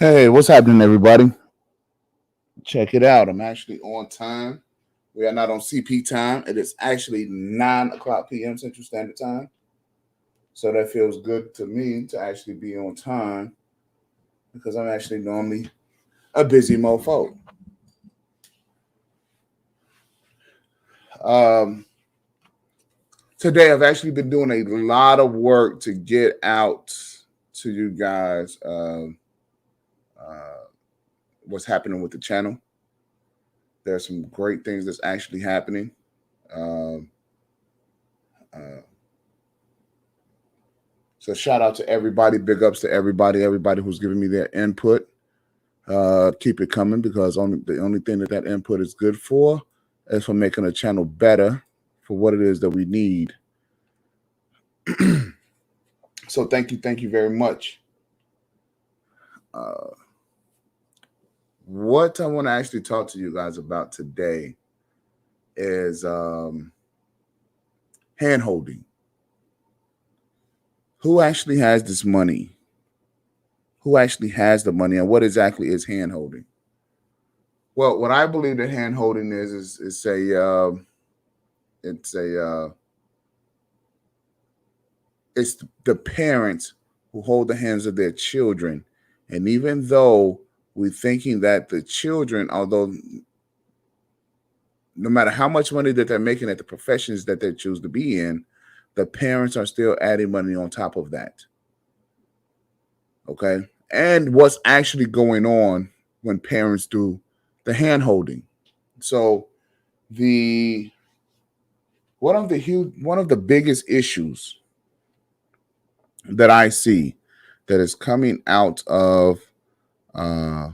Hey, what's happening, everybody? Check it out. I'm actually on time. We are not on CP time. It is actually 9 o'clock p.m. Central Standard Time. So that feels good to me to actually be on time because I'm actually normally a busy mofo. Um, Today, I've actually been doing a lot of work to get out to you guys uh, what's happening with the channel. There's some great things that's actually happening. Um, uh, So shout out to everybody, big ups to everybody who's giving me their input. Keep it coming because the only thing that input is good for is for making a channel better for what it is that we need. So thank you very much. Uh, what I want to actually talk to you guys about today is hand holding. Who actually has this money? Who actually has the money, and what exactly is hand holding? Well, what I believe that hand holding is it's a it's the parents who hold the hands of their children, and even though we're thinking that the children, although no matter how much money that they're making at the professions that they choose to be in, the parents are still adding money on top of that. Okay, and what's actually going on when parents do the hand holding? So the one of the biggest issues that I see that is coming out of uh,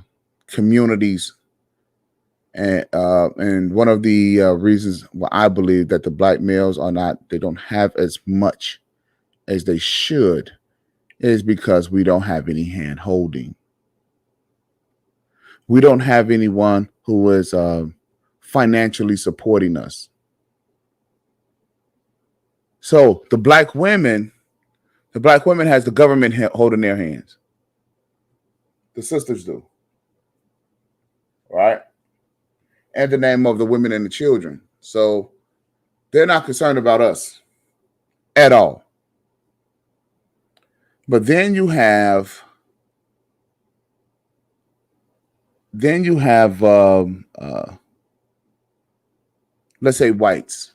communities, and one of the reasons why I believe that the black males they don't have as much as they should is because we don't have any hand holding. We don't have anyone who is financially supporting us. So the black women has the government holding their hands. The sisters do, right? And the name of the women and the children. So they're not concerned about us at all. But then you have let's say whites.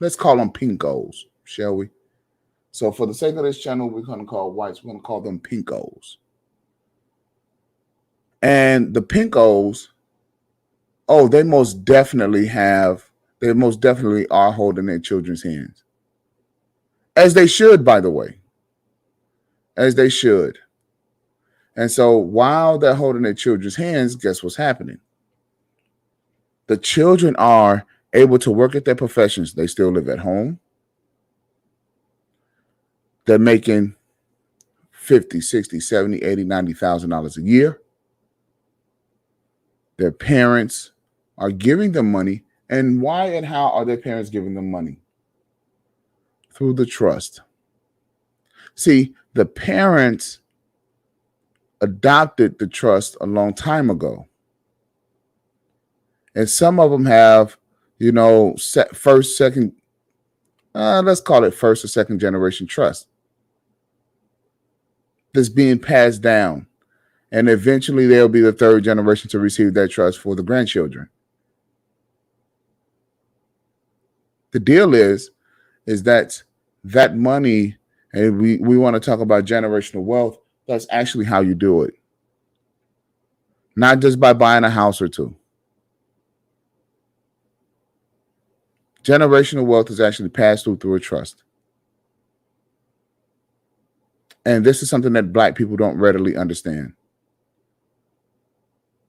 Let's call them pinkos, shall we? So for the sake of this channel, we're going to call whites. We're going to call them pinkos. And the pinkos, oh, they most definitely are holding their children's hands, as they should, by the way, as they should. And so while they're holding their children's hands, guess what's happening? The children are able to work at their professions. They still live at home. They're making 50, 60, 70, 80, $90,000 a year. Their parents are giving them money. And why and how are their parents giving them money? Through the trust. See, the parents adopted the trust a long time ago. And some of them have, first, second, let's call it first or second generation trust that's being passed down. And eventually they'll be the third generation to receive that trust for the grandchildren. The deal is that money, and we want to talk about generational wealth, that's actually how you do it. Not just by buying a house or two. Generational wealth is actually passed through a trust. And this is something that black people don't readily understand.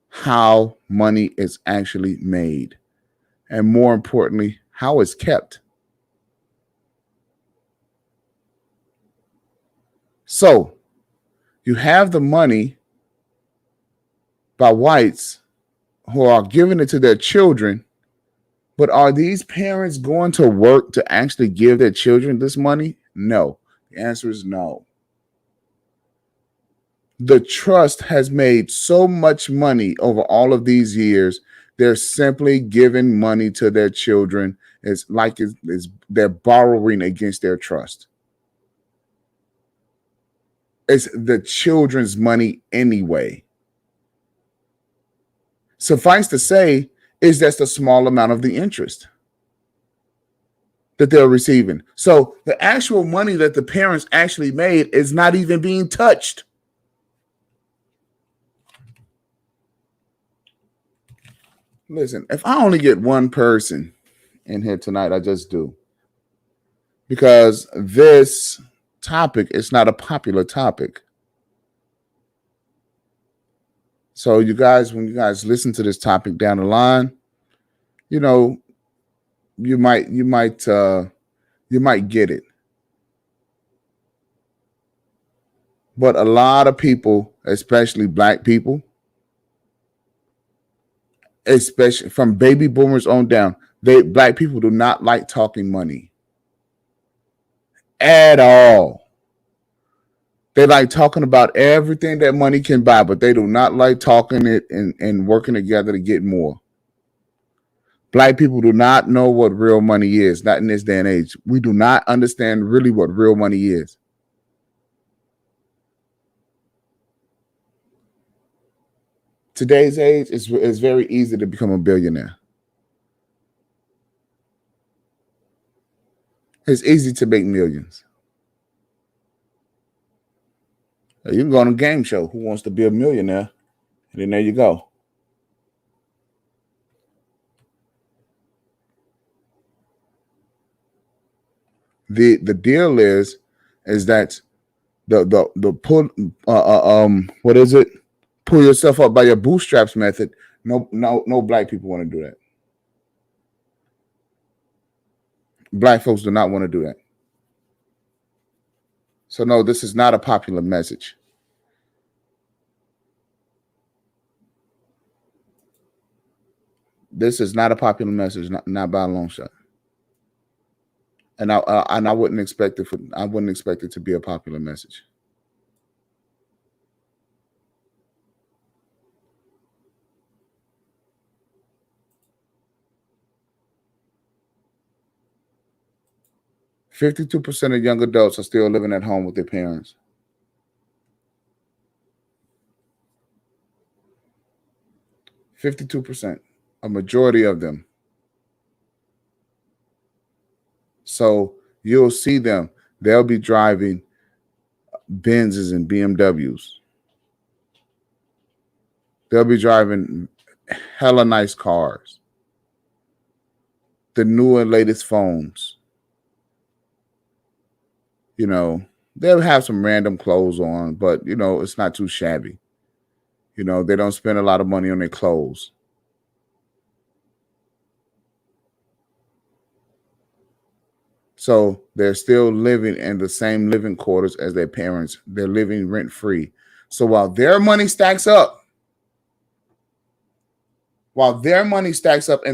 How money is actually made. And more importantly, how it's kept. So you have the money by whites who are giving it to their children, but are these parents going to work to actually give their children this money? No. The answer is no. the trust has made so much money over all of these years. They're simply giving money to their children. It's like they're borrowing against their trust. It's the children's money anyway. Suffice to say, is just a small amount of the interest that they're receiving. So the actual money that the parents actually made is not even being touched. Listen, if I only get one person in here tonight, I just do. Because this topic is not a popular topic. So you guys, when you guys listen to this topic down the line, you know, you might get it. But a lot of people, especially black people, especially from baby boomers on down, black people do not like talking money at all. They like talking about everything that money can buy, but they do not like talking it and working together to get more. Black people do not know what real money is, not in this day and age. We do not understand really what real money is. Today's age is very easy to become a billionaire. It's easy to make millions. You can go on a game show, Who Wants to Be a Millionaire? And then there you go. The deal is that the pull what is it? Pull yourself up by your bootstraps method. No black people want to do that. Black folks do not want to do that. So no, this is not a popular message. This is not a popular message, not by a long shot. And I wouldn't expect it to be a popular message. %52% of young adults are still living at home with their parents. %52%, a majority of them. So you'll see them. They'll be driving Benzes and BMWs. They'll be driving hella nice cars. The new and latest phones. You know, they'll have some random clothes on, but, you know, it's not too shabby. You know, they don't spend a lot of money on their clothes. So they're still living in the same living quarters as their parents. They're living rent free. So while their money stacks up in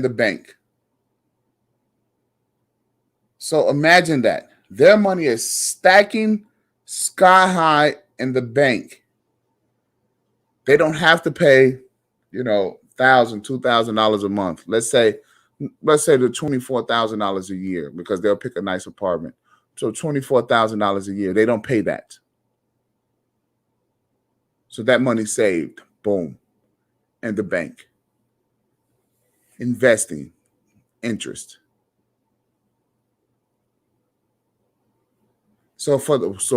the bank, so imagine that their money is stacking sky high in the bank. They don't have to pay, you know, $1,000, $2,000 a month. Let's say the $24,000 a year, because they'll pick a nice apartment. So $24,000 a year, they don't pay that. So that money saved, boom, in the bank. Investing, interest. So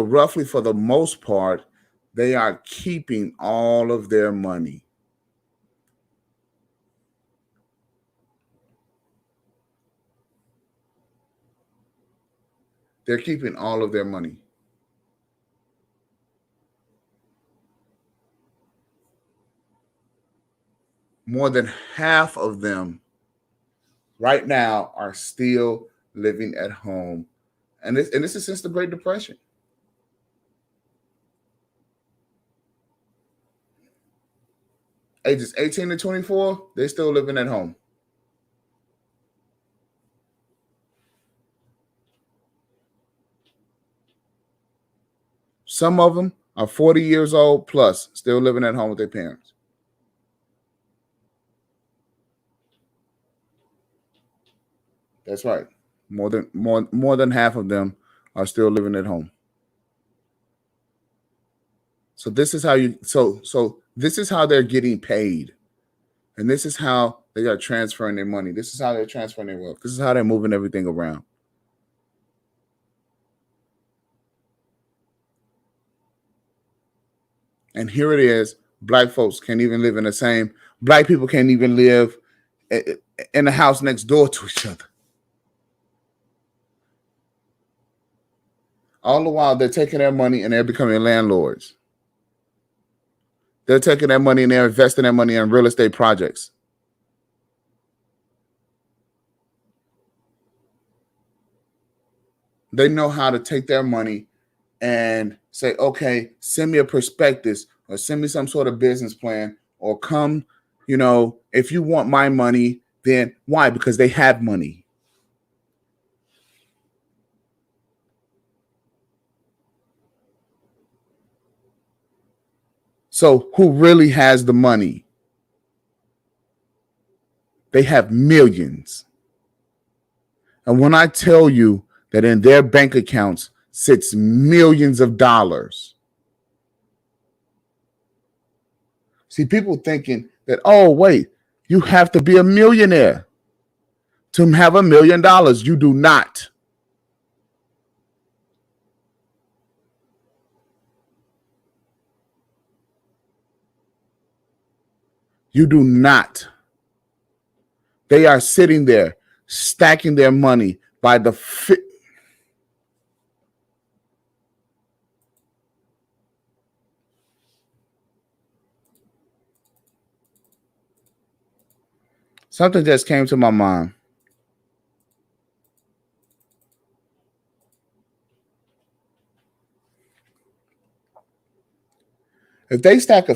roughly for the most part, they are keeping all of their money. They're keeping all of their money. More than half of them right now are still living at home. And this is since the Great Depression. Ages 18 to 24, they're still living at home. Some of them are 40 years old plus, still living at home with their parents. That's right. More than half of them are still living at home. So this is how this is how they're getting paid. And this is how they are transferring their money. This is how they're transferring their wealth. This is how they're moving everything around. And here it is. Black folks can't even live in the same. Black people can't even live in the house next door to each other. All the while, they're taking their money and they're becoming landlords. They're taking their money and they're investing their money in real estate projects. They know how to take their money and say, okay, send me a prospectus or send me some sort of business plan or come, if you want my money, then why? Because they have money. So who really has the money? They have millions. And when I tell you that in their bank accounts sits millions of dollars. See, people thinking that, oh, wait, you have to be a millionaire to have $1 million. You do not. You do not. They are sitting there stacking their money by the Something just came to my mind. If they stack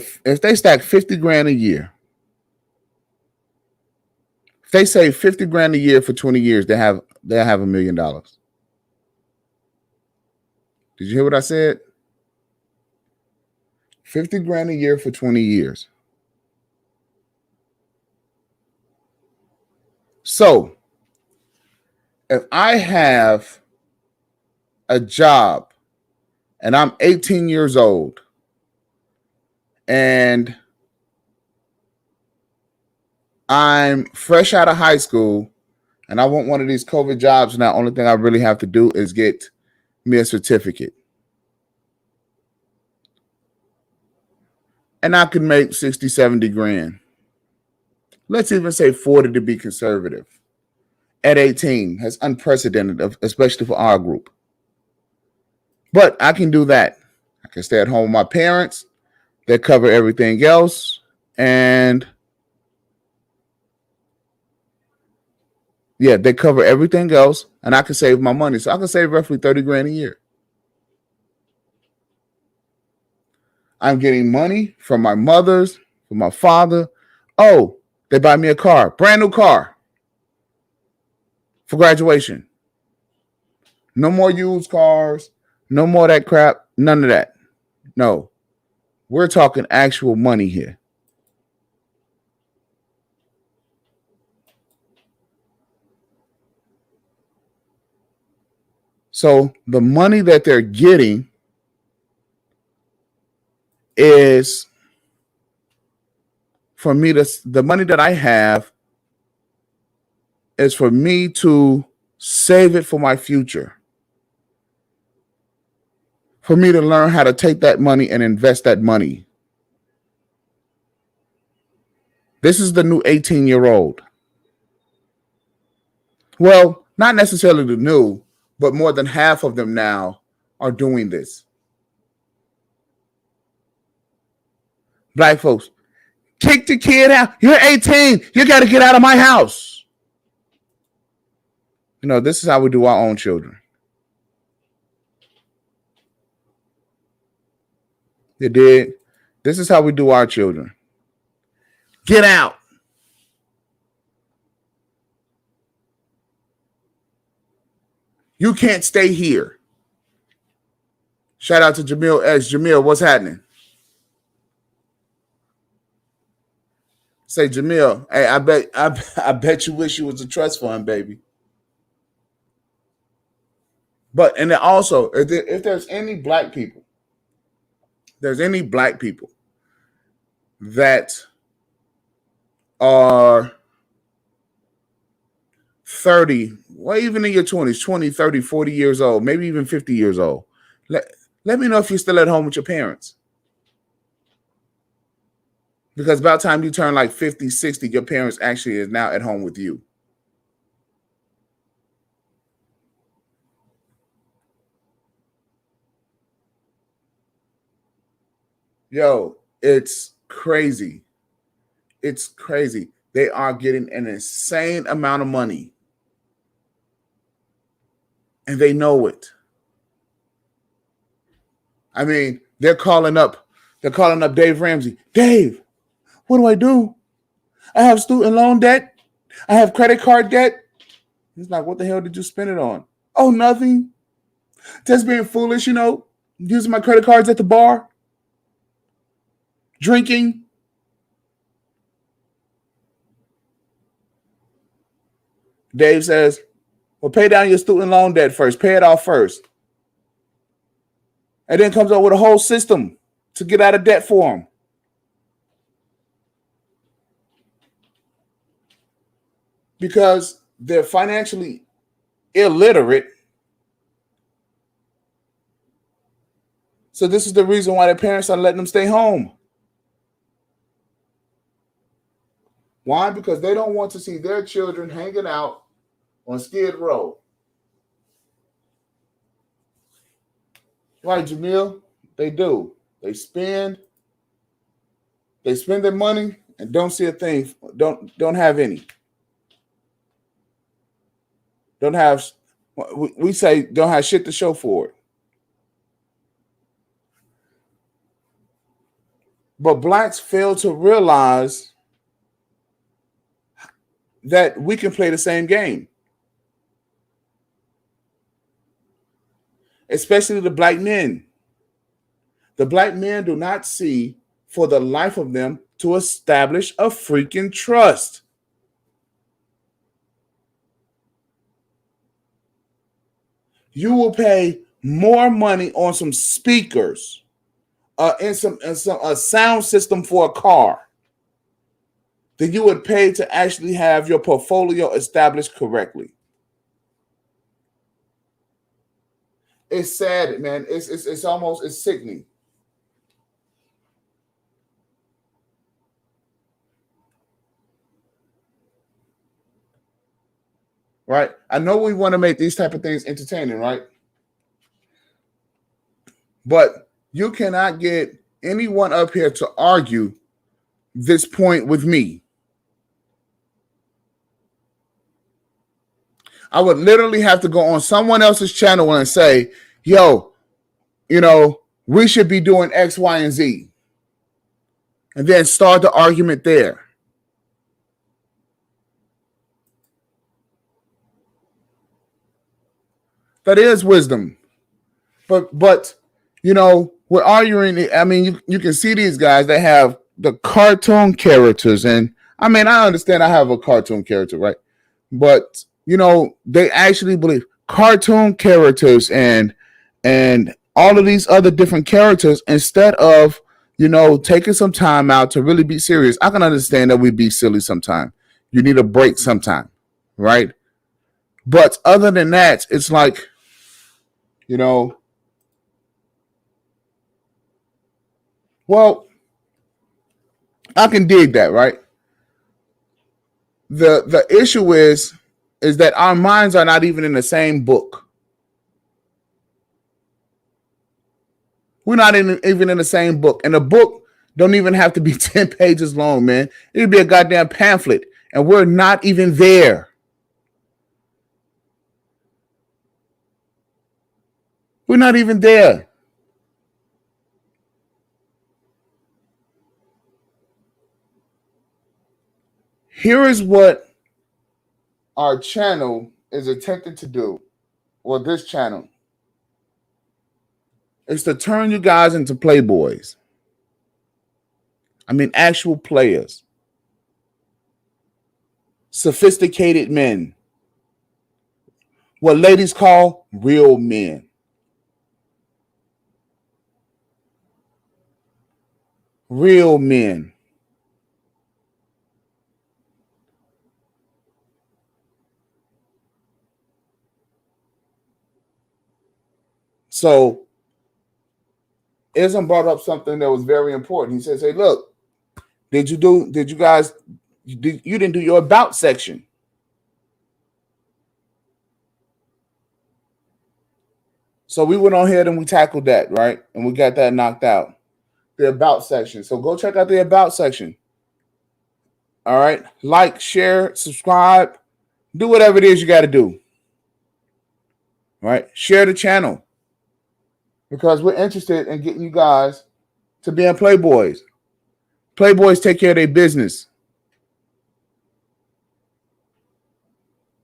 50 grand a year, if they save 50 grand a year for 20 years, they'll have $1 million. Did you hear what I said? 50 grand a year for 20 years. So if I have a job and I'm 18 years old and I'm fresh out of high school and I want one of these COVID jobs, now only thing I really have to do is get me a certificate. And I could make 60, 70 grand. Let's even say 40 to be conservative. At 18, that's unprecedented, especially for our group. But I can do that. I can stay at home with my parents. They cover everything else. And yeah, they cover everything else. And I can save my money. So I can save roughly 30 grand a year. I'm getting money from my mothers, from my father. Oh, they buy me a car, brand new car for graduation. No more used cars. No more of that crap. None of that. No. We're talking actual money here. So the money that they're getting is for me to, the money that I have is for me to save it for my future. For me to learn how to take that money and invest that money. This is the new 18-year-old. Well, not necessarily the new, but more than half of them now are doing this. Black folks, kick the kid out. You're 18. You got to get out of my house. This is how we do our own children. You did. This is how we do our children. Get out. You can't stay here. Shout out to Jamil X. Jamil, what's happening? Say, Jamil, hey, I bet you wish you was a trust fund, baby. But and then also, if there's any black people, that are 30, well, even in your 20s, 20, 30, 40 years old, maybe even 50 years old, let me know if you're still at home with your parents. Because by the time you turn like 50, 60, your parents actually is now at home with you. Yo, it's crazy. It's crazy. They are getting an insane amount of money. And they know it. I mean, they're calling up Dave Ramsey. Dave, what do I do? I have student loan debt. I have credit card debt. He's like, what the hell did you spend it on? Oh, nothing. Just being foolish, using my credit cards at the bar, drinking. Dave says, well, pay down your student loan debt first. Pay it off first. And then comes up with a whole system to get out of debt for them. Because they're financially illiterate. So this is the reason why their parents are letting them stay home. Why? Because they don't want to see their children hanging out on Skid Row. Right, Jamil? They do. They spend their money and don't see a thing. Don't have any. Don't have. We say don't have shit to show for it. But blacks fail to realize that we can play the same game. Especially the black men. The black men do not see for the life of them to establish a freaking trust. You will pay more money on some speakers, and a sound system for a car, than you would pay to actually have your portfolio established correctly. It's sad, man. It's almost sickening. Right? I know we want to make these type of things entertaining, right? But you cannot get anyone up here to argue this point with me. I would literally have to go on someone else's channel and say, yo, we should be doing X, Y, and Z. And then start the argument there. That is wisdom. But we're arguing. I mean, you can see these guys that have the cartoon characters. And I mean, I understand I have a cartoon character, right? But, they actually believe cartoon characters and all of these other different characters instead of, taking some time out to really be serious. I can understand that we be silly sometimes. You need a break sometime, right? But other than that, it's like, well, I can dig that, right? The issue is that our minds are not even in the same book. We're not even in the same book. And the book don't even have to be 10 pages long, man. It'd be a goddamn pamphlet. And we're not even there. We're not even there. Here is what our channel is attempting to do. Well, this channel is to turn you guys into playboys. I mean, actual players. Sophisticated men. What ladies call real men. Real men. So Ism brought up something that was very important. He says, hey, look, you didn't do your about section. So we went on ahead and we tackled that, right? And we got that knocked out. The about section. So go check out the about section. All right. Like, share, subscribe, do whatever it is you got to do. All right. Share the channel because we're interested in getting you guys to being playboys. Playboys take care of their business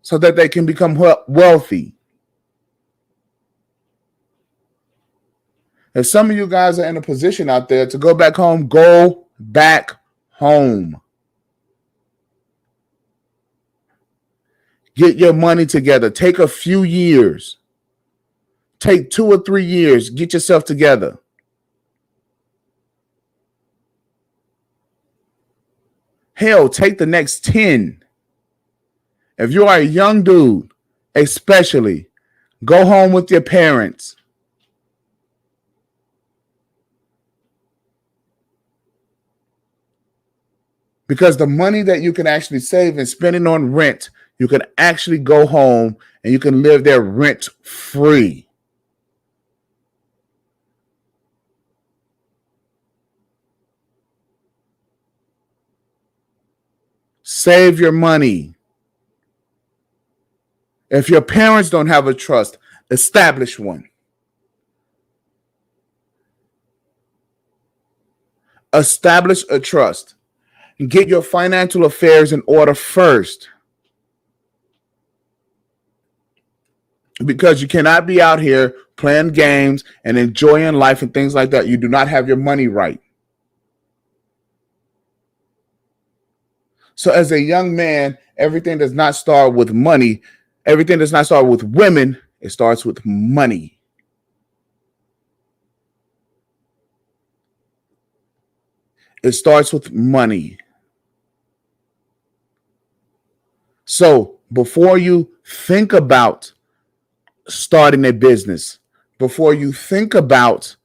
so that they can become wealthy. If some of you guys are in a position out there to go back home, go back home. Get your money together. Take a few years. Take 2 or 3 years. Get yourself together. Hell, take the next 10. If you are a young dude, especially, go home with your parents. Because the money that you can actually save and spend it on rent, you can actually go home and you can live there rent free. Save your money. If your parents don't have a trust, establish one. Establish a trust. Get your financial affairs in order first. Because you cannot be out here playing games and enjoying life and things like that. You do not have your money right. So as a young man, everything does not start with money. Everything does not start with women. It starts with money. It starts with money. So before you think about starting a business, before you think about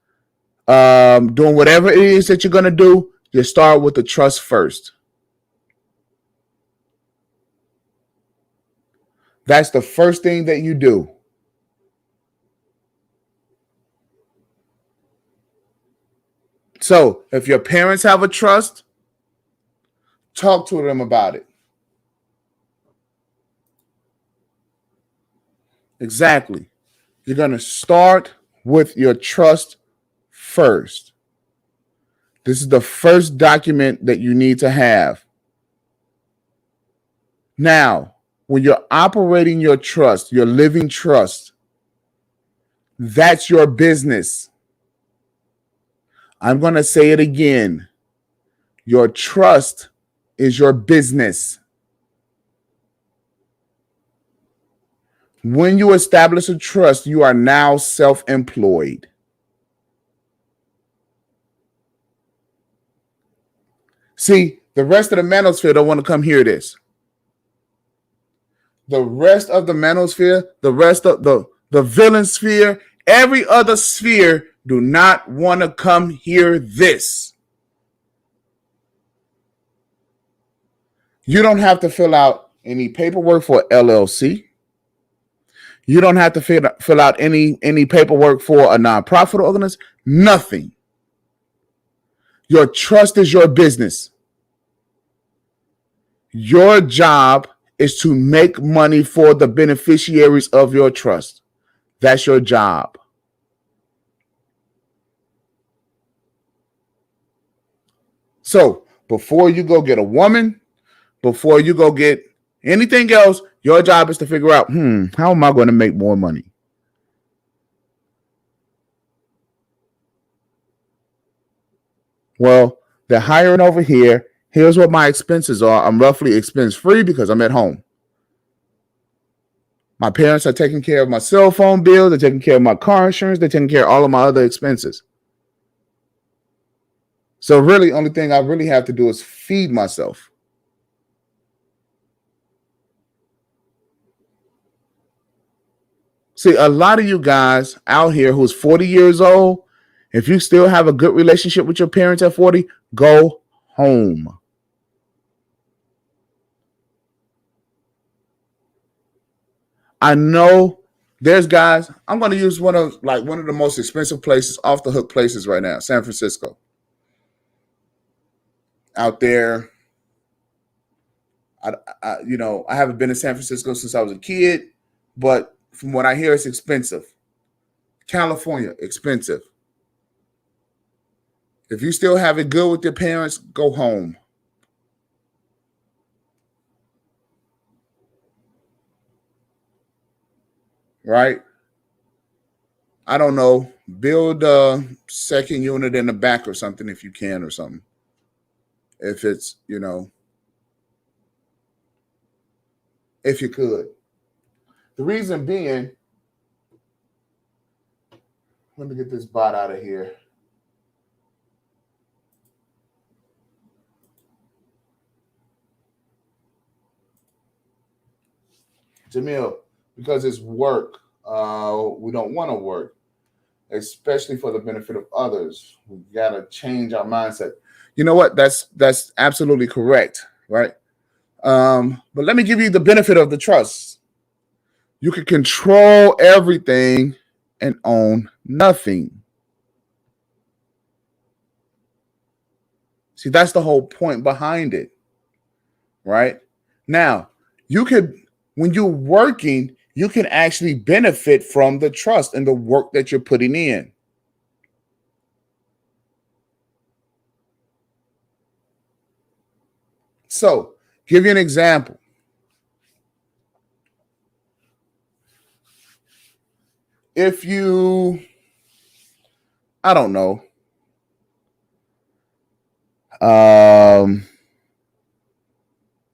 doing whatever it is that you're going to do, you start with the trust first. That's the first thing that you do. So if your parents have a trust, talk to them about it. Exactly. You're going to start with your trust first. This is the first document that you need to have. Now, when you're operating your trust, your living trust, that's your business. I'm going to say it again. Your trust is your business. When you establish a trust, you are now self-employed. See, the rest of the manosphere don't want to come hear this. The rest of the manosphere, the rest of the villain sphere, every other sphere do not want to come hear this. You don't have to fill out any paperwork for LLC. You don't have to fill out any paperwork for a nonprofit organization. Nothing. Your trust is your business. Your job is to make money for the beneficiaries of your trust. That's your job. So before you go get a woman, before you go get anything else, your job is to figure out, how am I going to make more money? Well, they're hiring over here. Here's what my expenses are. I'm roughly expense free because I'm at home. My parents are taking care of my cell phone bill. They're taking care of my car insurance. They're taking care of all of my other expenses. So really, only thing I really have to do is feed myself. See, a lot of you guys out here who's 40 years old, if you still have a good relationship with your parents at 40, go home. I know there's guys. I'm going to use one of the most expensive places, off the hook places right now, San Francisco. Out there, I haven't been to San Francisco since I was a kid, but from what I hear, it's expensive. California, expensive. If you still have it good with your parents, go home. Right? I don't know. Build a second unit in the back or something if you can or something. If it's, if you could. The reason being, let me get this bot out of here. Jamil, because it's work, we don't want to work, especially for the benefit of others. We got to change our mindset. You know what? That's absolutely correct, right? But let me give you the benefit of the trust. You can control everything and own nothing. See, that's the whole point behind it, right? Now, you could, when you're working, you can actually benefit from the trust and the work that you're putting in. So, give you an example. If you, I don't know,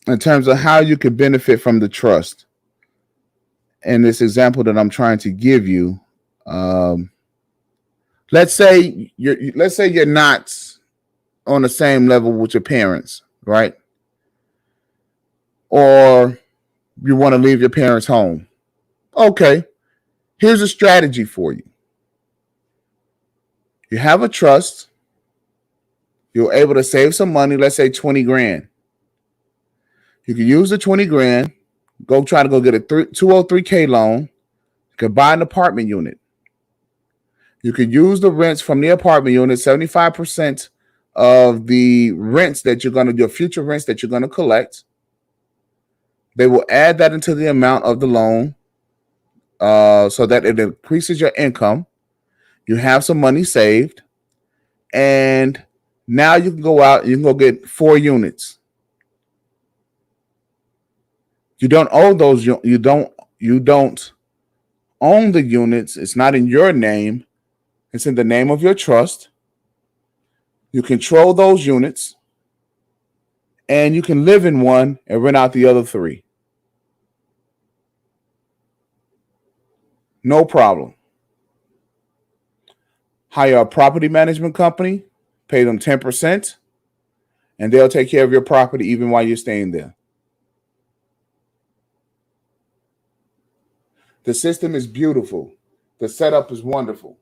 in terms of how you could benefit from the trust, and this example that I'm trying to give you, let's say you're not on the same level with your parents, right? Or you want to leave your parents home. Okay, here's a strategy for you. You have a trust. You're able to save some money, let's say 20 grand. You can use the 20 grand, go try to go get a 203K loan. You can buy an apartment unit. You could use the rents from the apartment unit, 75% of the rents that your future rents that you're going to collect. They will add that into the amount of the loan so that it increases your income. You have some money saved. And now you can go out and you can go get 4 units. You don't own those. You don't own the units. It's not in your name. It's in the name of your trust. You control those units, and you can live in one and rent out the other 3. No problem. Hire a property management company, pay them 10%, and they'll take care of your property even while you're staying there. The system is beautiful. The setup is wonderful.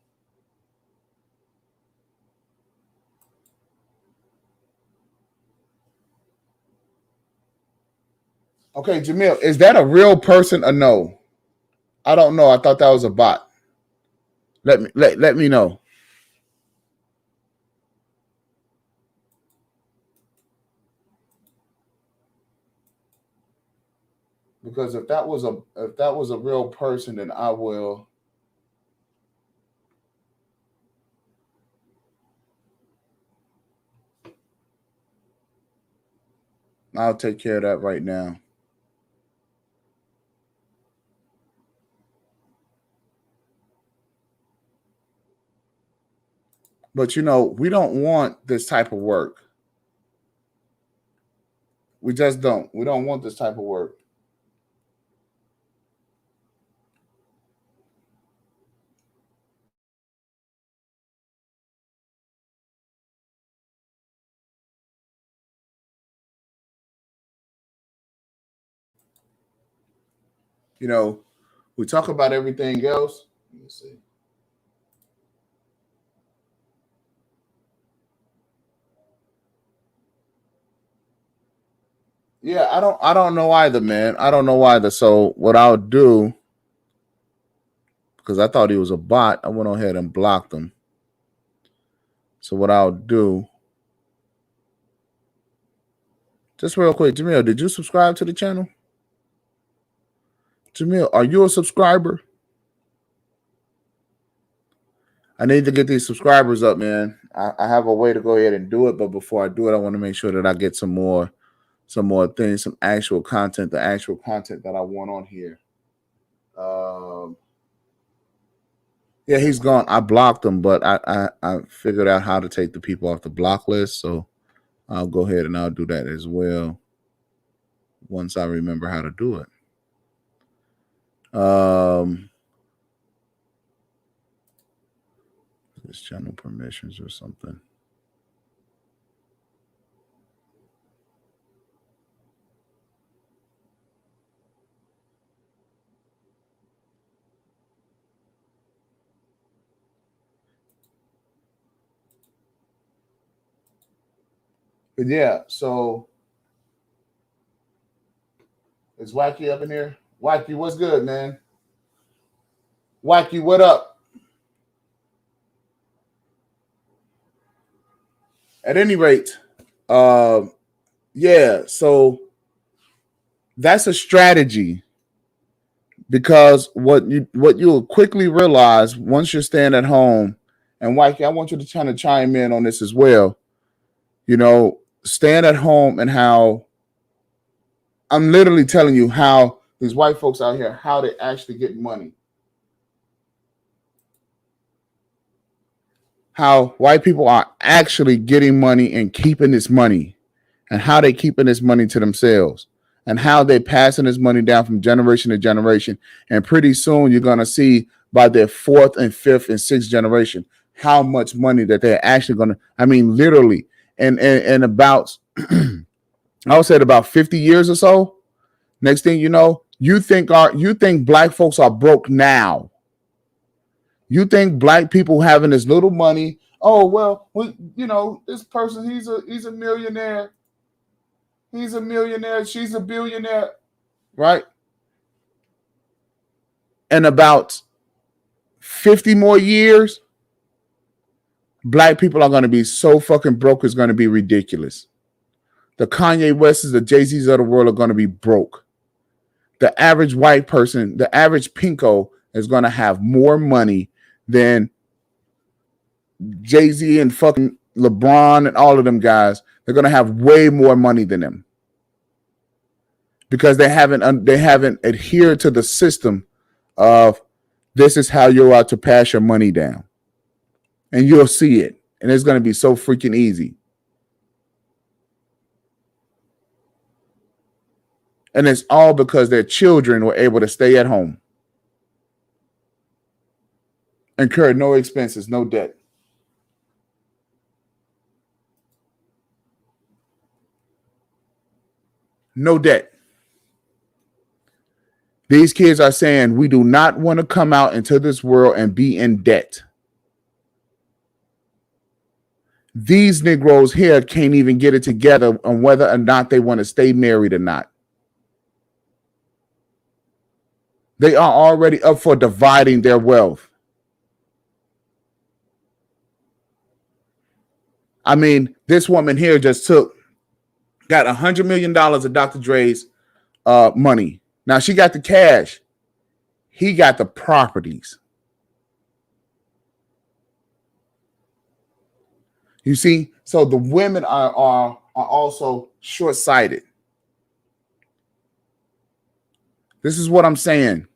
Okay, Jamil, is that a real person or no? I don't know. I thought that was a bot. Let me know. Because if that was a real person, then I'll take care of that right now. But, we don't want this type of work. We just don't. We don't want this type of work. We talk about everything else. Let me see. Yeah, I don't know either, man. I don't know either. So what I'll do, because I thought he was a bot, I went ahead and blocked him. So what I'll do, just real quick, Jamil, did you subscribe to the channel? Jamil, are you a subscriber? I need to get these subscribers up, man. I have a way to go ahead and do it, but before I do it, I want to make sure that I get some more things, some actual content, the actual content that I want on here. Yeah, he's gone. I blocked him, but I figured out how to take the people off the block list, so I'll go ahead and I'll do that as well once I remember how to do it. This channel permissions or something. But yeah, so is Wacky up in here? Wacky, what's good, man? Wacky, what up? At any rate, yeah, so that's a strategy, because what you'll quickly realize once you're staying at home, and Wacky, I want you to kind of chime in on this as well. Staying at home, and how I'm literally telling you how these white folks out here, how they actually get money. How white people are actually getting money and keeping this money, and how they keeping this money to themselves, and how they passing this money down from generation to generation. And pretty soon you're going to see by their fourth and fifth and sixth generation how much money that they're actually going to, I mean, literally, and about, I would say about 50 years or so. Next thing you know, you think black folks are broke now. You think black people having this little money. Oh, well, this person, he's a millionaire. He's a millionaire. She's a billionaire, right? In about 50 more years, black people are going to be so fucking broke, it's going to be ridiculous. The Kanye Wests, the Jay-Z's of the world are going to be broke. The average white person, the average pinko, is going to have more money than Jay-Z and fucking LeBron and all of them guys. They're going to have way more money than them, because they haven't adhered to the system of, this is how you're out to pass your money down. And you'll see it. And it's going to be so freaking easy. And it's all because their children were able to stay at home, incur no expenses, no debt. No debt. These kids are saying, we do not want to come out into this world and be in debt. These Negroes here can't even get it together on whether or not they want to stay married or not. They are already up for dividing their wealth. I mean, this woman here just got $100 million of Dr. Dre's money. Now, she got the cash. He got the properties. You see? So the women are also short-sighted. This is what I'm saying.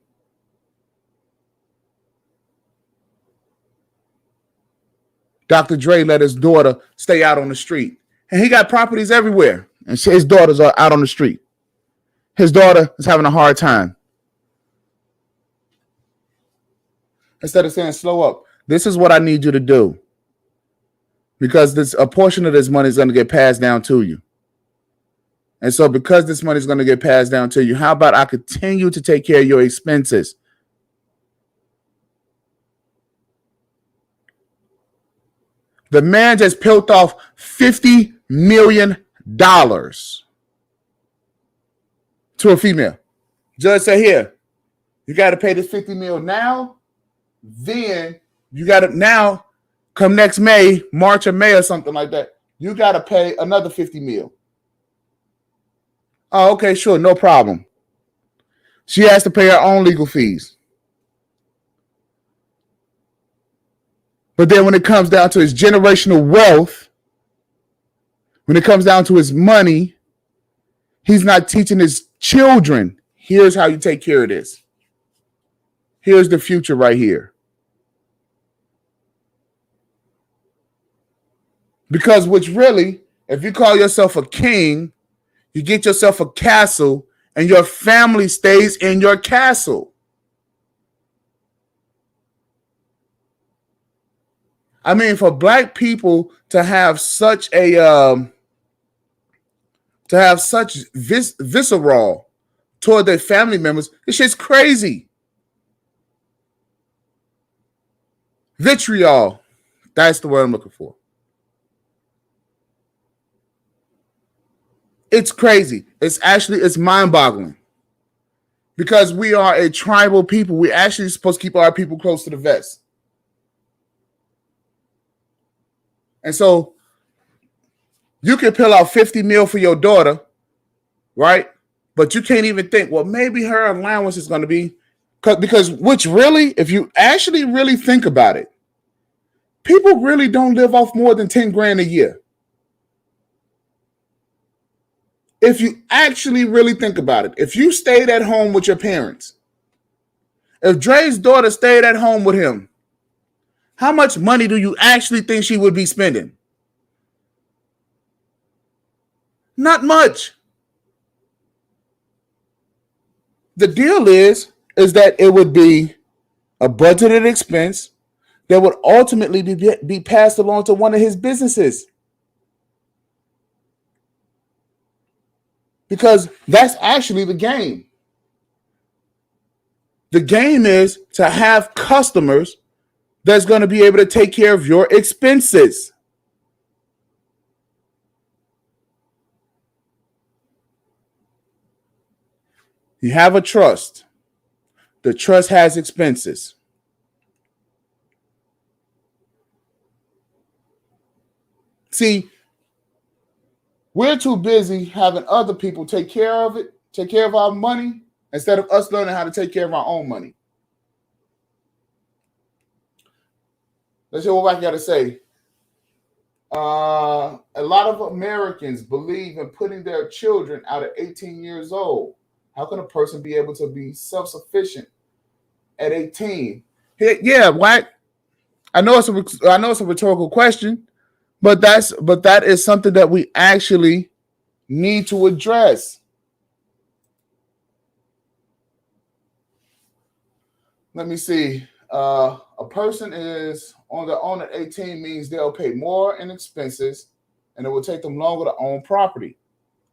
Dr. Dre let his daughter stay out on the street. And he got properties everywhere. And his daughters are out on the street. His daughter is having a hard time. Instead of saying, slow up, this is what I need you to do. Because a portion of this money is going to get passed down to you. And so because this money is going to get passed down to you, how about I continue to take care of your expenses? The man just peeled off $50 million to a female. Judge said, here, you got to pay this $50 million now. Then you got to now come next May, March or May or something like that. You got to pay another $50 million. Oh, okay, sure, no problem. She has to pay her own legal fees. But then when it comes down to his generational wealth, when it comes down to his money, he's not teaching his children, here's how you take care of this. Here's the future right here. Because which really, if you call yourself a king, you get yourself a castle and your family stays in your castle. I mean, for black people to have such a visceral toward their family members, this shit's crazy. Vitriol, that's the word I'm looking for. It's crazy. It's mind-boggling. Because we are a tribal people. We're actually supposed to keep our people close to the vest. And so you can peel out $50 million for your daughter, right? But you can't even think, well, maybe her allowance is going to be, because which really, if you actually really think about it, people really don't live off more than 10 grand a year. If you actually really think about it, if you stayed at home with your parents, if Dre's daughter stayed at home with him, how much money do you actually think she would be spending? Not much. The deal is that it would be a budgeted expense that would ultimately be passed along to one of his businesses. Because that's actually the game. The game is to have customers that's going to be able to take care of your expenses. You have a trust. The trust has expenses. See, we're too busy having other people take care of it, take care of our money, instead of us learning how to take care of our own money. Let's hear what I got to say. A lot of Americans believe in putting their children out at 18 years old. How can a person be able to be self-sufficient at 18? Yeah, what? I know it's a rhetorical question. But that is something that we actually need to address. Let me see. A person is on their own at 18 means they'll pay more in expenses and it will take them longer to own property.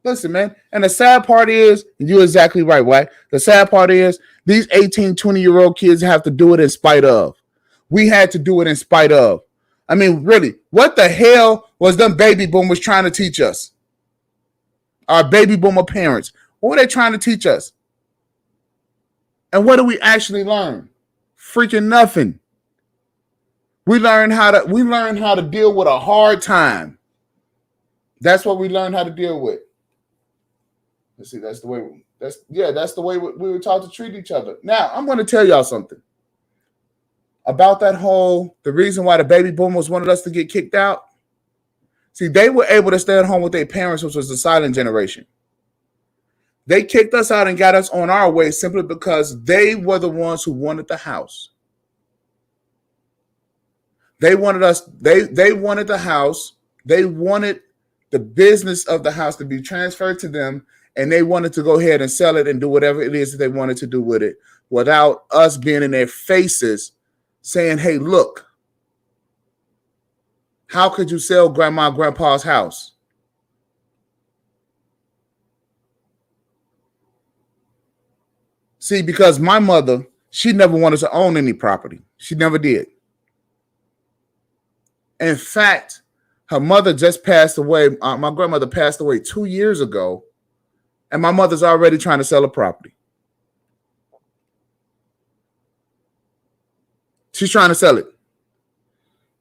Listen, man. And the sad part is, you're exactly right, right? The sad part is these 18, 20-year-old kids have to do it in spite of. We had to do it in spite of. I mean, really, what the hell was them baby boomers trying to teach us? Our baby boomer parents. What were they trying to teach us? And what do we actually learn? Freaking nothing. We learn how to deal with a hard time. That's what we learned how to deal with. Let's see, that's the way we were taught to treat each other. Now, I'm going to tell y'all something about the reason why the baby boomers wanted us to get kicked out. See, they were able to stay at home with their parents, which was the silent generation. They kicked us out and got us on our way simply because they were the ones who wanted the house. They wanted us, they wanted the house, they wanted the business of the house to be transferred to them, and they wanted to go ahead and sell it and do whatever it is that they wanted to do with it without us being in their faces saying, hey, look, how could you sell grandma and grandpa's house? See, because my mother, she never wanted to own any property. She never did. In fact, her mother just passed away. My grandmother passed away 2 years ago, and my mother's already trying to sell a property. She's trying to sell it.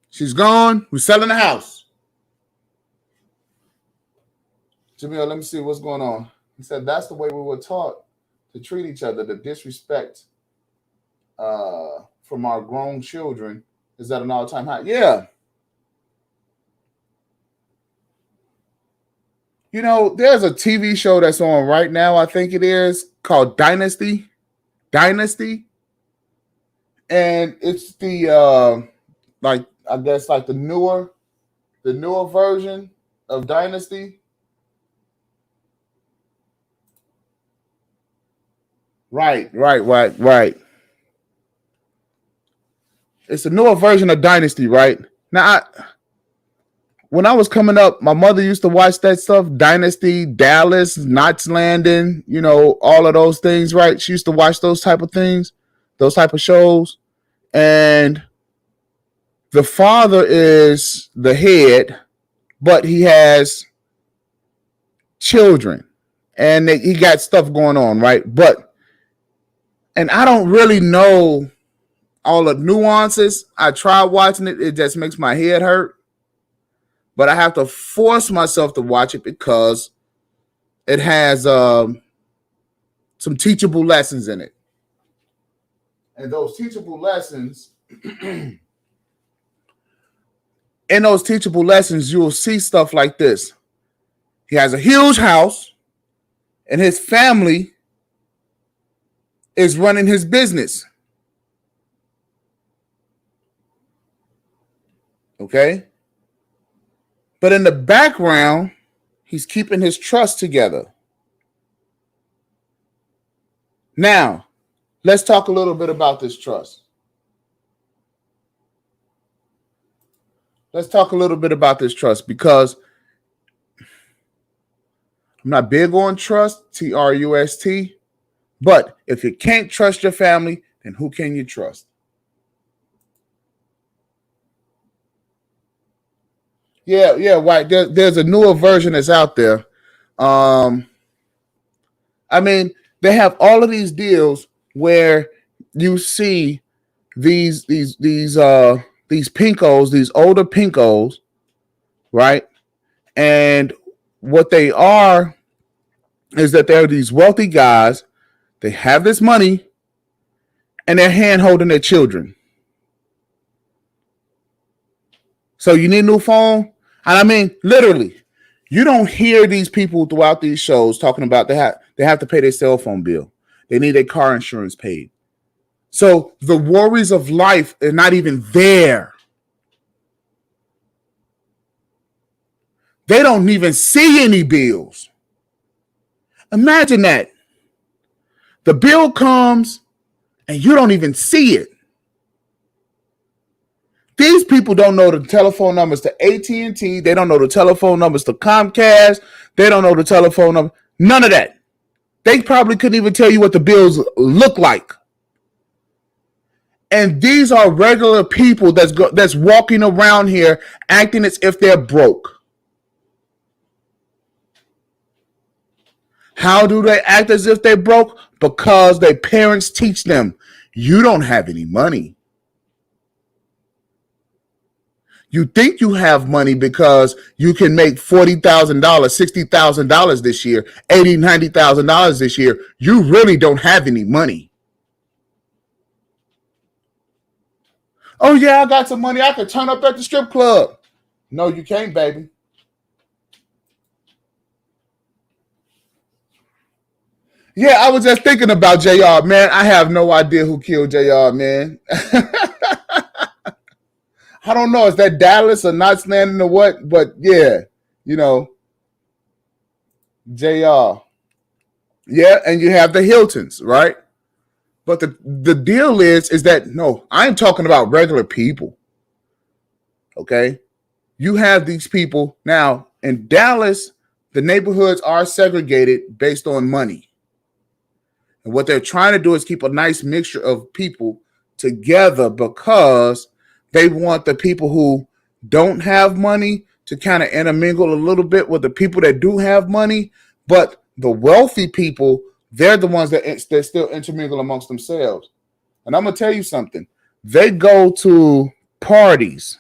She's gone. We're selling the house. Jamil, let me see what's going on. He said that's the way we were taught to treat each other. The disrespect from our grown children is at an all-time high. Yeah. You know, there's a TV show that's on right now, I think it is, called Dynasty. Dynasty. And it's the like, I guess, like the newer version of Dynasty. Right. It's a newer version of Dynasty, right? Now, when I was coming up, my mother used to watch that stuff, Dynasty, Dallas, Knots Landing, you know, all of those things, right? She used to watch those type of things, those type of shows. And the father is the head, but he has children and he got stuff going on, right? And I don't really know all the nuances. I tried watching it. It just makes my head hurt. But I have to force myself to watch it because it has some teachable lessons in it. And those teachable lessons, in those teachable lessons, you will see stuff like this. He has a huge house, and his family is running his business. Okay? But in the background, he's keeping his trust together. Now, let's talk a little bit about this trust. Let's talk a little bit about this trust because I'm not big on trust, Trust, but if you can't trust your family, then who can you trust? Yeah, right. There's a newer version that's out there. I mean, they have all of these deals where you see these pinkos, these older pinkos, right? And what they are is that they're these wealthy guys. They have this money, and they're hand holding their children. So you need a new phone? And I mean, literally, you don't hear these people throughout these shows talking about they have to pay their cell phone bill. They need their car insurance paid. So the worries of life are not even there. They don't even see any bills. Imagine that. The bill comes and you don't even see it. These people don't know the telephone numbers to AT&T. They don't know the telephone numbers to Comcast. They don't know the telephone number. None of that. They probably couldn't even tell you what the bills look like. And these are regular people that's walking around here acting as if they're broke. How do they act as if they're broke? Because their parents teach them, you don't have any money. You think you have money because you can make $40,000, $60,000 this year, $80,000, $90,000 this year. You really don't have any money. Oh, yeah, I got some money. I could turn up at the strip club. No, you can't, baby. Yeah, I was just thinking about JR, man. I have no idea who killed JR, man. I don't know. Is that Dallas or not standing or what? But yeah, you know, JR. Yeah, and you have the Hiltons, right? But the deal is that no, I ain't talking about regular people. Okay. You have these people now in Dallas, the neighborhoods are segregated based on money. And what they're trying to do is keep a nice mixture of people together because they want the people who don't have money to kind of intermingle a little bit with the people that do have money. But the wealthy people, they're the ones that still intermingle amongst themselves. And I'm going to tell you something. They go to parties.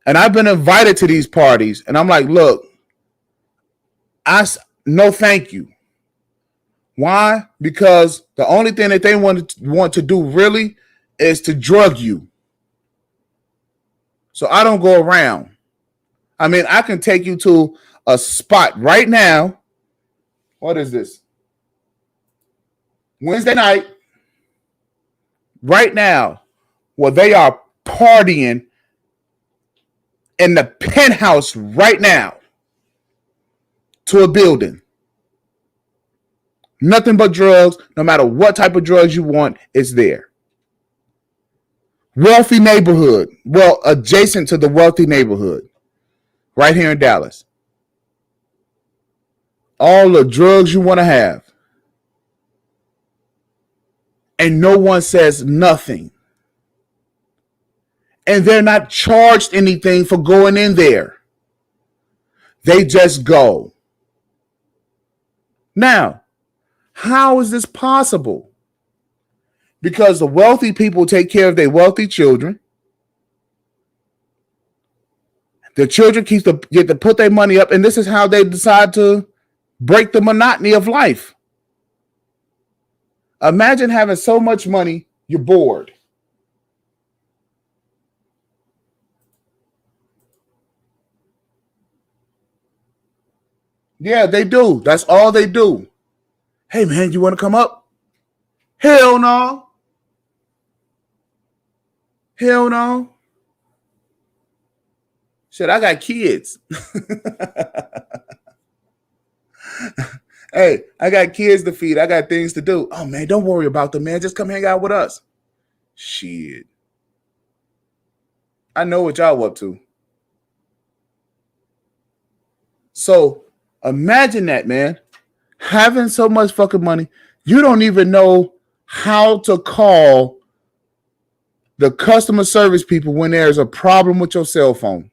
And I've been invited to these parties. And I'm like, look, no thank you. Why? Because the only thing that they want to do really is to drug you. So I don't go around. I mean, I can take you to a spot right now. What is this? Wednesday night. Right now, where they are partying in the penthouse right now to a building. Nothing but drugs. No matter what type of drugs you want, it's there. Wealthy neighborhood. Well, adjacent to the wealthy neighborhood. Right here in Dallas. All the drugs you want to have. And no one says nothing. And they're not charged anything for going in there. They just go. Now, how is this possible? Because the wealthy people take care of their wealthy children. The children get to put their money up, and this is how they decide to break the monotony of life. Imagine having so much money, you're bored. Yeah, they do. That's all they do. Hey, man, you want to come up? Hell no. Hell no. Shit, I got kids. Hey, I got kids to feed. I got things to do. Oh, man, don't worry about them, man. Just come hang out with us. Shit. I know what y'all up to. So imagine that, man. Having so much fucking money, you don't even know how to call the customer service people when there's a problem with your cell phone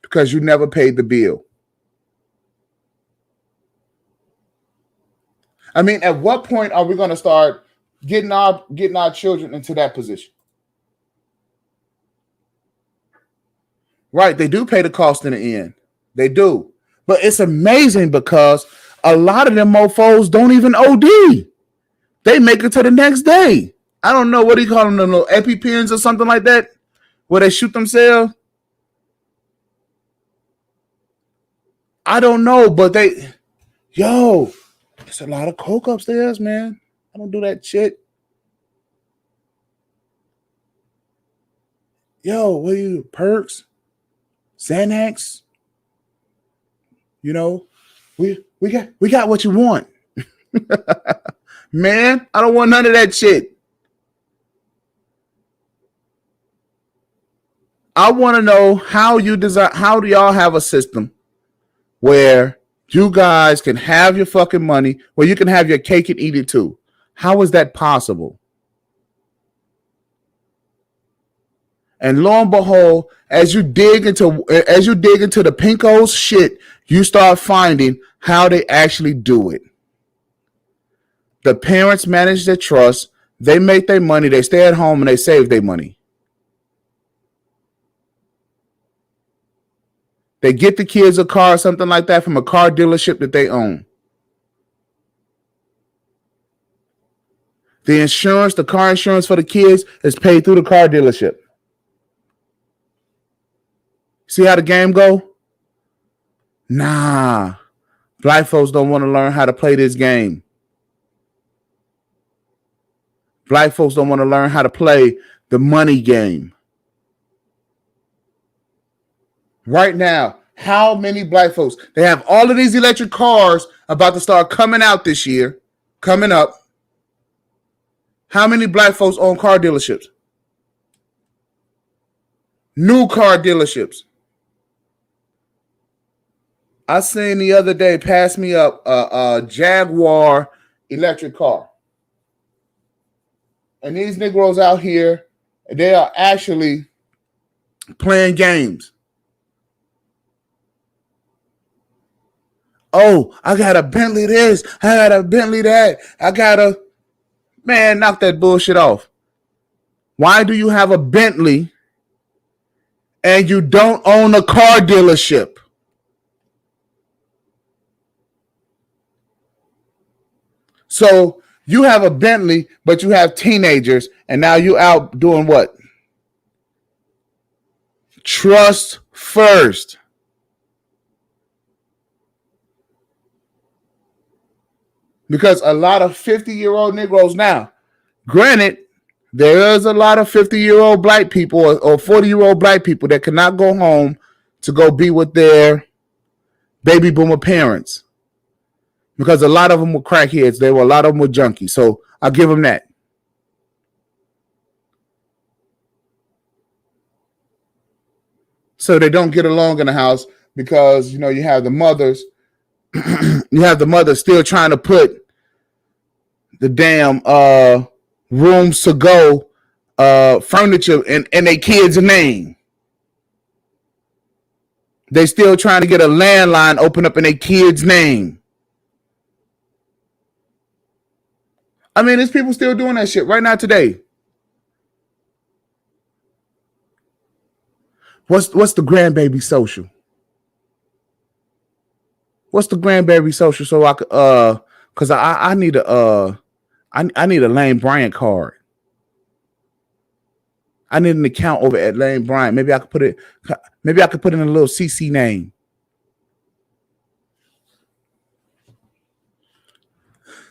because you never paid the bill. I mean, at what point are we going to start getting our children into that position? Right, they do pay the cost in the end. They do. But it's amazing because a lot of them mofos don't even OD. They make it to the next day. I don't know, what do you call them, the little EpiPens or something like that, where they shoot themselves? I don't know, but there's a lot of coke upstairs, man. I don't do that shit. Yo, what are you, perks? Xanax? You know, we got what you want. Man, I don't want none of that shit. I want to know how do y'all have a system where you guys can have your fucking money, where you can have your cake and eat it too? How is that possible? And lo and behold, as you dig into the Pinko's shit, you start finding how they actually do it. The parents manage their trust. They make their money. They stay at home and they save their money. They get the kids a car or something like that from a car dealership that they own. The car insurance for the kids is paid through the car dealership. See how the game go? Nah. Black folks don't want to learn how to play this game. Black folks don't want to learn how to play the money game. Right now, how many black folks? They have all of these electric cars about to start coming out this year, coming up. How many black folks own car dealerships? New car dealerships. I seen the other day pass me up a Jaguar electric car. And these Negroes out here, they are actually playing games. Oh, I got a Bentley this. I got a Bentley that. I got a... Man, knock that bullshit off. Why do you have a Bentley and you don't own a car dealership? So you have a Bentley, but you have teenagers, and now you out doing what? Trust first. Because a lot of 50-year-old Negroes now, granted, there is a lot of 50-year-old black people or 40-year-old black people that cannot go home to go be with their baby boomer parents. Because a lot of them were crackheads. A lot of them were junkies. So I'll give them that. So they don't get along in the house because, you have the mothers. You have the mother still trying to put the damn rooms to go furniture in their kid's name. They still trying to get a landline open up in their kid's name. I mean, there's people still doing that shit right now today. What's the grandbaby social? What's the grandbaby social? So I could because I need a I need a Lane Bryant card. I need an account over at Lane Bryant. Maybe I could put it in a little CC name.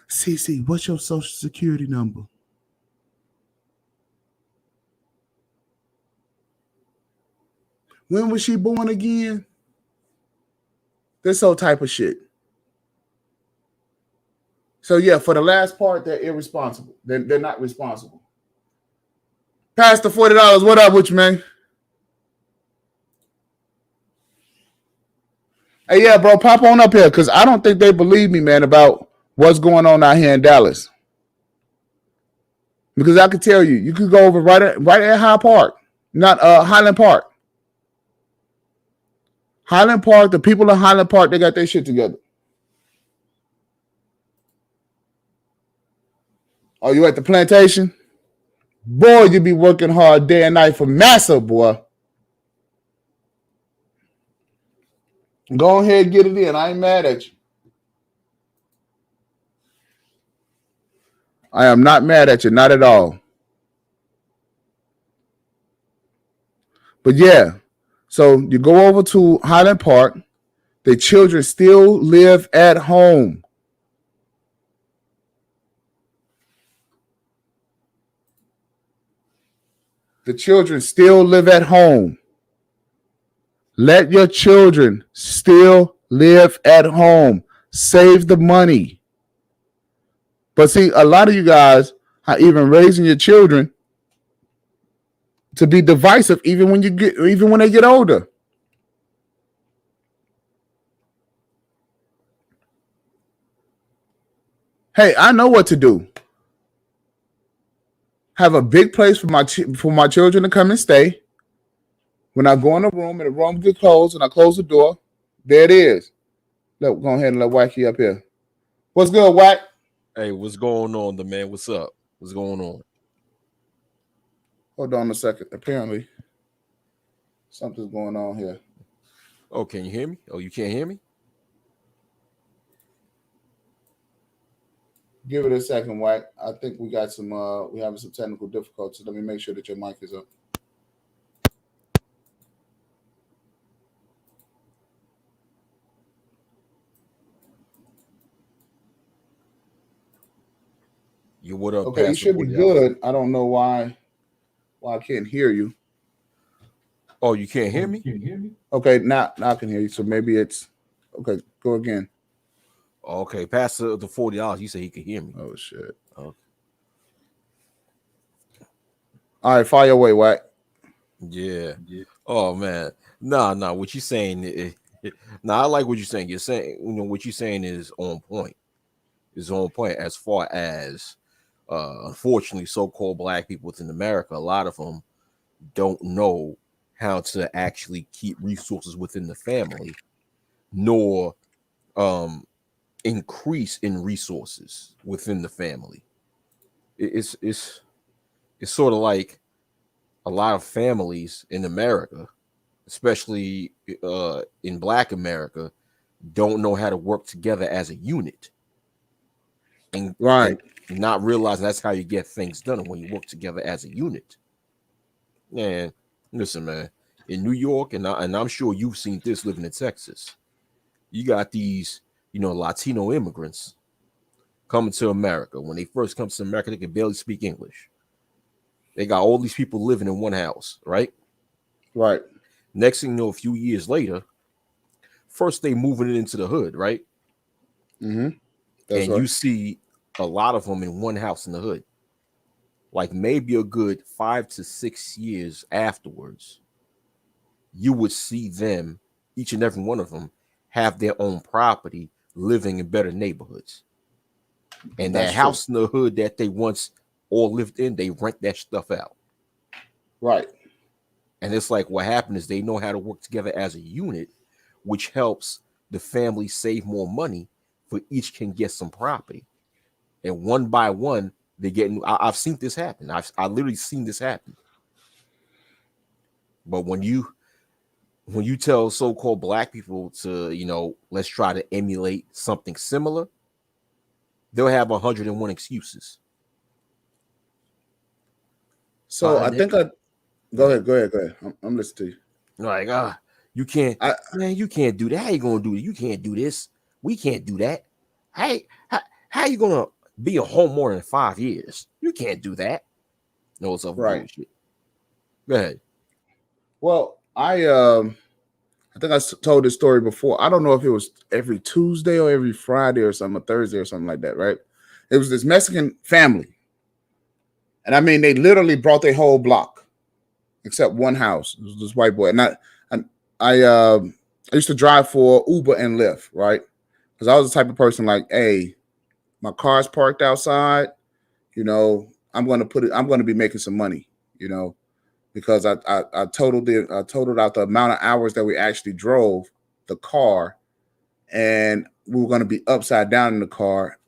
CC, what's your social security number? When was she born again? This whole type of shit. So yeah, for the last part, they're irresponsible. They're not responsible. Pastor $40. What up with you, man? Hey, yeah, bro, pop on up here because I don't think they believe me, man, about what's going on out here in Dallas. Because I could tell you, you could go over right at Hyde Park, not Highland Park. Highland Park, the people in Highland Park, they got their shit together. Are you at the plantation? Boy, you be working hard day and night for massa, boy. Go ahead and get it in. I ain't mad at you. I am not mad at you, not at all. But yeah, so you go over to Highland Park. The children still live at home. The children still live at home. Let your children still live at home. Save the money. But see, a lot of you guys are even raising your children to be divisive even when they get older. Hey, I know what to do. Have a big place for my children to come and stay. When I go in the room and the room gets closed and I close the door, there it is. Go ahead and let Wacky up here. What's good, Wack? Hey, what's going on, the man? What's up? What's going on? Hold on a second. Apparently, something's going on here. Oh, can you hear me? Oh, you can't hear me? Give it a second, Wack. I think we got we having some technical difficulties. Let me make sure that your mic is up. You what up, Okay, you Pastor should be 40 hours? good. I don't know why I can't hear you. Oh, you can't hear me? Okay, now I can hear you. So maybe it's okay. Go again. Okay, Pastor the $40. He said he could hear me. Oh shit. Okay. All right, fire away, Wack. Yeah. Oh man. Nah. What you saying? Nah, I like what you're saying. You're saying, what you're saying is on point. Is on point as far as, unfortunately, so-called black people within America. A lot of them don't know how to actually keep resources within the family, nor increase in resources within the family. It's sort of like a lot of families in America, especially in Black America, don't know how to work together as a unit, and Right. not realizing that's how you get things done when you work together as a unit. And listen, man, in New York, and I'm sure you've seen this living in Texas, you got these, Latino immigrants coming to America. When they first come to America, they can barely speak English. They got all these people living in one house, right? Right. Next thing you know, a few years later, first they moving it into the hood, right? Mm-hmm. That's And right. you see a lot of them in one house in the hood. Like maybe a good 5 to 6 years afterwards, you would see them, each and every one of them, have their own property, living in better neighborhoods. And That's that true. house in the hood that they once all lived in, they rent that stuff out. Right. And it's like what happened is they know how to work together as a unit, which helps the family save more money, for each can get some property. And one by one, they get. I've seen this happen. I literally seen this happen. But when you tell so-called black people to, let's try to emulate something similar, they'll have 101 excuses. So I think I go Yeah. ahead. I'm listening to you. Like, you can't, I man, you can't do that. How you gonna do it? You can't do this. We can't do that. How you gonna be a home more than 5 years? You can't do that. No, it's other right. bullshit. Go ahead. Well, I think told this story before. I don't know if it was every Tuesday or every Friday or something, or Thursday or something like that, right? It was this Mexican family. And I mean, they literally brought their whole block, except one house. It was this white boy. And I used to drive for Uber and Lyft, right? Because I was the type of person like, hey, my car's parked outside, I'm gonna be making some money, because I totaled out the amount of hours that we actually drove the car, and we were gonna be upside down in the car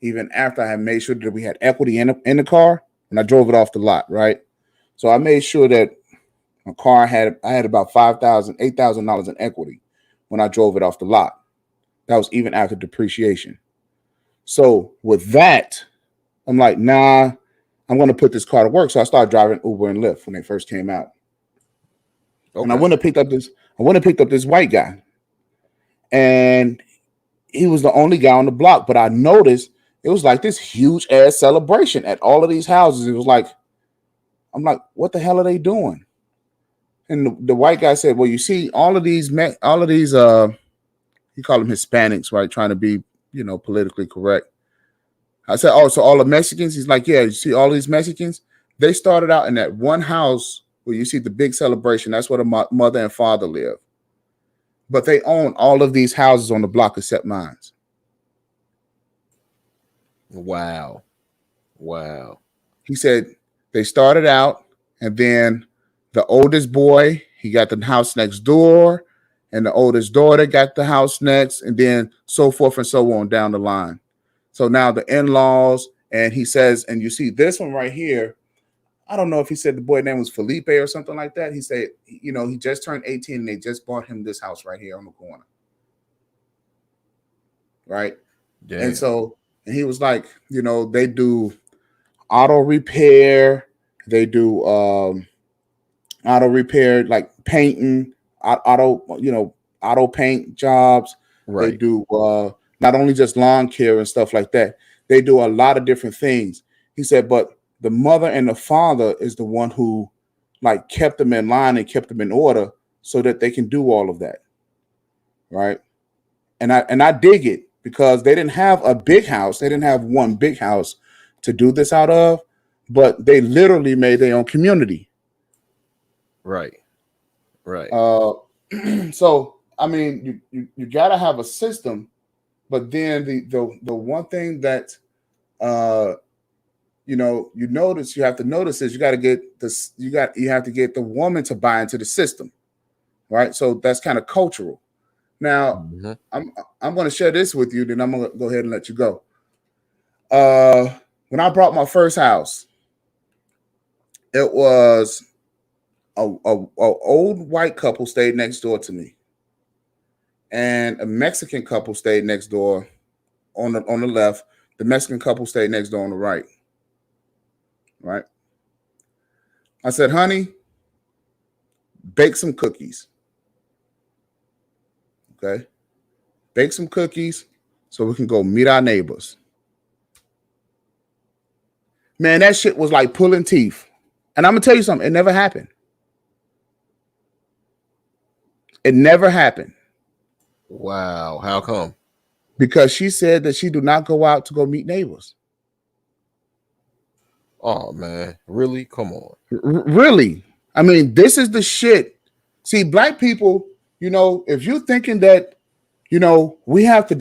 even after I had made sure that we had equity in the car when I drove it off the lot, right? So I made sure that my car I had about $8,000 in equity when I drove it off the lot. That was even after depreciation. So with that, I'm like, nah, I'm going to put this car to work. So I started driving Uber and Lyft when they first came out. And I Okay. went and picked up this white guy. And he was the only guy on the block. But I noticed it was like this huge ass celebration at all of these houses. It was like, I'm like, what the hell are they doing? And the white guy said, well, you see, all of these, he called them Hispanics, right? Trying to be, politically correct. I said, oh, so all the Mexicans? He's like, yeah, you see all these Mexicans? They started out in that one house where you see the big celebration. That's where the mother and father live. But they own all of these houses on the block except mine. Wow. He said they started out, and then the oldest boy, he got the house next door, and the oldest daughter got the house next, and then so forth and so on down the line. So now the in-laws, and he says, and you see this one right here. I don't know if he said the boy name was Felipe or something like that. He said, he just turned 18 and they just bought him this house right here on the corner. Right. Damn. And he was like, they do auto repair. They do auto repair, like painting, auto paint jobs. Right. They do not only just lawn care and stuff like that. They do a lot of different things. He said, but the mother and the father is the one who like kept them in line and kept them in order so that they can do all of that. Right. And I dig it because they didn't have a big house. They didn't have one big house to do this out of, but they literally made their own community. Right. Right. So I mean, you gotta have a system, but then the one thing that you have to notice is you got to get this. You have to get the woman to buy into the system, right? So that's kind of cultural. Now, I'm going to share this with you. Then I'm going to go ahead and let you go. When I bought my first house, it was a old white couple stayed next door to me, and a Mexican couple stayed next door on the left. The Mexican couple stayed next door on the right. Right. I said, honey, bake some cookies. Okay. Bake some cookies so we can go meet our neighbors. Man, that shit was like pulling teeth. And I'm going to tell you something. It never happened. It never happened. Wow. How come? Because she said that she do not go out to go meet neighbors. Oh, man. Really? Come on. Really? I mean, this is the shit. See, black people, if you're thinking that, we have to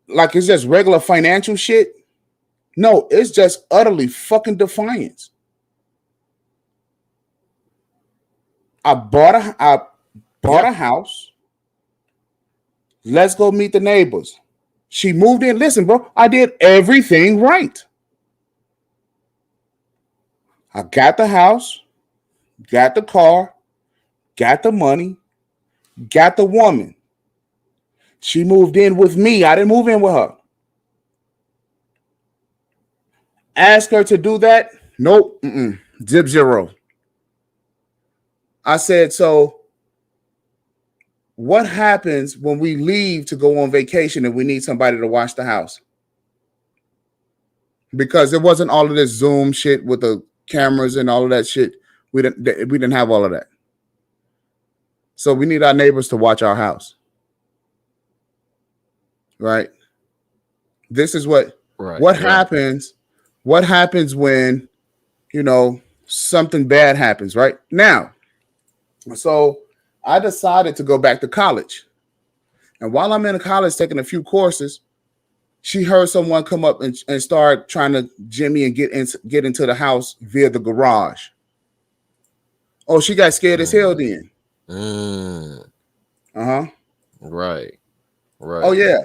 like it's just regular financial shit. No, it's just utterly fucking defiance. I bought a house. Let's go meet the neighbors. She moved in. Listen, bro, I did everything right. I got the house, got the car, got the money, got the woman. She moved in with me. I didn't move in with her. Ask her to do that? Nope. Zip zero. I said, so what happens when we leave to go on vacation and we need somebody to watch the house? Because it wasn't all of this Zoom shit with the cameras and all of that shit. We didn't have all of that. So we need our neighbors to watch our house. Right? This is what happens. What happens when, something bad happens, right? Now, so I decided to go back to college. And while I'm in college taking a few courses, she heard someone come up and start trying to jimmy and get into the house via the garage. Oh, she got scared as hell then. Right. Oh, yeah.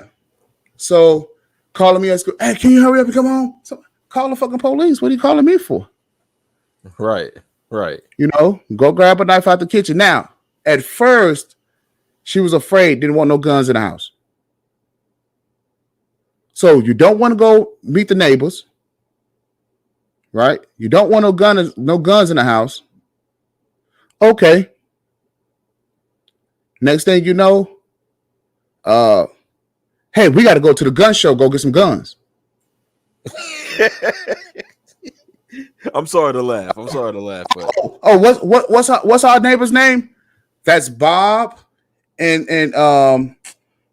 So calling me at school, hey, can you hurry up and come home? So, call the fucking police. What are you calling me for? Right. Go grab a knife out the kitchen. Now, at first, she was afraid, didn't want no guns in the house. So you don't want to go meet the neighbors, right? You don't want no guns in the house. Okay. Next thing you know, hey, we got to go to the gun show, go get some guns. I'm sorry to laugh. But... what's our neighbor's name? That's Bob, and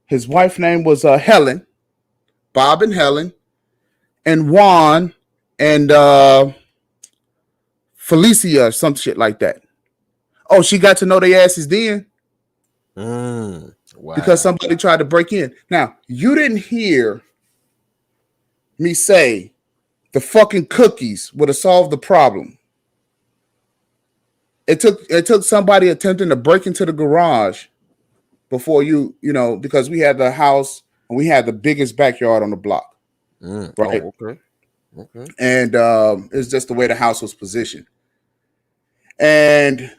his wife's name was Helen. Bob and Helen, and Juan, and Felicia, some shit like that. Oh, she got to know their asses then. Wow. Because somebody tried to break in. Now, you didn't hear me say the fucking cookies would have solved the problem. It took somebody attempting to break into the garage before because we had the house and we had the biggest backyard on the block. Right. Oh, okay. And it's just the way the house was positioned. And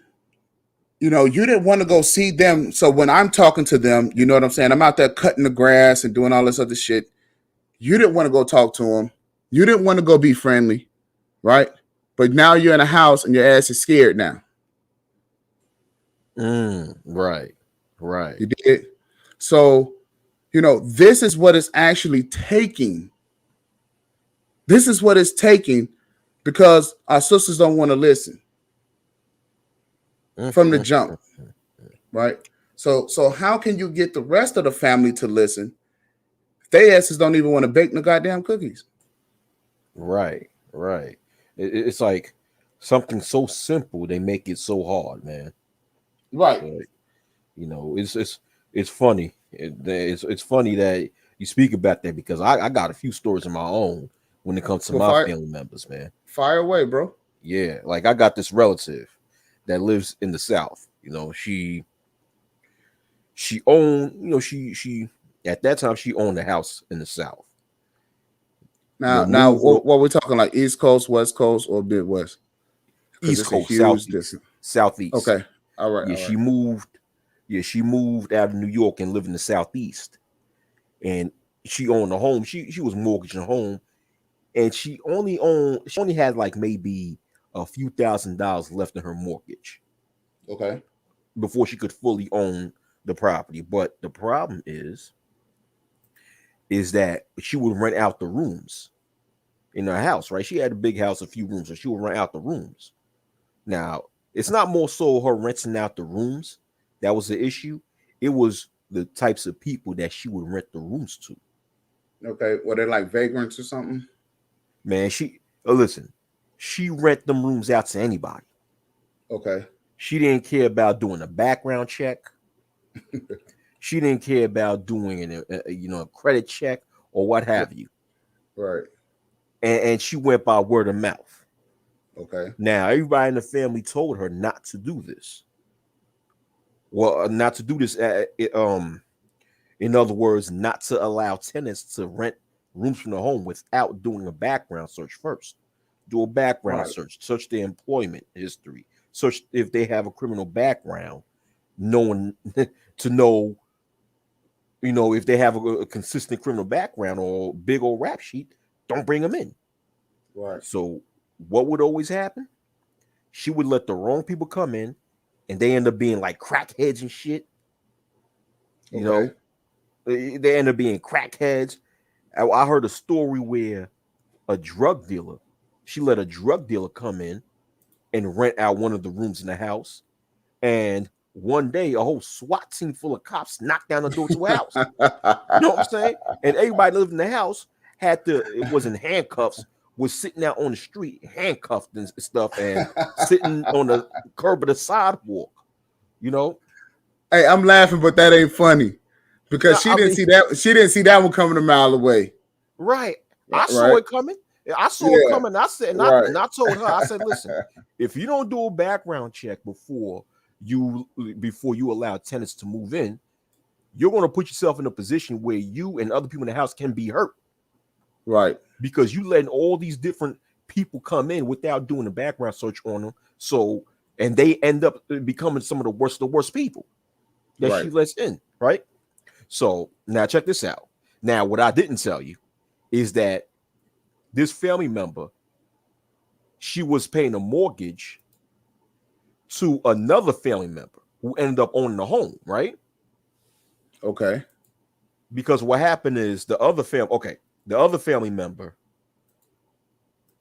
you didn't want to go see them. So when I'm talking to them, you know what I'm saying? I'm out there cutting the grass and doing all this other shit. You didn't want to go talk to them. You didn't want to go be friendly, right? But now you're in a house and your ass is scared now. Right. You did. So, this is what it's actually taking This is what it's taking because our sisters don't want to listen from the jump, right? So how can you get the rest of the family to listen? They asses don't even want to bake the goddamn cookies. Right. It's like something so simple they make it so hard, man. Right. Like, it's funny. It's funny that you speak about that because I got a few stories of my own when it comes to Well, my family members, man. Fire away, bro. Yeah, like I got this relative that lives in the South. She owned, she at that time she owned a house in the South. Now, what we're talking like East Coast, West Coast, or Midwest? East Coast, Southeast. Okay, all right. Yeah, all she right. moved. Yeah, she moved out of New York and lived in the Southeast, and she owned a home. She was mortgaging a home, and she only had like maybe a few $1,000s left in her mortgage. Okay. Before she could fully own the property. But the problem is that she would rent out the rooms in her house, right? She had a big house, a few rooms, so she would rent out the rooms. Now, it's not more so her renting out the rooms that was the issue. It was the types of people that she would rent the rooms to. Okay. Were they like vagrants or something? Man, listen, she rent them rooms out to anybody. Okay. She didn't care about doing a background check. She didn't care about doing a credit check or what have you. Right. And she went by word of mouth. Okay. Now, everybody in the family told her not to do this. Well, not to do this. In other words, not to allow tenants to rent rooms from the home without doing a background search first. Do a background search their employment history, search if they have a criminal background, knowing to know, if they have a consistent criminal background or big old rap sheet, don't bring them in. Right. So what would always happen? She would let the wrong people come in, and they end up being like crackheads and shit. They end up being crackheads. I heard a story where she let a drug dealer come in and rent out one of the rooms in the house. And one day, a whole SWAT team full of cops knocked down the door to her house. You know what I'm saying? And everybody living in the house it was in handcuffs, was sitting out on the street, handcuffed and stuff, and sitting on the curb of the sidewalk. Hey, I'm laughing, but that ain't funny because she didn't see that one coming a mile away. Right. I saw it coming. I saw it coming. I said, and I told her, I said, listen, if you don't do a background check before you allow tenants to move in, you're going to put yourself in a position where you and other people in the house can be hurt. Right. Because you letting all these different people come in without doing a background search on them. So, and they end up becoming some of the worst people that she lets in. Right. So now check this out. Now, what I didn't tell you is that this family member, she was paying a mortgage to another family member who ended up owning the home, right? Okay. Because what happened is the other family member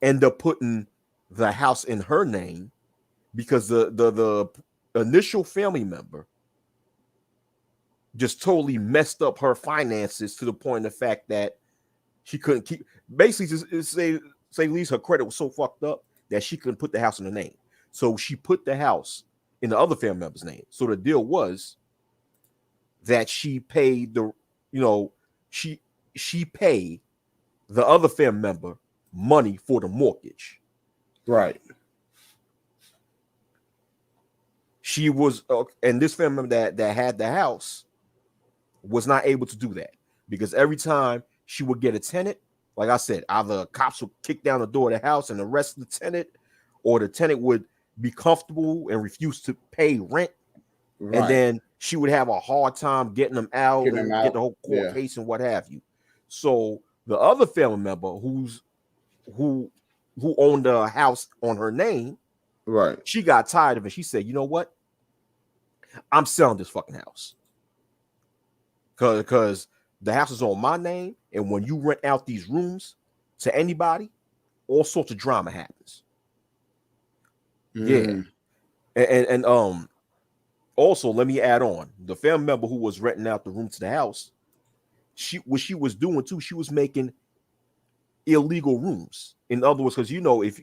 ended up putting the house in her name because the initial family member just totally messed up her finances to the point of the fact that she couldn't keep, basically just say at least her credit was so fucked up that she couldn't put the house in her name. So she put the house in the other family member's name. So the deal was that she paid she paid the other family member money for the mortgage. Right. She was, and this family member that had the house was not able to do that because every time she would get a tenant, like I said, either cops would kick down the door of the house and arrest the tenant, or the tenant would be comfortable and refuse to pay rent. Right. And then she would have a hard time getting them out get the whole court case and what have you. So the other family member who owned a house on her name, right? She got tired of it. She said, "You know what? I'm selling this fucking house because the house is on my name, and when you rent out these rooms to anybody, all sorts of drama happens. Mm. Yeah. And also let me add on, the family member who was renting out the room to the house, what she was doing too, she was making illegal rooms. In other words, because if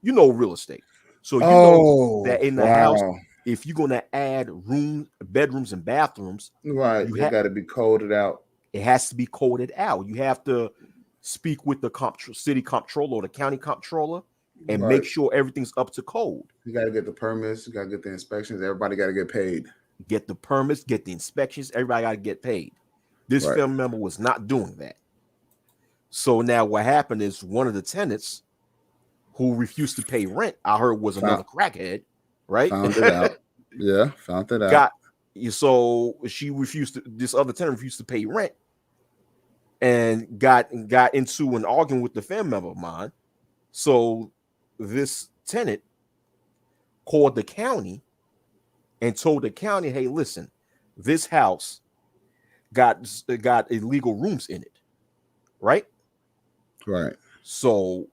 you know real estate, so that in the house, wow. if you're gonna add bedrooms and bathrooms, Right. It got to be coded out. it has to be coded out. You have to speak with the city comptroller or the county comptroller and Right. make sure everything's up to code. You got to get the permits. You got to get the inspections. Everybody got to get paid. Get the permits, get the inspections. Everybody got to get paid. This Right. family member was not doing that. So now what happened is one of the tenants who refused to pay rent, I heard, was another crackhead, right? Found it out. Yeah, found it out. So this other tenant refused to pay rent and got into an argument with the family member of mine. So this tenant called the county and told the county, hey, listen, this house got illegal rooms in it, right? Right. So,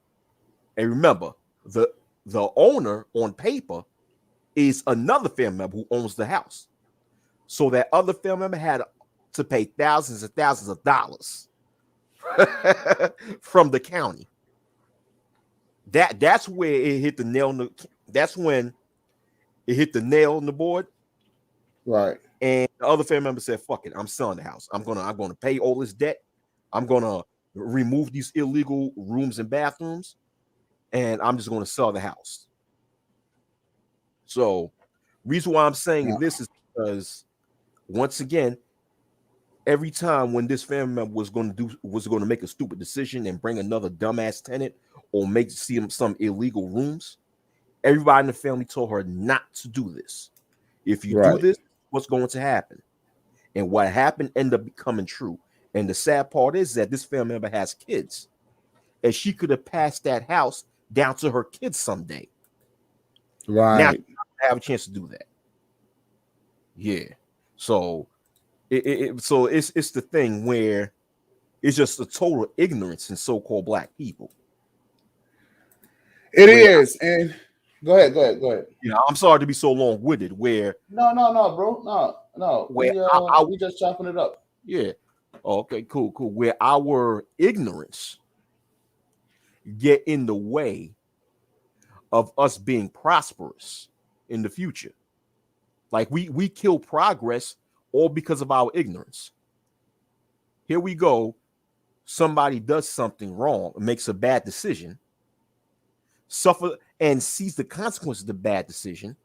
and remember, the owner on paper is another family member who owns the house. So that other family member had to pay thousands and thousands of dollars from the county. That's where it hit the nail. That's when it hit the nail on the board. Right. And the other family member said, "Fuck it, I'm selling the house. I'm gonna pay all this debt. I'm gonna remove these illegal rooms and bathrooms, and I'm just gonna sell the house." So, reason why I'm saying this is because, once again, every time when this family member was going to make a stupid decision and bring another dumbass tenant or see some illegal rooms, everybody in the family told her not to do this. If you do this, what's going to happen? And what happened ended up becoming true. And the sad part is that this family member has kids, and she could have passed that house down to her kids someday. Right. Now she have a chance to do that. Yeah. So it's the thing where it's just a total ignorance in so-called black people. It is. And go ahead. Yeah, I'm sorry to be so long-winded. Where no, bro, no. We just chopping it up. Yeah. Oh, okay. Cool. Where our ignorance get in the way of us being prosperous in the future. Like we kill progress all because of our ignorance. Here we go. Somebody does something wrong, makes a bad decision, suffer and sees the consequences of the bad decision,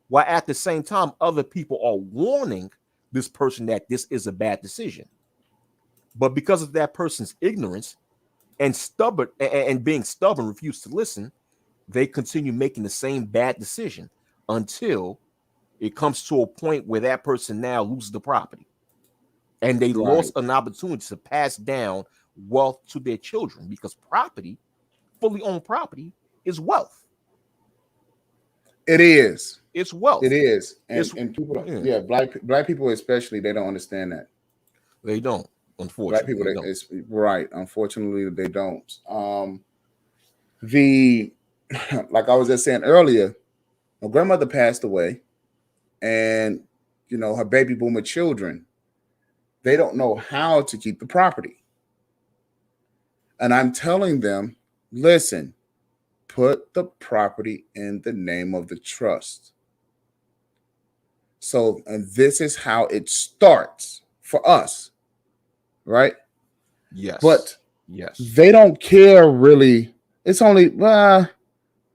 while at the same time other people are warning this person that this is a bad decision. But because of that person's ignorance and being stubborn, refuse to listen, they continue making the same bad decision until it comes to a point where that person now loses the property. And they lost an opportunity to pass down wealth to their children, because property, fully owned property, is wealth. It is. It's wealth. It is. And people, black people especially, they don't understand that. They don't. Unfortunately, black people, right. Unfortunately, they don't. Like I was just saying earlier, my grandmother passed away, and her baby boomer children, they don't know how to keep the property. And I'm telling them, listen, put the property in the name of the trust. So, and this is how it starts for us. Right? Yes. But yes, they don't care really. It's only my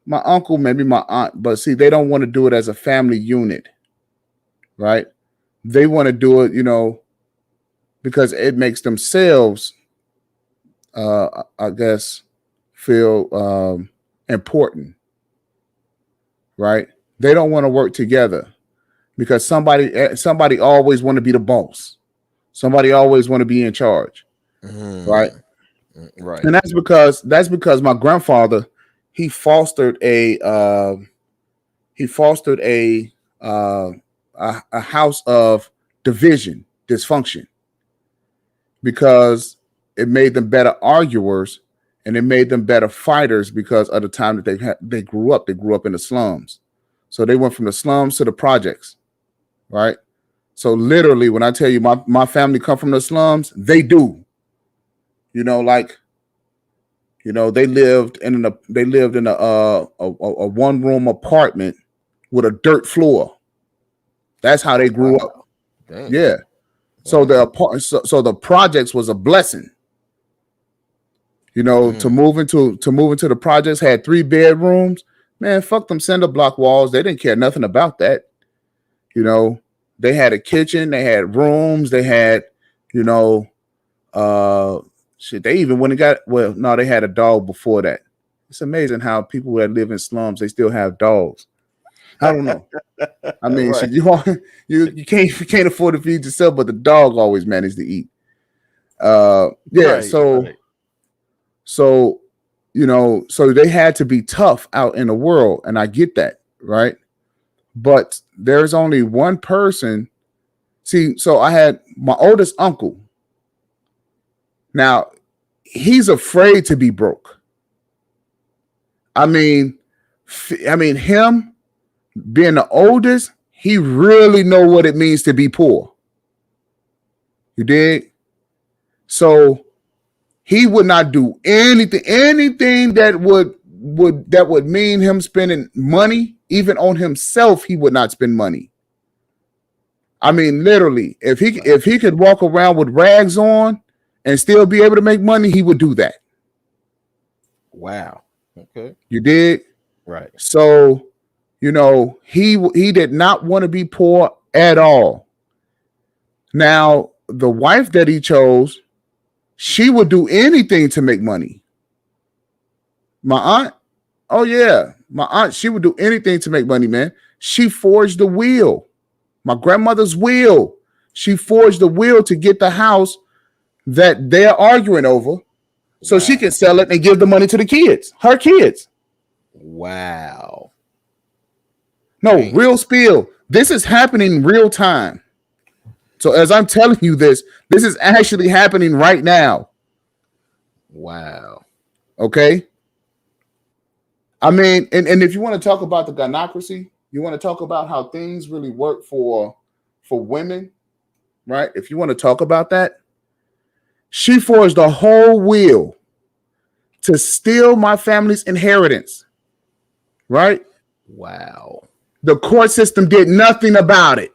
uncle, maybe my aunt, but see, they don't want to do it as a family unit. Right? They want to do it, because it makes themselves, I guess, feel important. Right? They don't want to work together because somebody always want to be the boss. Somebody always want to be in charge, right? Right. And that's because my grandfather, he fostered a house of division, dysfunction, because it made them better arguers and it made them better fighters because of the time that they grew up. They grew up in the slums, so they went from the slums to the projects, right? So literally, when I tell you my family come from the slums, they do. Like they lived in a 1-room apartment with a dirt floor. That's how they grew up. Dang. Yeah. So the projects was a blessing. To move into the projects, had 3 bedrooms. Man, fuck them cinder block walls. They didn't care nothing about that. They had a kitchen, they had rooms, they had, shit. They even went and they had a dog before that. It's amazing how people that live in slums, they still have dogs. I don't know. I mean, right. You can't afford to feed yourself, but the dog always managed to eat. Right. So they had to be tough out in the world, and I get that, right? But there's only one person. See, so I had my oldest uncle. Now, he's afraid to be broke. I mean, him being the oldest, he really know what it means to be poor. You dig? So he would not do anything that would mean him spending money, even on himself. He would not spend money. I mean, literally, if he could walk around with rags on and still be able to make money, he would do that. Wow. Okay. You did? Right. So, he did not want to be poor at all. Now, the wife that he chose, she would do anything to make money. My aunt, oh yeah, my aunt, she would do anything to make money, man. She forged the will. My grandmother's will. She forged the will to get the house that they're arguing over, so she can sell it and give the money to the kids, her kids. Wow. No, real spiel. This is happening real time. So as I'm telling you this is actually happening right now. Wow. Okay. I mean, and if you want to talk about the gynocracy, you want to talk about how things really work for women, right? If you want to talk about that, she forged a whole will to steal my family's inheritance, right? Wow. The court system did nothing about it.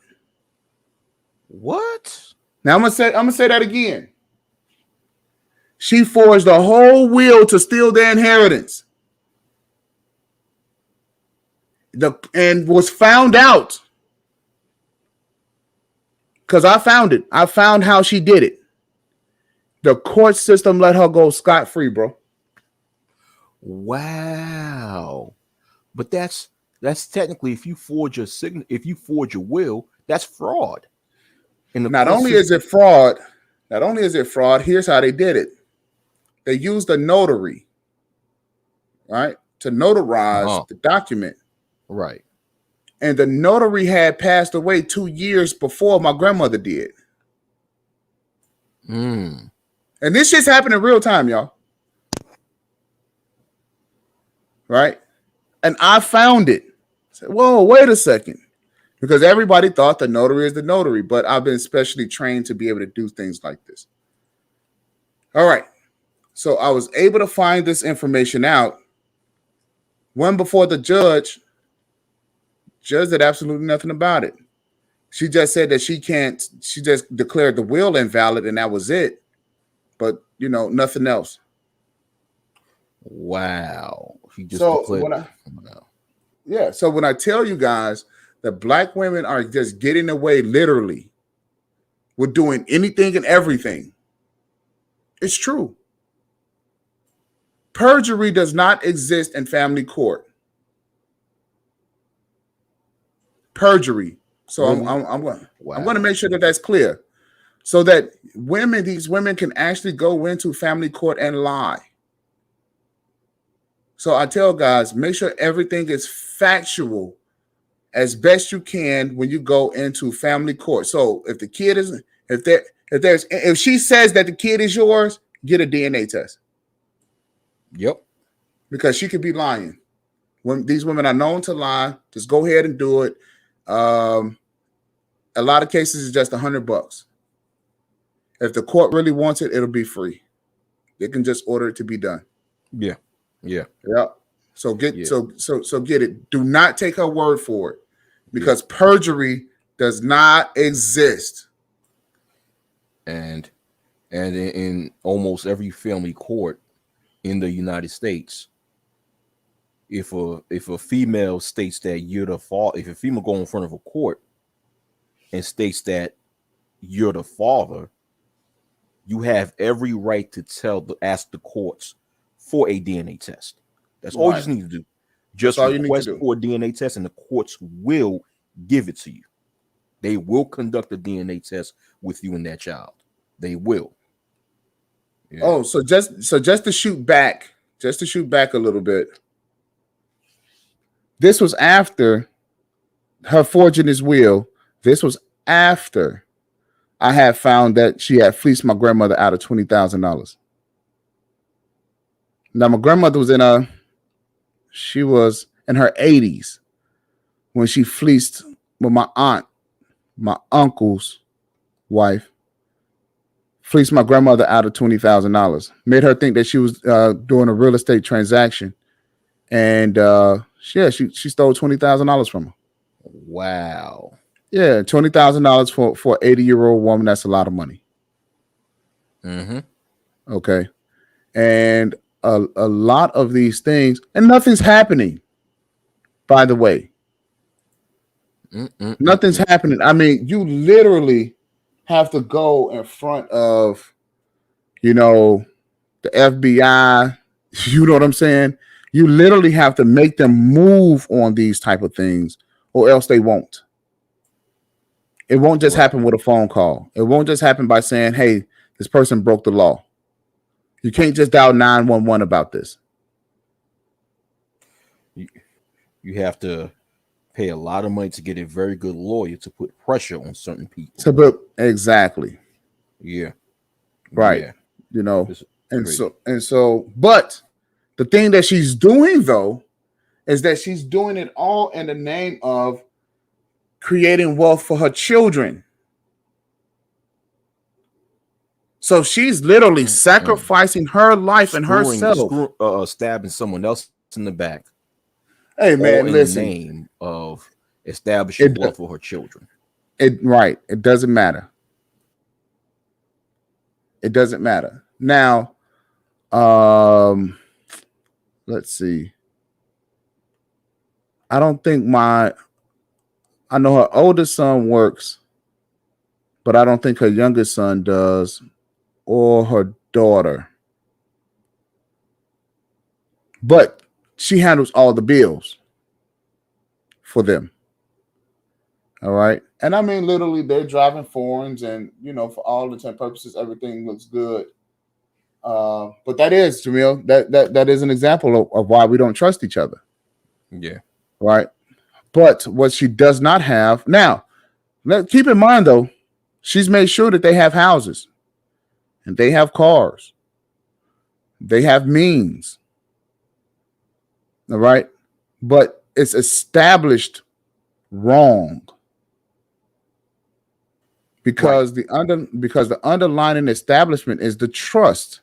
What? Now I'm gonna say that again. She forged a whole will to steal their inheritance. And was found out. Because I found it. I found how she did it. The court system let her go scot-free, bro. Wow. But that's technically, if you forge your will, that's fraud. Not only is it fraud, here's how they did it. They used a notary, right, to notarize the document. Right. And the notary had passed away 2 years before my grandmother did. And this shit's happening in real time, y'all. Right? And I found it. I said, whoa, wait a second. Because everybody thought the notary is the notary, but I've been specially trained to be able to do things like this. All right. So I was able to find this information out. Went before the judge. Judge did absolutely nothing about it. She just said that she just declared the will invalid and that was it. But, nothing else. Wow. He just so when I tell you guys that black women are just getting away literally with doing anything and everything, it's true. Perjury does not exist in family court. Perjury. So really? I'm going to make sure that that's clear, so that these women can actually go into family court and lie. So I tell guys, make sure everything is factual as best you can when you go into family court. So if the kid is, if she says that the kid is yours, get a DNA test. Yep. because she could be lying. When these women are known to lie, just go ahead and do it. A lot of cases is just $100. If the court really wants it, it'll be free. They can just order it to be done. Yeah. Yeah. Yeah. So get Yeah. so get it. Do not take her word for it, because perjury does not exist. And in almost every family court in the United States, if a female states that you're the father, if a female go in front of a court and states that you're the father, you have every right to ask the courts for a DNA test. That's all you just need to do. Just all you need to request do. for a DNA test, and the courts will give it to you. They will conduct a DNA test with you and that child. They will. Yeah. Oh, so just to shoot back a little bit. This was after her forging his will. This was after I had found that she had fleeced my grandmother out of $20,000. Now, my grandmother was she was in her 80s when she fleeced with my aunt, my uncle's wife, fleeced my grandmother out of $20,000. Made her think that she was doing a real estate transaction, and she stole $20,000 from her. Wow. Yeah, $20,000 for an 80-year-old woman. That's a lot of money. Mm-hmm. Okay, and a lot of these things, and nothing's happening. By the way, nothing's happening. I mean, you literally have to go in front of, the FBI. You know what I'm saying? You literally have to make them move on these type of things, or else they won't. It won't just happen with a phone call. It won't just happen by saying, hey, this person broke the law. You can't just dial 911 about this. You have to pay a lot of money to get a very good lawyer to put pressure on certain people. Exactly. Yeah. Right. Yeah. But the thing that she's doing, though, is that she's doing it all in the name of creating wealth for her children. So she's literally sacrificing her life and herself. Stabbing someone else in the back. Hey, man, listen. In the name of establishing wealth for her children. It doesn't matter. It doesn't matter. Now, let's see. I don't think I know her oldest son works, but I don't think her youngest son does, or her daughter. But she handles all the bills for them. All right. And I mean, literally, they're driving foreigns, and, for all intents and purposes, everything looks good. But that is, Jamil, that is an example of why we don't trust each other. Yeah. Right. But what she does not have now, keep in mind, though, she's made sure that they have houses and they have cars. They have means. All right. But it's established wrong because the underlying establishment is the trust.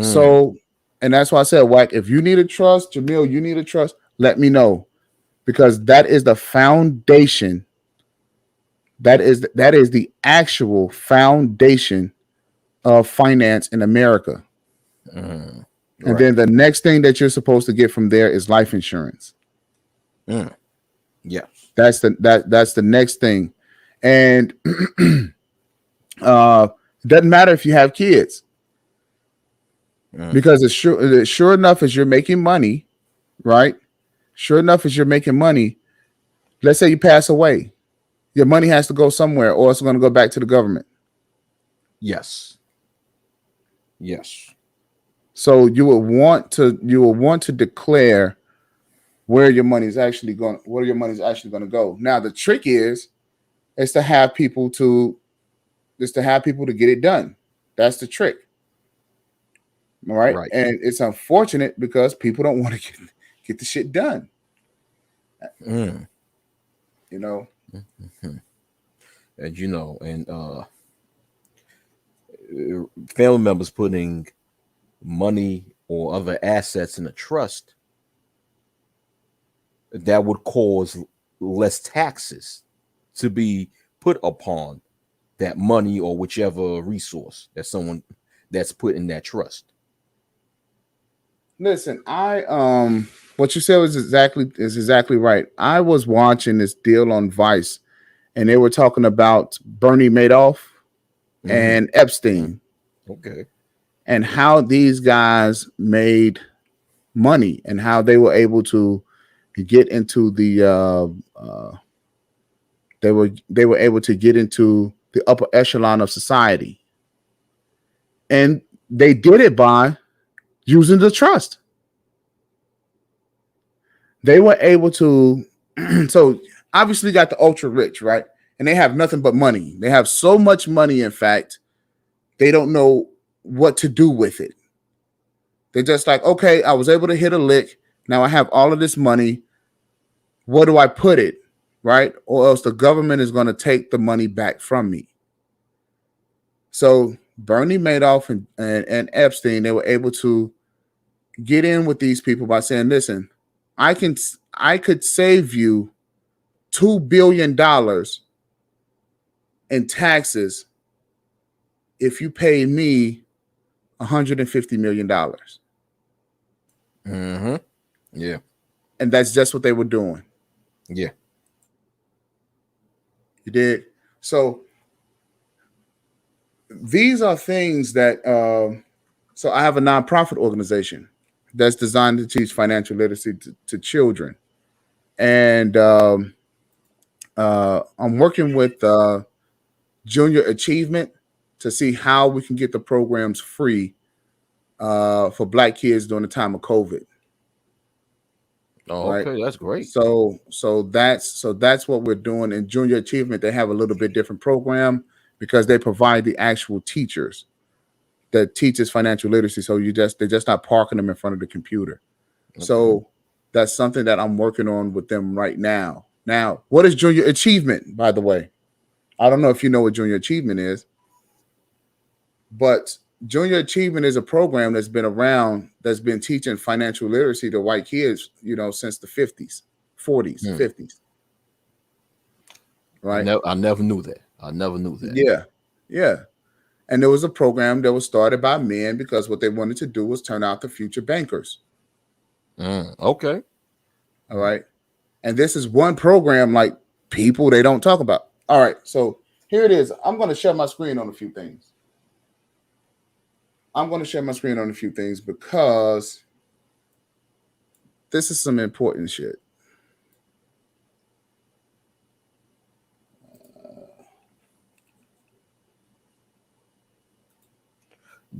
So, and that's why I said, Wack, if you need a trust, Jamil, you need a trust, let me know, because that is the foundation. That is the actual foundation of finance in America. And then the next thing that you're supposed to get from there is life insurance. Yeah, that's the next thing, and doesn't matter if you have kids, because it's sure enough as you're making money, right? Sure enough as you're making money, let's say you pass away, your money has to go somewhere, or it's going to go back to the government. Yes. So you will want to declare where your money is actually going to go. Now the trick is to have people to get it done. That's the trick. All right. Right. And it's unfortunate because people don't want to get the shit done. Mm. You know, Mhm. And family members putting money or other assets in a trust that would cause less taxes to be put upon that money or whichever resource that someone that's put in that trust. listen, what you said is exactly right. I was watching this deal on Vice, and they were talking about Bernie Madoff Hmm. and Epstein Okay. and how these guys made money and how they were able to get into the they were able to get into the upper echelon of society, and they did it by using the trust. They were able to so obviously got the ultra rich, right? And they have nothing but money. They have so much money, in fact, they don't know what to do with it. They're just like, okay, I was able to hit a lick. Now I have all of this money. Where do I put it? Right? Or else the government is going to take the money back from me. So Bernie Madoff and Epstein, they were able to get in with these people by saying, listen, I could save you $2 billion in taxes if you pay me $150 million. Hmm. Yeah. And that's just what they were doing. Yeah. You did. So these are things that so I have a nonprofit organization that's designed to teach financial literacy to children. And I'm working with Junior Achievement to see how we can get the programs free for Black kids during the time of COVID. Oh, Right. okay. That's great. So that's what we're doing. In Junior Achievement, they have a little bit different program because they provide the actual teachers that teaches financial literacy. So they're just not parking them in front of the computer. Okay. So that's something that I'm working on with them right now. Now, what is Junior Achievement, by the way? I don't know if you know what Junior Achievement is, but Junior Achievement is a program that's been around, that's been teaching financial literacy to white kids, since the 50s, 40s, Hmm. 50s, right? I never knew that. I never knew that. Yeah. Yeah. And there was a program that was started by men because what they wanted to do was turn out the future bankers. Okay. All right. And this is one program like people they don't talk about. All right. So here it is. I'm going to share my screen on a few things. Because this is some important shit.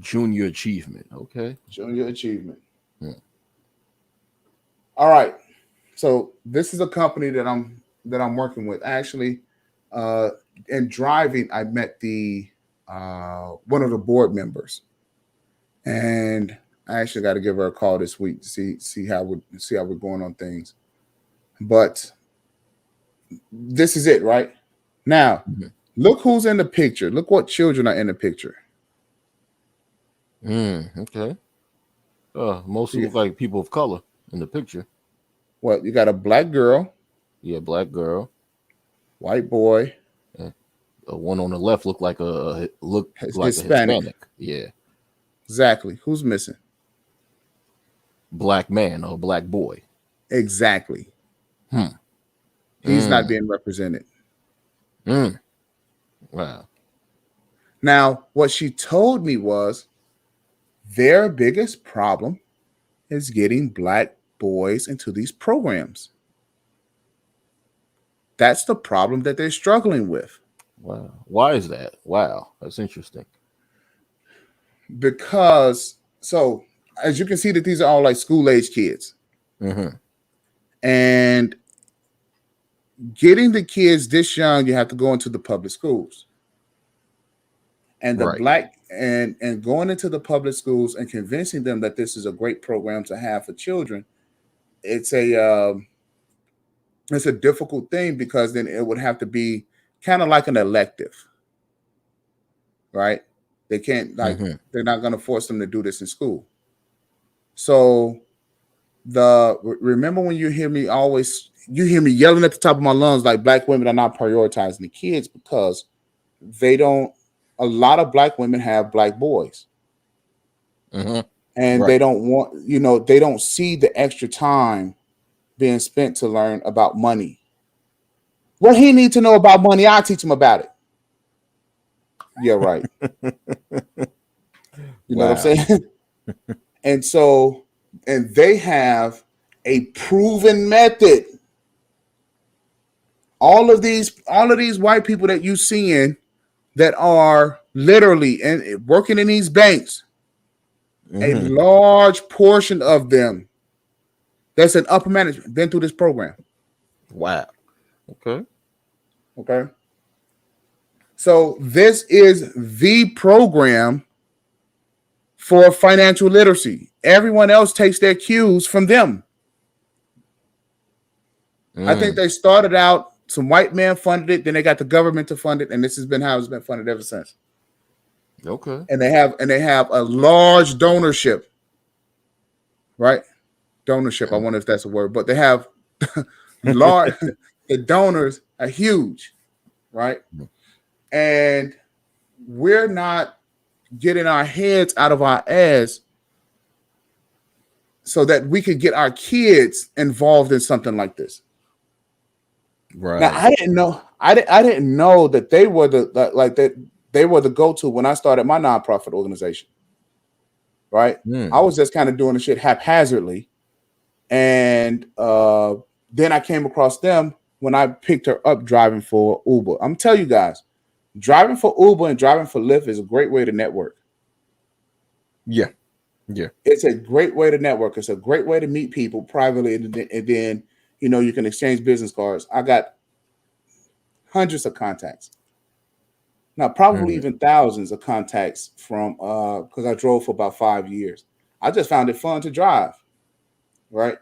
Junior Achievement. Okay. Junior Achievement. Hmm. All right. So this is a company that I'm working with. Actually, in driving, I met the one of the board members, and I actually got to give her a call this week to see how we're going on things. But this is it, right? Now, Mhm. look who's in the picture. Look what children are in the picture. Okay. Mostly Yeah. look like people of color in the picture. Well, you got a black girl, Yeah, black girl. white boy, Uh, one on the left look like a Hispanic. Hispanic. Yeah, Exactly. Who's missing? black man or black boy. Exactly. Hmm. He's not Mm. being represented. Mm. Wow. Now, what she told me was their biggest problem is getting black boys into these programs. That's the problem that they're struggling with. Wow. Why is that? Wow. That's interesting. Because, so as you can see, that these are all like school age kids. Mm-hmm. And getting the kids this young, you have to go into the public schools. And the Right. black and going into the public schools and convincing them that this is a great program to have for children, it's a difficult thing because then it would have to be kind of like an elective, right? They can't like Mm-hmm. they're not going to force them to do this in school. So remember when you hear me yelling at the top of my lungs like black women are not prioritizing the kids because they don't. A lot of black women have black boys, Mm-hmm. and Right. they don't want they don't see the extra time being spent to learn about money. What he need to know about money, I'll teach him about it. Yeah, right. You know what Wow. I'm saying? And so, and they have a proven method. All of these white people that you seeing that are literally and working in these banks, a Mm-hmm. large portion of them that's in upper management been through this program. Wow. Okay. Okay. So this is the program for financial literacy. Everyone else takes their cues from them. I think Mm. they started out, some white man funded it, then they got the government to fund it, and this has been how it's been funded ever since. Okay. And they have a large donorship, right? Donorship. I wonder if that's a word, but they have large. The donors are huge, right? And we're not getting our heads out of our ass so that we could get our kids involved in something like this. Now, Right. I didn't know. I didn't know that they were they were the go-to when I started my nonprofit organization. Right? I Mm. was just kind of doing the shit haphazardly, and then I came across them when I picked her up driving for Uber. I'm gonna tell you guys, driving for Uber and driving for Lyft is a great way to network. Yeah. Yeah. It's a great way to network. It's a great way to meet people privately, and then you can exchange business cards. I got hundreds of contacts. Now, probably Mm. even thousands of contacts from because I drove for about 5 years. I just found it fun to drive, right?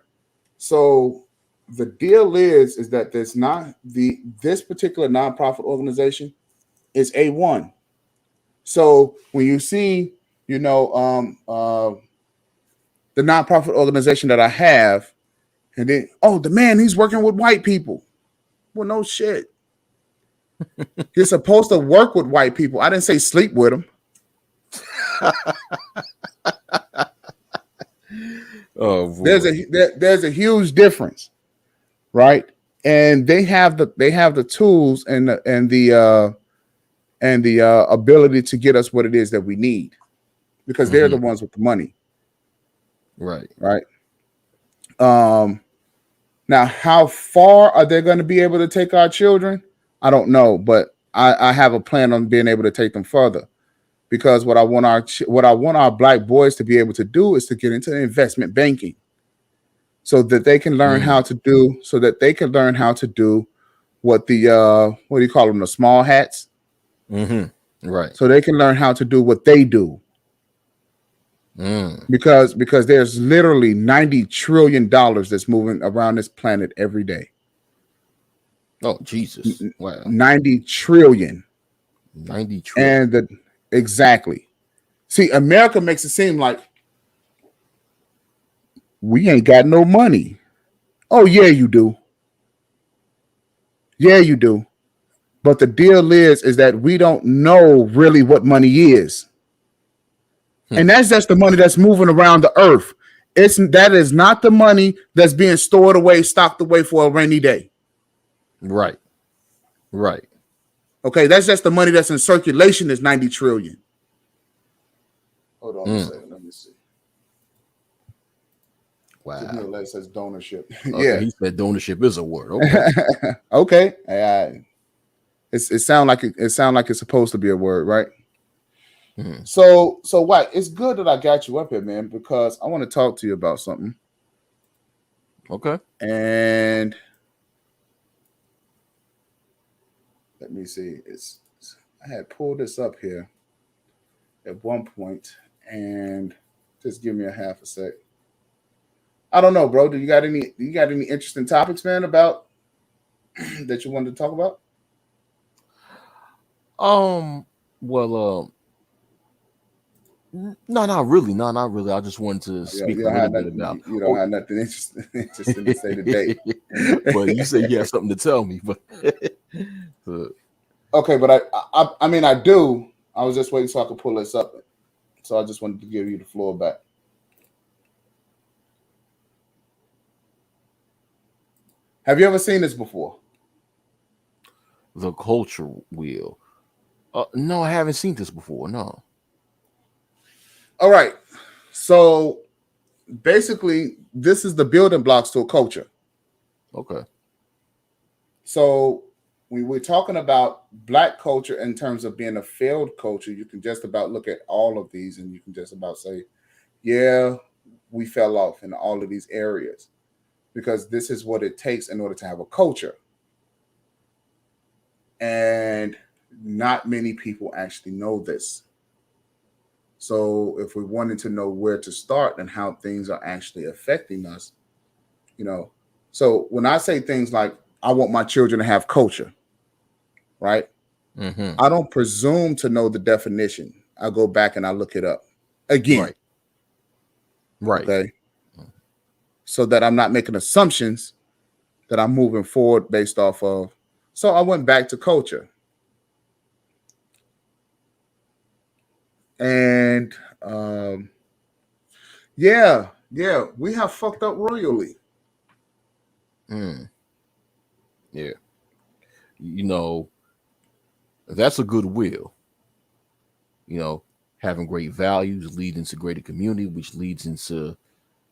So the deal is that this particular nonprofit organization is A1. So when you see, the nonprofit organization that I have, and then the man he's working with white people. Well, no shit. You're supposed to work with white people. I didn't say sleep with them. Oh There's boy. a huge difference, right? And they have the tools and the ability to get us what it is that we need because they're Mm-hmm. the ones with the money, Right. right? Um, Now, how far are they going to be able to take our children? I don't know, but I have a plan on being able to take them further because what I want our black boys to be able to do is to get into investment banking so that they can learn Mm. how to do what what do you call them, the small hats, Mm-hmm. Right. so they can learn how to do what they do Mm. because there's literally $90 trillion that's moving around this planet every day. Oh Jesus. Wow. 90 trillion. 90 trillion. And exactly. See, America makes it seem like we ain't got no money. Oh, yeah, you do. Yeah, you do. But the deal is that we don't know really what money is. Hmm. And that's just the money that's moving around the earth. That is not the money that's being stored away, stocked away for a rainy day. Right. Right. Okay, that's just the money that's in circulation is 90 trillion. Hold on a Mm. second. Let me see. Wow. Jamil says donorship. Okay, Yeah. he said donorship is a word. Okay. Okay. It sound like it's supposed to be a word, right? Mm. So White, it's good that I got you up here, man, because I want to talk to you about something. Okay. And let me see. I had pulled this up here. at one point, and just give me a half a sec. I don't know, bro. Do you got any interesting topics, man, about that you wanted to talk about? Um, well, no, not really. No, not really. I just wanted to You speak a don't have little bit nothing. about. You don't Oh, have nothing interesting to say today. but you said you had something to tell me. But uh, Okay, but I mean I do. I was just waiting so I could pull this up. So I just wanted to give you the floor back. Have you ever seen this before? the culture wheel. No, I haven't seen this before. No. All right. So basically, this is the building blocks to a culture. Okay. So when we're talking about black culture in terms of being a failed culture, you can just about look at all of these and you can just about say, yeah, we fell off in all of these areas because this is what it takes in order to have a culture. And not many people actually know this. So if we wanted to know where to start and how things are actually affecting us, you know, so when I say things like, I want my children to have culture, right? Mm-hmm. I don't presume to know the definition. I go back and I look it up again, Right. Right. okay? So that I'm not making assumptions that I'm moving forward based off of. So I went back to culture. And um, yeah, we have fucked up royally. Mm. Yeah. You know, that's a good will. You know, having great values leading to greater community, which leads into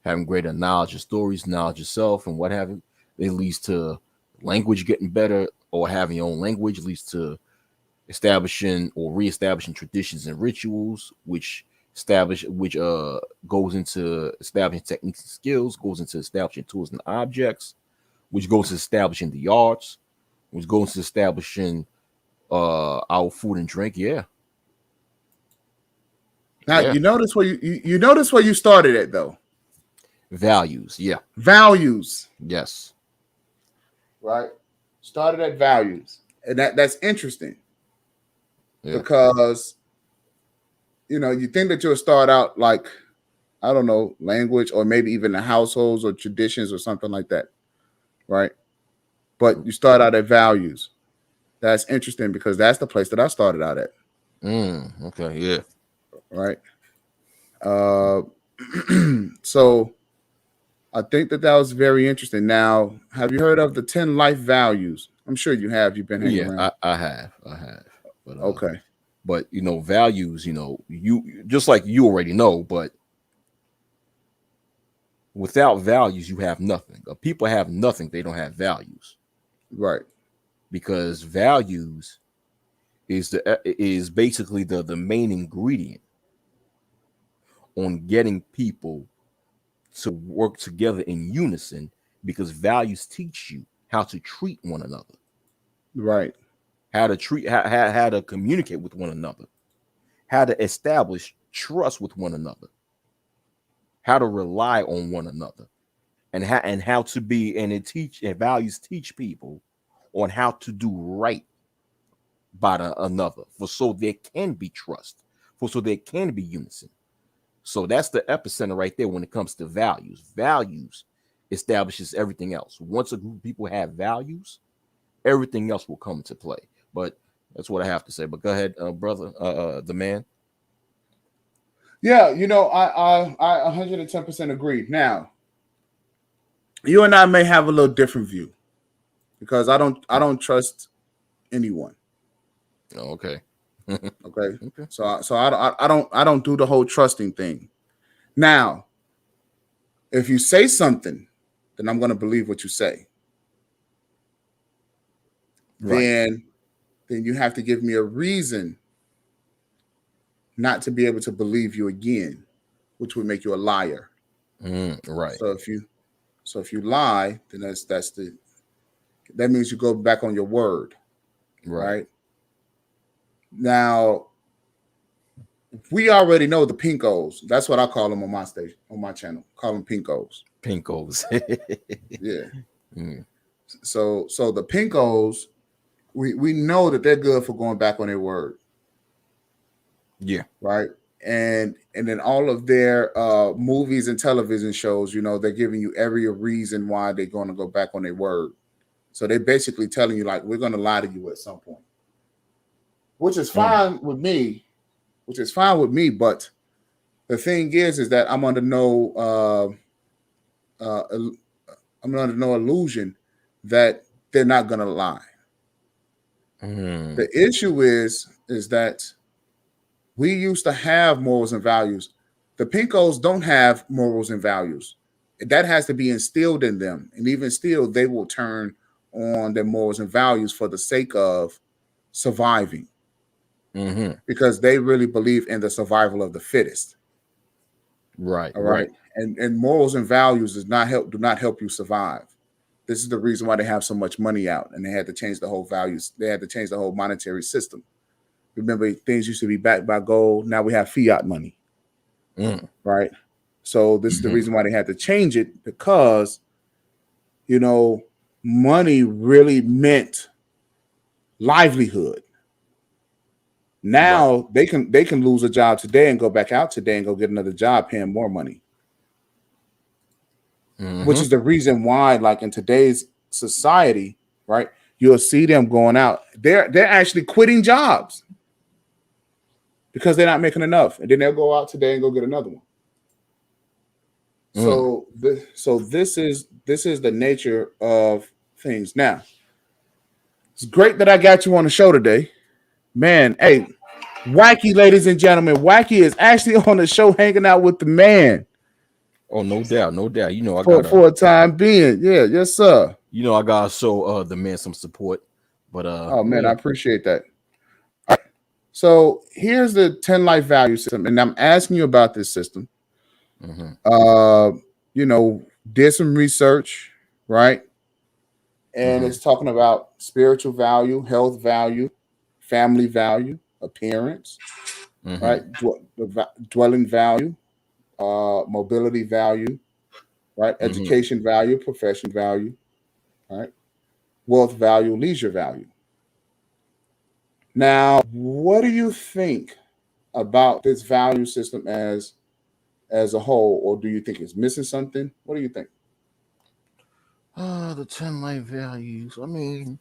having greater knowledge of stories, knowledge of self, and what have you. It leads to language getting better, or having your own language leads to establishing or reestablishing traditions and rituals, which goes into establishing techniques and skills, goes into establishing tools and objects, which goes to establishing the arts, which goes to establishing our food and drink. Yeah, Now yeah. you notice where you started at though. Values. Yeah. Values, Yes. right? Started at values. And that's interesting Yeah. because you think that you'll start out like, I don't know, language or maybe even the households or traditions or something like that, right? But you start out at values. That's interesting because that's the place that I started out at, Okay. Yeah. right? Uh, so I think that was very interesting. Now, have you heard of the 10 life values? I'm sure you have. You've been hanging Yeah. around. I have. I have. But Okay. values. You just like you already know, but without values, you have nothing. People have nothing. They don't have values Right. because values is basically the main ingredient on getting people to work together in unison because values teach you how to treat one another, Right. how to communicate with one another, how to establish trust with one another, how to rely on one another, and how to be and it teach and values teach people on how to do right by another for so there can be trust, for so there can be unison. So that's the epicenter right there when it comes to values. Values establishes everything else. Once a group of people have values, everything else will come into play. But that's what I have to say. But go ahead, brother, the man. Yeah, I 110% agree. Now, you and I may have a little different view because I don't trust anyone. Oh, okay. Okay. Okay. So I don't do the whole trusting thing. Now, if you say something, then I'm going to believe what you say. Right. Then you have to give me a reason not to be able to believe you again, which would make you a liar. Right. So if you lie, then that means you go back on your word, Right. right? Now, we already know the pinkos. That's what I call them on my station, on my channel. Call them pinkos. Pinkos. Yeah. Mm, So the pinkos, we know that they're good for going back on their word, yeah. right? And then all of their movies and television shows, they're giving you every reason why they're going to go back on their word. So they're basically telling you like we're going to lie to you at some point, which is fine with me. Which is fine with me, but the thing is that uh, I'm under no illusion that they're not going to lie. Mm, The issue is that we used to have morals and values. The Pinkos don't have morals and values. That has to be instilled in them. And even still, they will turn on their morals and values for the sake of surviving mm-hmm. because they really believe in the survival of the fittest. Right. All Right. right. And morals and values do not help you survive. This is the reason why they have so much money out and they had to change the whole values. They had to change the whole monetary system. Remember, things used to be backed by gold. Now we have fiat money. Mm, Right. So this is the mm-hmm. reason why they had to change it because, money really meant livelihood. Right. Now they can lose a job today and go back out today and go get another job paying more money, which Mm-hmm. is the reason why, like in today's society, right, you'll see them going out. They're actually quitting jobs because they're not making enough, and then they'll go out today and go get another one. Mm. So this is the nature of things. Now, it's great that I got you on the show today, man. Hey, Wacky, ladies and gentlemen, Wacky is actually on the show, hanging out with the man Oh, no doubt, no doubt. I for gotta, a time being. Yeah, yes, sir. I gotta show the man some support. But Oh man, I yeah. appreciate that. All right. So here's the 10 life value system, and I'm asking you about this system. Mm-hmm. Uh, did some research, right? And Mm-hmm. it's talking about spiritual value, health value, family value, appearance, Mm-hmm. right? Dwelling value, mobility value, right? Mm-hmm. Education value, profession value, right? Wealth value, leisure value. Now, what do you think about this value system as a whole, or do you think it's missing something? What do you think? The 10 life values. I mean,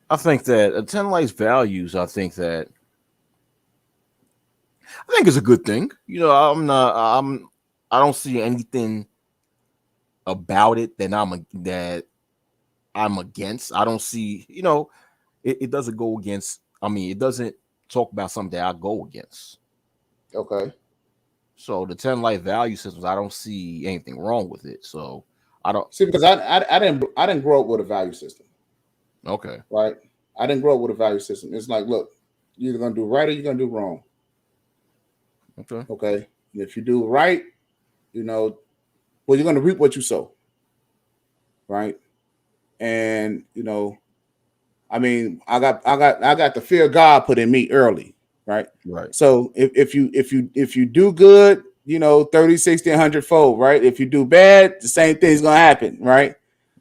I think that 10 life values. I think it's a good thing. I'm not. I don't see anything about it that I'm against. I don't see. It doesn't go against. I mean, it doesn't talk about something that I go against. Okay. So the 10 life value systems, I don't see anything wrong with it. So I don't. See, because I didn't grow up with a value system, Okay. right? I didn't grow up with a value system. It's like, look, you're either gonna do right or you're gonna do wrong. Okay. Okay. And if you do right, well, you're gonna reap what you sow, right? And I mean, I got the fear of God put in me early, right? Right. So if you do good, 30, 60, 100 fold, right? If you do bad, the same thing's gonna happen, right?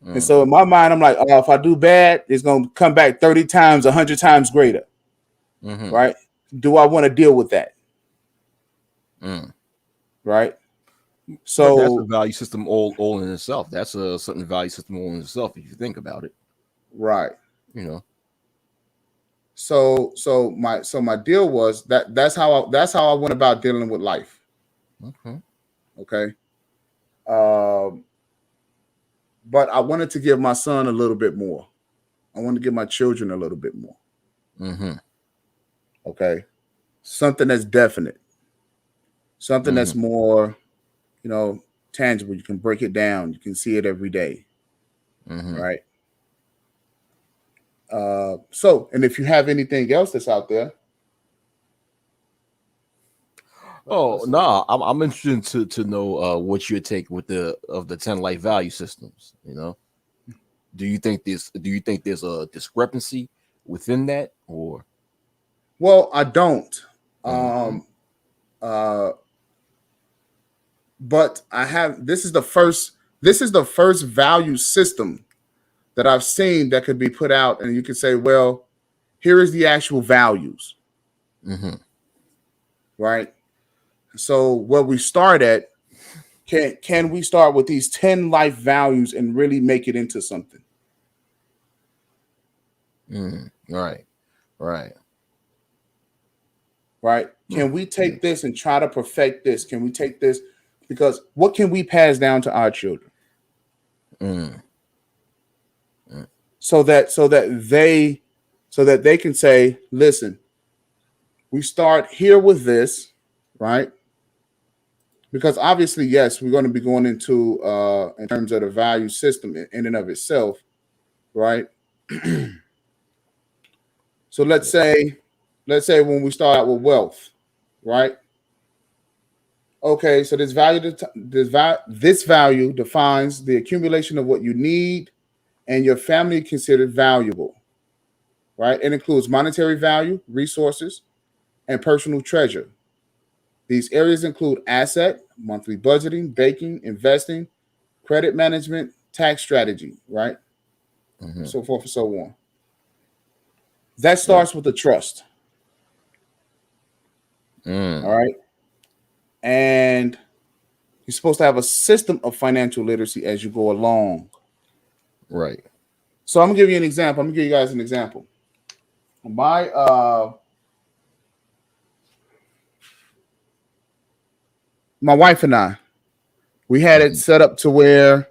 And Mm, so in my mind, I'm like, oh, if I do bad, it's gonna come back 30 times, 100 times greater, mm-hmm. right? Do I want to deal with that, Mm. right? But that's a So value system all in itself. That's a certain value system all in itself. If you think about it, right. you know. So my deal was that's how I went about dealing with life. Okay. Okay. Um, but I wanted to give my son a little bit more. I wanted to give my children a little bit more. Mm-hmm. Okay. Something that's definite, something Mm-hmm. that's more, tangible. You can break it down. You can see it every day. Mm-hmm. Right. And if you have anything else that's out there, Oh let's no, see. I'm interested to know what your take with the 10 life value systems. Do you think there's a discrepancy within that, or Well, I don't. Mhm. But I have. This is the first. This is the first value system that I've seen that could be put out, and you can say, well, here is the actual values, Mhm. right? So where we start at, can we start with these 10 life values and really make it into something? Mhm. Right. Right. Right? Mm. Can we take this and try to perfect this? Can we take this? Because what can we pass down to our children Mm. Mm. so that they can say, listen, we start here with this, right? Because obviously, yes, we're going to be going into in terms of the value system in and of itself, right? So let's say when we start out with wealth, right? Okay, so this value defines the accumulation of what you need and your family considered valuable, right? It includes monetary value, resources, and personal treasure. These areas include asset, monthly budgeting, baking, investing, credit management, tax strategy, right? Mhm. So forth and so on. That Right. starts with the trust, all Mm. right? And you're supposed to have a system of financial literacy as you go along. Right. So I'm gonna give you an example. I'm gonna give you guys an example. My wife and I, we had it Mhm. set up to where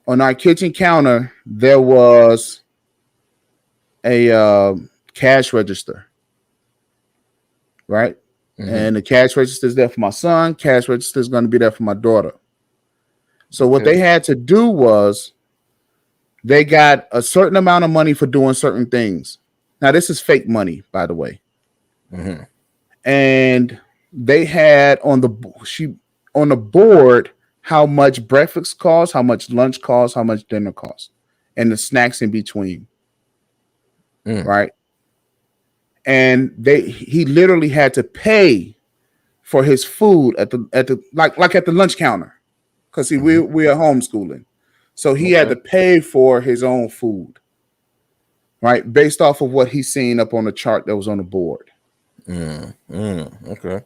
on our kitchen counter there was a cash register, right? Mhm. And the cash register is there for my son. Cash register is going to be there for my daughter. So what Okay. they had to do was they got a certain amount of money for doing certain things. Now this is fake money, by the way, Mhm. and they had on the board how much breakfast costs, how much lunch costs, how much dinner costs, and the snacks in between, Mm. right? And he literally had to pay for his food at the like at the lunch counter because see we Mhm. we are homeschooling, so he had Okay. to pay for his own food, right, based off of what he's seen up on the chart that was on the board. Mm. Mm. Okay.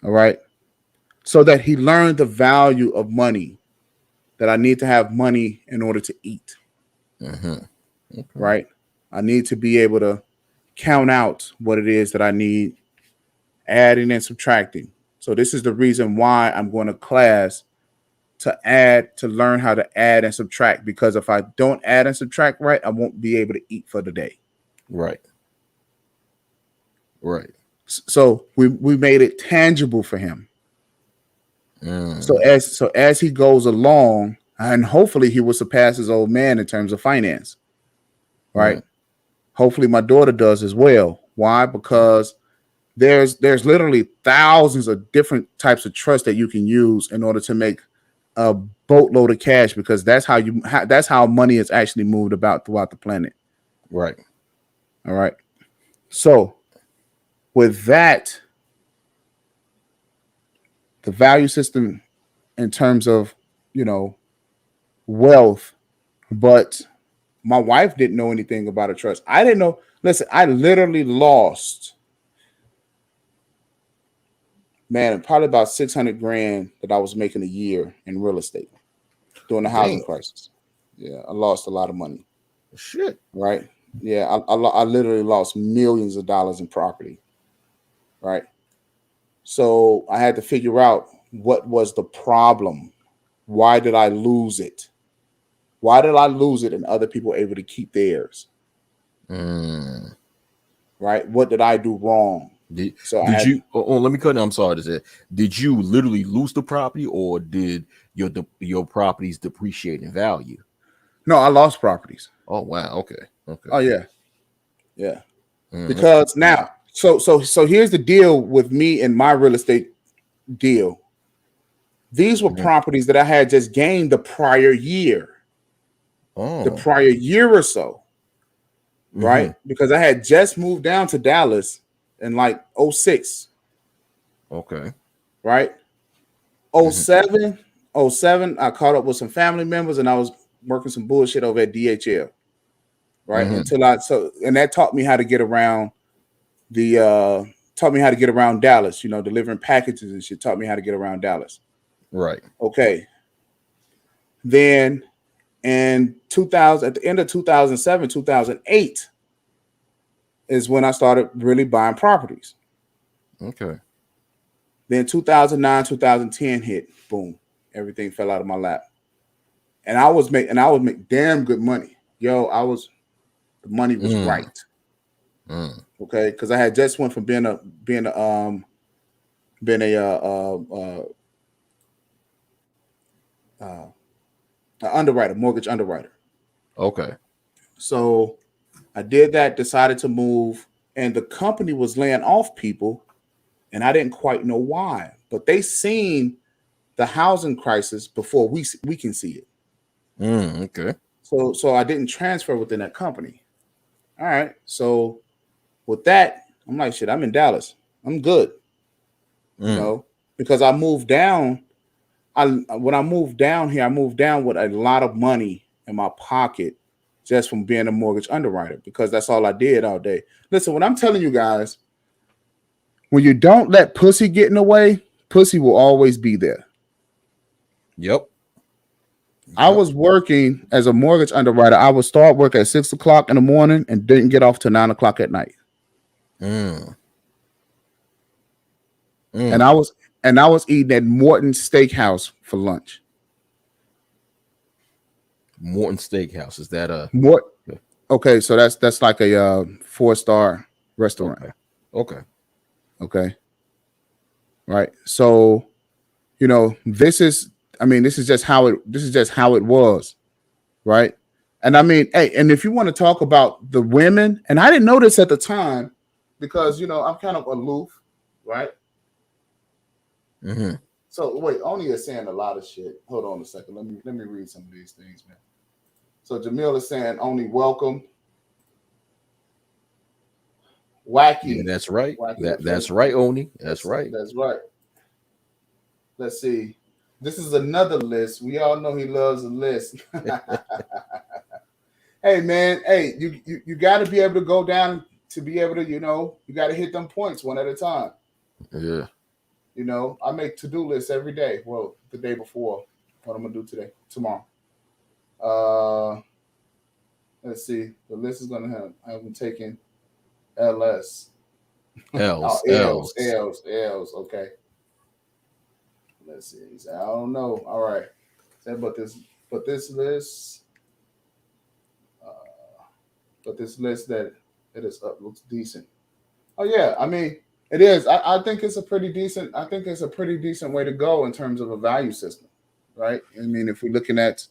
All right, so that he learned the value of money. That I need to have money in order to eat. Mhm. Okay. Right, I need to be able to count out what it is that I need, adding and subtracting. So this is the reason why I'm going to class to learn how to add and subtract, because if I don't add and subtract right, I won't be able to eat for the day. Right. Right. So we made it tangible for him. So Mm. as he goes along, and hopefully he will surpass his old man in terms of finance, right? Mm. Hopefully my daughter does as well. Why? Because there's literally thousands of different types of trust that you can use in order to make a boatload of cash, because that's how money is actually moved about throughout the planet. Right. All right. So with that, the value system in terms of, you know, wealth, but my wife didn't know anything about a trust. I didn't know. Listen, I literally lost, man, probably about 600 grand that I was making a year in real estate during the housing Damn. crisis. Yeah, I lost a lot of money. Shit. Right. Yeah, I literally lost millions of dollars in property. Right. So I had to figure out what was the problem. Why did I lose it? Why did I lose it and other people were able to keep theirs? Mm. Right? What did I do wrong? Did So I did had you? Oh, let me cut in. I'm sorry to say. Did you literally lose the property, or did your properties depreciate in value? no, I lost properties. Oh wow. Okay. Okay. Oh yeah, yeah. Okay. Because now, so here's the deal with me and my real estate deal. These were Mhm. properties that I had just gained the Oh. prior year or so, Mm-hmm. right? Because I had just moved down to Dallas, in like '06, Okay. right? '07, I caught up with some family members and I was working some bullshit over at DHL, right? And that taught me how to get around Dallas, delivering packages and shit, taught me how to get around Dallas. Right. Okay. Then in 2000, at the end of 2007, 2008 is when I started really buying properties. Okay. Then 2009, 2010 hit, boom, everything fell out of my lap. And I was making damn good money. The money was right. Okay, because I had just went from being a underwriter, mortgage underwriter. Okay. So I did that, decided to move, and the company was laying off people, and I didn't quite know why, but they seen the housing crisis before we can see it. Okay. So I didn't transfer within that company. All right. So with that, I'm like, shit, I'm in Dallas. I'm good. Because I moved down. When I moved down here, I moved down with a lot of money in my pocket just from being a mortgage underwriter, because that's all I did all day. Listen, what I'm telling you guys, when you don't let pussy get in the way, pussy will always be there. Yep. I was working as a mortgage underwriter. I would start work at 6 o'clock in the morning and didn't get off till 9 o'clock at night. And I was eating at Morton Steakhouse for lunch. Morton Steakhouse, is that a Okay, so that's like a 4-star restaurant. Okay. Right. So, this is just how it was, right? And I mean, hey, and if you want to talk about the women, and I didn't know this at the time because I'm kind of aloof, right? So wait, Oni is saying a lot of shit. Hold on a second. Let me read some of these things, man. So Jamil is saying Oni welcome. Wacky. Yeah, that's right. That's right, Oni. That's right. That's right. Let's see. This is another list. We all know he loves a list. Hey man, hey, you got to be able to go down to be able to, you got to hit them points one at a time. Yeah. I make to-do lists every day. Well, the day before, what I'm gonna do tomorrow. Let's see. The list is gonna have them taking LS. L's. Okay. Let's see. I don't know. All right. But this list. But this list that it is up looks decent. Oh yeah, I mean it is. I think it's a pretty decent. I think it's a pretty decent way to go in terms of a value system, right? I mean, if we're looking at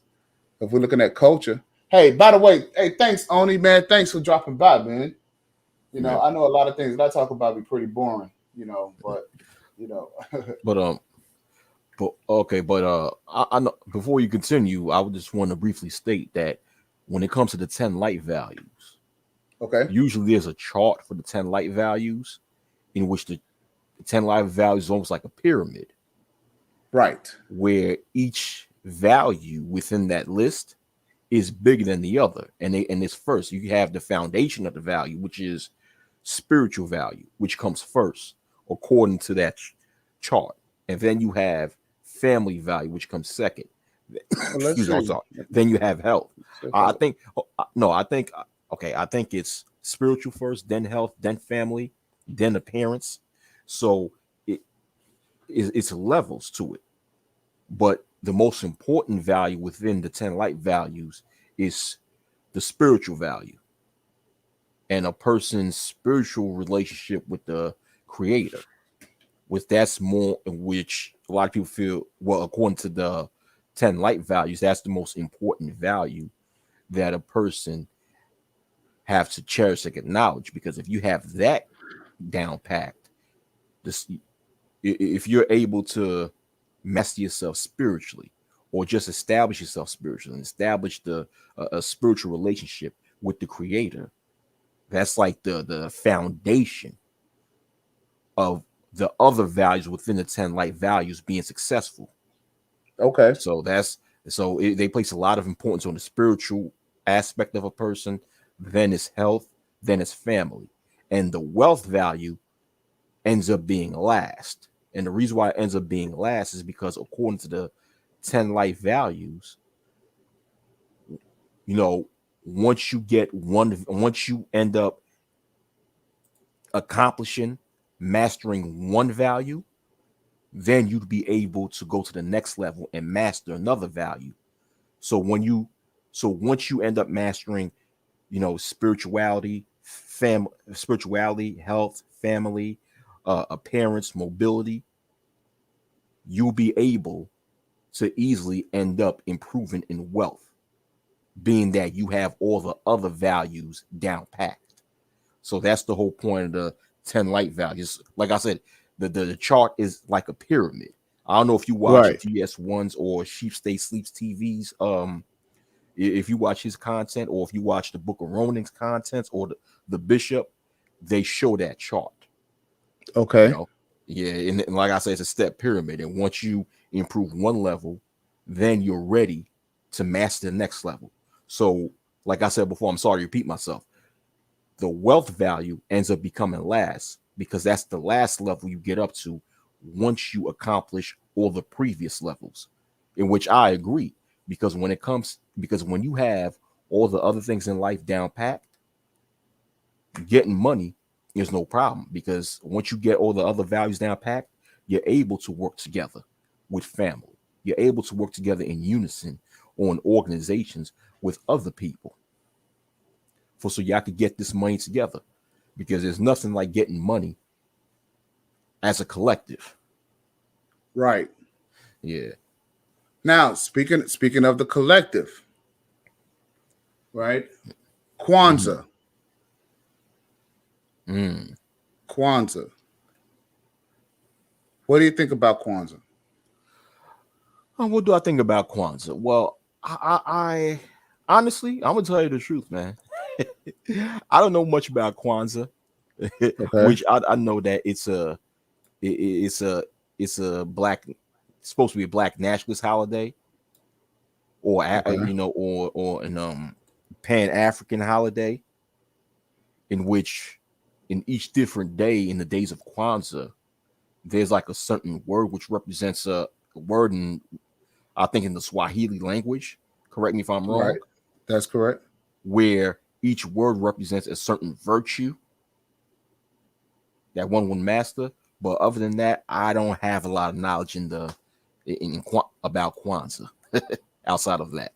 culture. Hey, by the way, hey, thanks Oni, man. Thanks for dropping by, man. I know a lot of things that I talk about be pretty boring, but I know before you continue, I would just want to briefly state that when it comes to the 10 light values, okay, usually there's a chart for the 10 light values in which the 10 light values is almost like a pyramid, right? Where each value within that list is bigger than the other, and it's first. You have the foundation of the value, which is spiritual value, which comes first according to that chart, and then you have family value, which comes second. Then you have health. I think it's spiritual first, then health, then family, then appearance. So it's levels to it. But the most important value within the 10 light values is the spiritual value and a person's spiritual relationship with the creator. That's more in which a lot of people feel, well, according to the 10 light values, that's the most important value that a person have to cherish and acknowledge. Because if you have that down packed, if you're able to master yourself spiritually, or just establish yourself spiritually and establish a spiritual relationship with the creator, that's like the foundation of the other values within the 10 light values being successful. Okay. So they place a lot of importance on the spiritual aspect of a person, then his health, then his family. And the wealth value ends up being last. And the reason why it ends up being last is because according to the 10 life values, once you end up accomplishing, mastering one value, then you'd be able to go to the next level and master another value. So once you end up mastering, spirituality, health, family, appearance, mobility, you'll be able to easily end up improving in wealth, being that you have all the other values down packed. So that's the whole point of the 10 light values. Like I said, the chart is like a pyramid. I don't know if you watch Right. GS1's or Sheep Stay Sleeps TV's. If you watch his content, or if you watch the Book of Ronan's contents, or the Bishop, they show that chart. Okay. Yeah, and like I said, it's a step pyramid. And once you improve one level, then you're ready to master the next level. So, like I said before, I'm sorry to repeat myself. The wealth value ends up becoming last because that's the last level you get up to once you accomplish all the previous levels, in which I agree. Because when you have all the other things in life down packed, getting money is no problem. Because once you get all the other values down packed, you're able to work together with family. You're able to work together in unison on organizations with other people. So y'all could get this money together, because there's nothing like getting money as a collective. Right. Yeah. Now, speaking of the collective, right? Kwanzaa. Kwanzaa. What do you think about Kwanzaa? What do I think about Kwanzaa? Well, I honestly, I'm gonna tell you the truth, man. I don't know much about Kwanzaa, Okay. which I know that it's a black, it's supposed to be a black nationalist holiday, or or an Pan African holiday, in which in each different day in the days of Kwanzaa, there's like a certain word which represents a word in, I think, in the Swahili language. Correct me if I'm wrong. Right. That's correct. Where each word represents a certain virtue that one would master. But other than that, I don't have a lot of knowledge about Kwanzaa outside of that.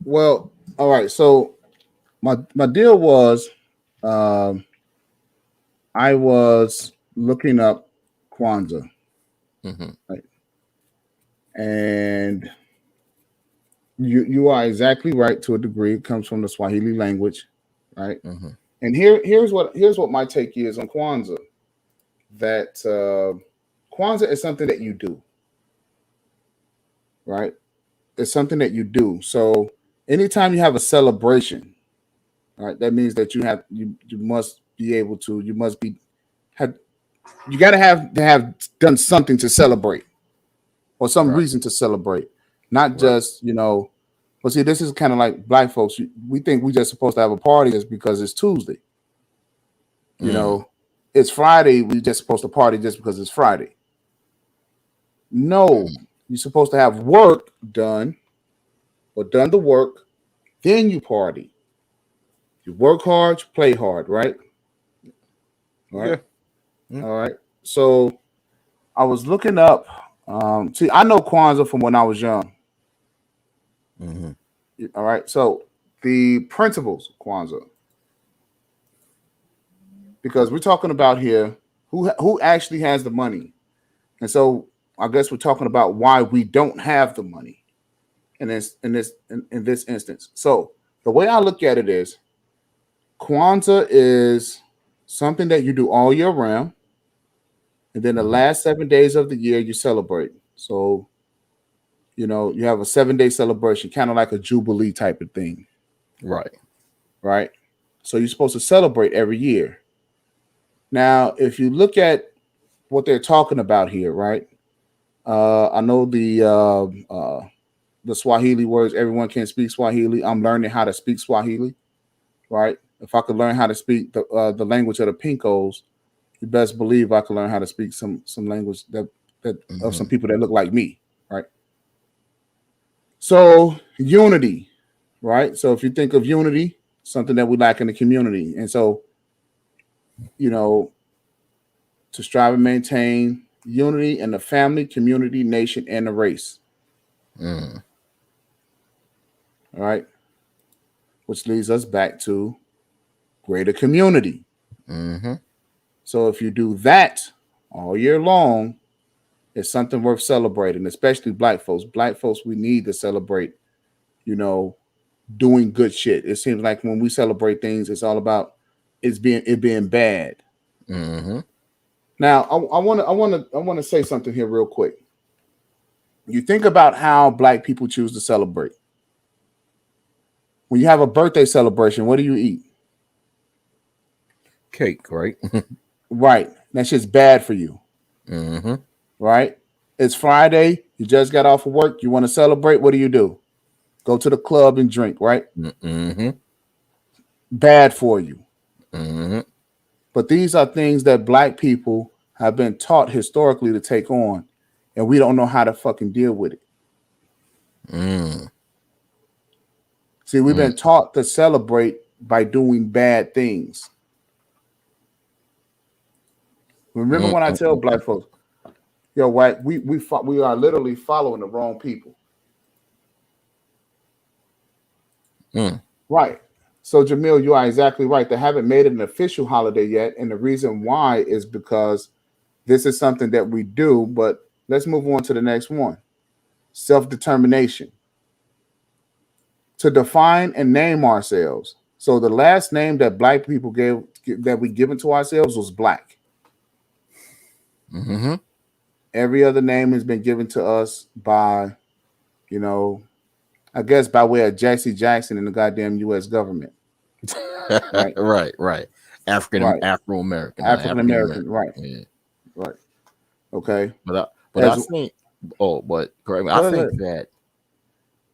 Well, all right. So my deal was, I was looking up Kwanzaa, right? And you are exactly right to a degree. It comes from the Swahili language, right? And here's what my take is on Kwanzaa. That Kwanzaa is something that you do, right? It's something that you do. So anytime you have a celebration, right, that means that you must be able to, you must be have, you got to have done something to celebrate, or some reason to celebrate, not just But see, this is kind of like black folks. We think we just supposed to have a party just because it's Tuesday. It's Friday. We just supposed to party just because it's Friday. No, you're supposed to have work done, or done the work, then you party. You work hard, you play hard, right? All right. Yeah. All right. So I was looking up. See, I know Kwanzaa from when I was young. All right. So the principles of Kwanzaa, because we're talking about here who actually has the money, and so I guess we're talking about why we don't have the money in this instance. So the way I look at it is, Kwanzaa is something that you do all year round, and then the last 7 days of the year you celebrate. So you have a 7-day celebration, kind of like a jubilee type of thing. Right. So you're supposed to celebrate every year. Now, if you look at what they're talking about here, right? I know the Swahili words. Everyone can speak Swahili. I'm learning how to speak Swahili, right? If I could learn how to speak the language of the Pinkos, you best believe I could learn how to speak some language that of some people that look like me, right? So unity, right? So if you think of unity, something that we lack in the community, and so you know, to strive and maintain unity in the family, community, nation, and the race. Mm. All right, which leads us back to greater community. Mm-hmm. So if you do that all year long, it's something worth celebrating, especially black folks. Black folks, we need to celebrate, you know, doing good shit. It seems like when we celebrate things, it's all about it being bad. Mm-hmm. Now, I want to say something here real quick. You think about how black people choose to celebrate. When you have a birthday celebration, what do you eat? Cake, right? Right. That's just bad for you. Mm-hmm. Right. It's Friday. You just got off of work. You want to celebrate. What do? Go to the club and drink, right? Mm-hmm. Bad for you. Mm-hmm. But these are things that black people have been taught historically to take on, and we don't know how to fucking deal with it. Mm. See, we've been taught to celebrate by doing bad things. Remember when I tell black folks, yo, white, we are literally following the wrong people. Mm. Right. So, Jamil, you are exactly right. They haven't made it an official holiday yet. And the reason why is because this is something that we do. But let's move on to the next one. Self-determination. To define and name ourselves. So the last name that black people that we given to ourselves was black. Mm-hmm. Every other name has been given to us by, you know, I guess by way of Jesse Jackson and the goddamn U.S. government. Right. Right. Right. Afro American. African American. Right. Yeah. Right. Okay. But I As think. Oh, but correct me. I go think ahead. that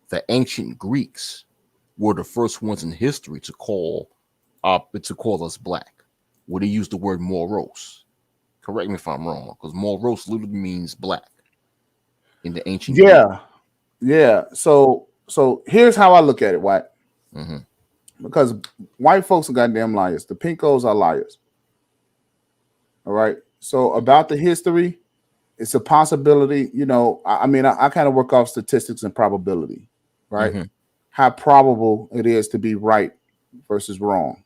the ancient Greeks were the first ones in history to call us black. Where they used the word moros. Correct me if I'm wrong, because moros literally means black in the ancient Greek. Yeah. So here's how I look at it, White. Mm-hmm. Because white folks are goddamn liars. The Pinkos are liars. All right. So about the history, it's a possibility. You know, I mean, I kind of work off statistics and probability, right? Mm-hmm. How probable it is to be right versus wrong.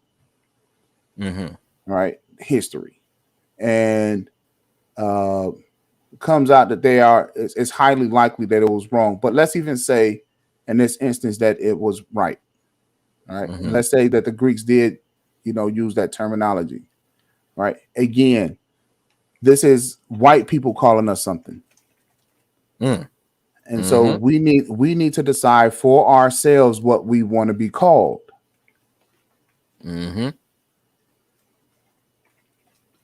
Mm-hmm. Right. History. And comes out that it's highly likely that it was wrong. But let's even say in this instance that it was right. All right. Mm-hmm. And let's say that the Greeks did, use that terminology. Right. Again, this is white people calling us something. Mm. And so we need to decide for ourselves what we want to be called. Mm-hmm.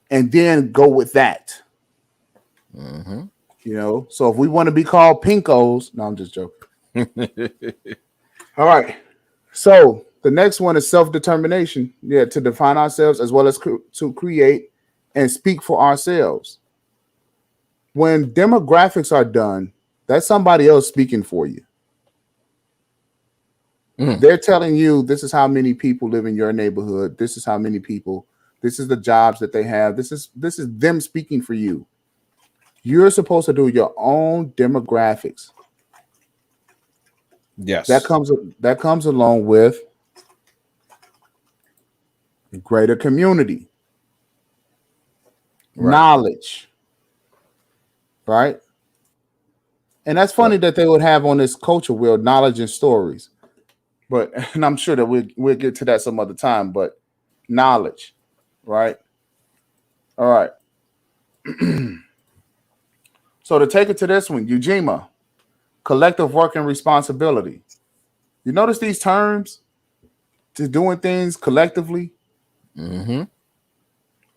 And then go with that. Mm-hmm. So if we want to be called Pinkos, no, I'm just joking. All right. So the next one is self-determination. Yeah, to define ourselves as well as to create and speak for ourselves. When demographics are done, that's somebody else speaking for you. Mm. They're telling you this is how many people live in your neighborhood. This is how many people. This is the jobs that they have. This is them speaking for you. You're supposed to do your own demographics. Yes. That comes along with greater community, knowledge, right? And that's funny that they would have on this culture wheel knowledge and stories. And I'm sure that we'll get to that some other time, but knowledge, right? All right. So to take it to this one, Ujima, collective work and responsibility. You notice these terms? To doing things collectively. Mm-hmm.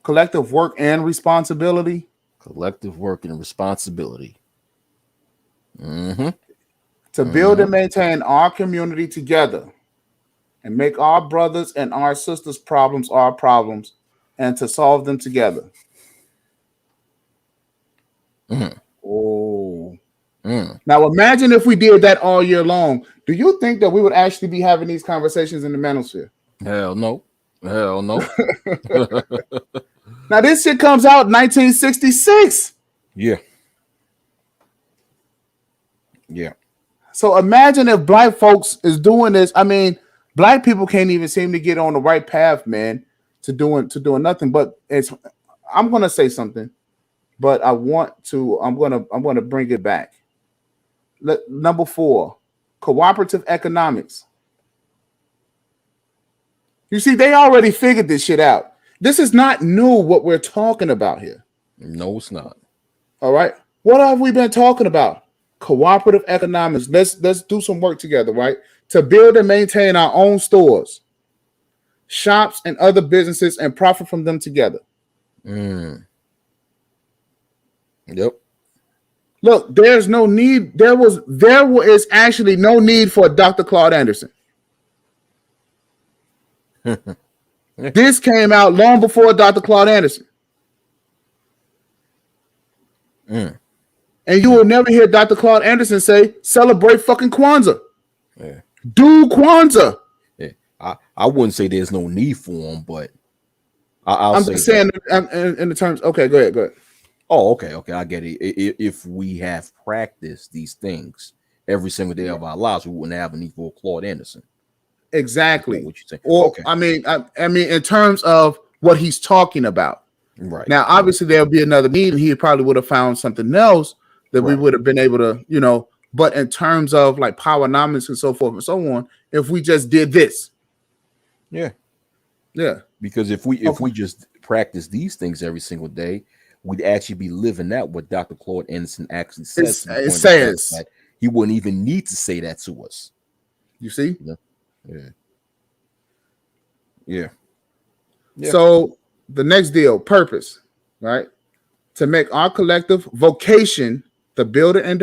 Collective work and responsibility. Collective work and responsibility. Mm-hmm. To build and maintain our community together and make our brothers and our sisters' problems our problems and to solve them together. Oh. Now imagine if we did that all year long. Do you think that we would actually be having these conversations in the manosphere? Hell no. Hell no. Now this shit comes out in 1966. Yeah. Yeah. So imagine if black folks is doing this. I mean, black people can't even seem to get on the right path, man, to doing nothing. But I'm gonna say something, but I'm gonna bring it back. Number 4, cooperative economics. You see, they already figured this shit out. This is not new what we're talking about here. No, it's not. All right. What have we been talking about? Cooperative economics. Let's do some work together, right? To build and maintain our own stores, shops, and other businesses and profit from them together. Yep. Look, there's no need. There is actually no need for Dr. Claude Anderson. This came out long before Dr. Claude Anderson. And you will never hear Dr. Claude Anderson say, celebrate fucking Kwanzaa. Yeah. Do Kwanzaa. Yeah. I wouldn't say there's no need for them, but I'm just saying in the terms. Okay, go ahead. Oh, okay, I get it. If we have practiced these things every single day of our lives, we wouldn't have a need for Claude Anderson. Exactly. What you say? Or okay. I mean, in terms of what he's talking about. Right. Now, obviously, there'll be another need, and he probably would have found something else that we would have been able to, But in terms of like Powernomics and so forth and so on, if we just did this, yeah. Because if we just practice these things every single day, we'd actually be living out what Dr. Claude Anderson actually says. It says that he wouldn't even need to say that to us. You see? Yeah. So the next deal, purpose, right? To make our collective vocation the building and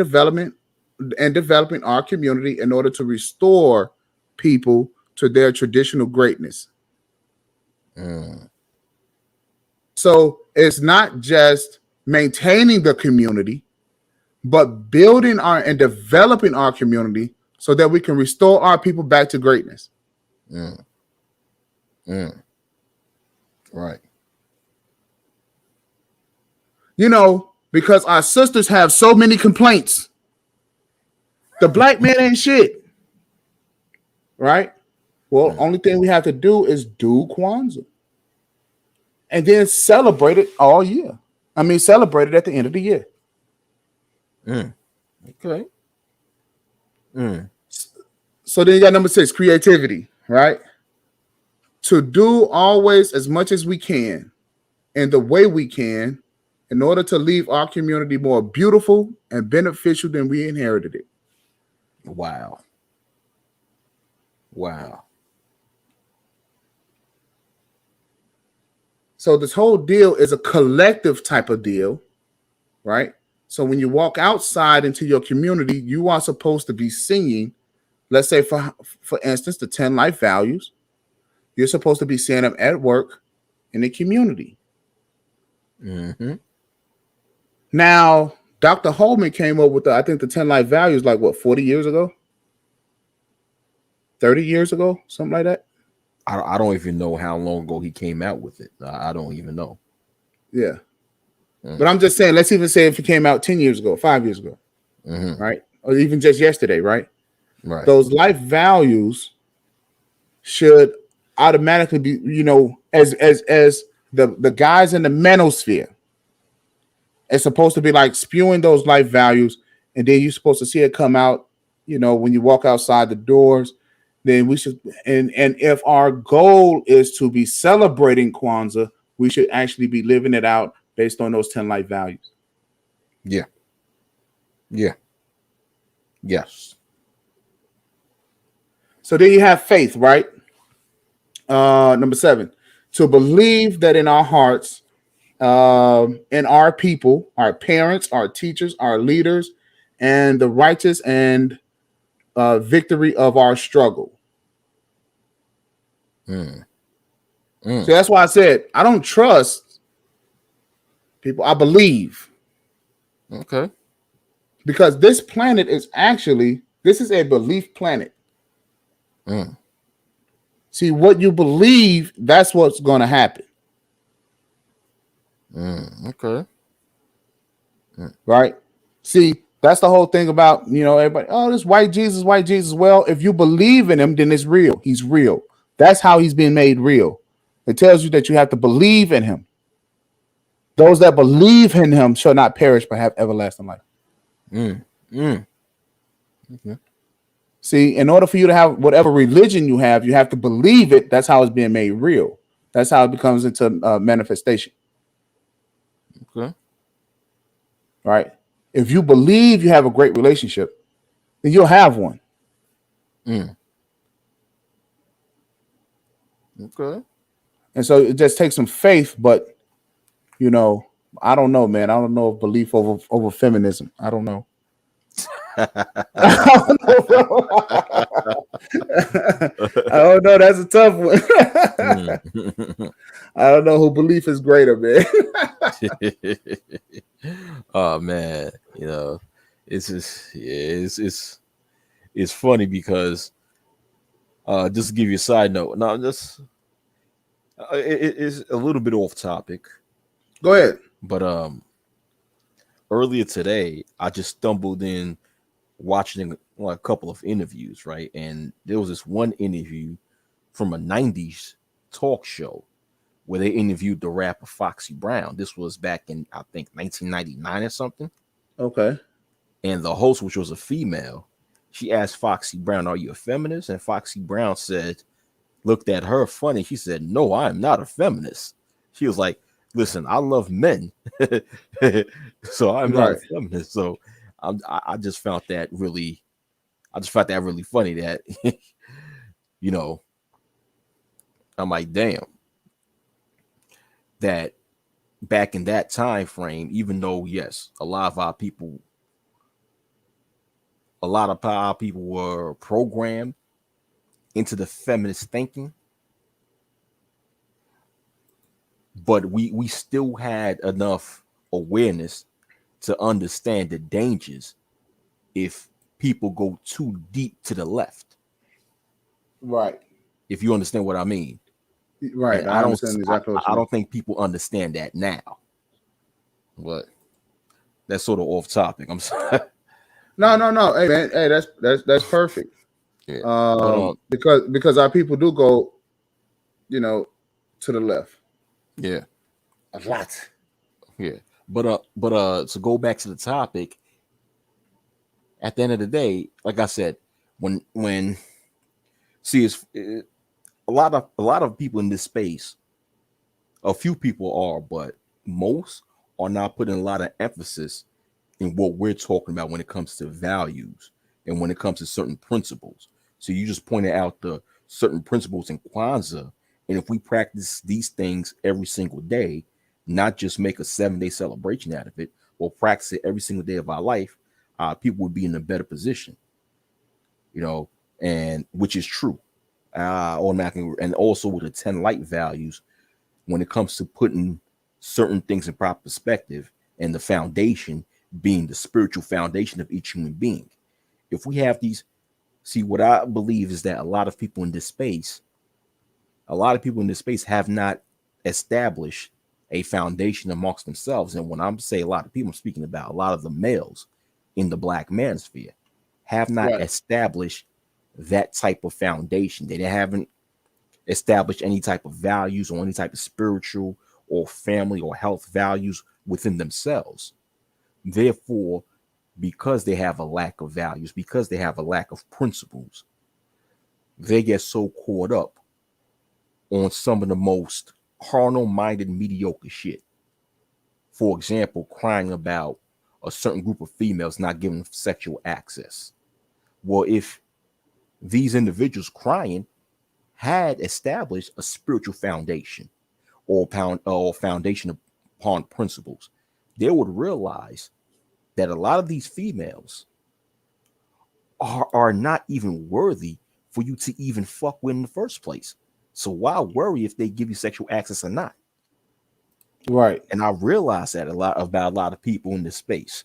developing our community in order to restore people to their traditional greatness. So it's not just maintaining the community, but building and developing our community so that we can restore our people back to greatness. Right. Because our sisters have so many complaints. The black man ain't shit. Right? Well, only thing we have to do is do Kwanzaa. And then celebrate it all year. Celebrate it at the end of the year. Okay. So then you got number 6, creativity, right? To do always as much as we can and the way we can in order to leave our community more beautiful and beneficial than we inherited it. Wow. So this whole deal is a collective type of deal, right? So when you walk outside into your community, you are supposed to be singing, let's say for instance, the 10 life values. You're supposed to be saying them at work in the community. Now, Dr. Holman came up with the 10 life values like 40 years ago? 30 years ago? Something like that? I don't even know how long ago he came out with it. I don't even know. Yeah. But I'm just saying, let's even say if it came out 10 years ago, 5 years ago, right? Or even just yesterday, right? Right. Those life values should automatically be, as the guys in the manosphere, it's supposed to be like spewing those life values, and then you're supposed to see it come out, when you walk outside the doors. Then we should, and if our goal is to be celebrating Kwanzaa, we should actually be living it out based on those 10 life values. Yeah. Yes. So then you have faith, right? Number 7, to believe that in our hearts in our people, our parents, our teachers, our leaders, and the righteous and victory of our struggle. Mm. So that's why I said I don't trust people. I believe, Okay. because this planet is actually, this is a belief planet. Mm. See, what you believe, that's what's going to happen. Okay. Right? See, that's the whole thing about, everybody, oh, this white Jesus, white Jesus. Well, if you believe in him, then it's real. He's real. That's how he's being made real. It tells you that you have to believe in him. Those that believe in him shall not perish but have everlasting life. Okay. See, in order for you to have whatever religion you have to believe it. That's how it's being made real. That's how it becomes into manifestation. Okay. Right? If you believe you have a great relationship, then you'll have one. Okay. And so it just takes some faith, but I don't know, man. I don't know if belief over feminism. I don't know. I don't know, bro. I don't know. That's a tough one. I don't know who belief is greater, man. Oh man, it's just it's funny because just to give you a side note. Now, this it is a little bit off topic, Go ahead. but earlier today I just stumbled in watching a couple of interviews, right? And there was this one interview from a 90s talk show where they interviewed the rapper Foxy Brown. This was back in, I think, 1999 or something. Okay. And the host, which was a female, she asked Foxy Brown, "Are you a feminist?" And Foxy Brown looked at her funny. She said, "No, I am not a feminist." She was like, "Listen, I love men, so I'm not a Right. feminist." So I just found that really, funny that, you know, I'm like, damn, that back in that time frame, even though, yes, a lot of our people were programmed into the feminist thinking, but we still had enough awareness to understand the dangers if people go too deep to the left. Right. If you understand what I mean. Right. And I understand exactly what you I mean. don't think people understand that now. But that's sort of off topic. I'm sorry. No. Hey, man. Hey, that's perfect. Yeah. But Because our people do go, to the left. yeah. A lot. Yeah. But to go back to the topic, at the end of the day, like I said, when see it's a lot of people in this space, a few people are, but most are not putting a lot of emphasis in what we're talking about when it comes to values and when it comes to certain principles. So you just pointed out the certain principles in Kwanzaa, and if we practice these things every single day, not just make a 7-day celebration out of it, or practice it every single day of our life, people would be in a better position, and which is true. Automatically, and also with the 10 light values, when it comes to putting certain things in proper perspective, and the foundation being the spiritual foundation of each human being. If we have these, see, what I believe is that a lot of people in this space have not established a foundation amongst themselves. And when I'm saying a lot of people, I'm speaking about a lot of the males in the black manosphere have not established that type of foundation. They haven't established any type of values or any type of spiritual or family or health values within themselves. Therefore, because they have a lack of values, because they have a lack of principles, they get so caught up on some of the most carnal-minded, mediocre shit. For example, crying about a certain group of females not giving sexual access. Well, if these individuals crying had established a spiritual foundation or foundation of upon principles, they would realize that a lot of these females are not even worthy for you to even fuck with in the first place. So why worry if they give you sexual access or not? Right. And I realize that a lot of people in this space.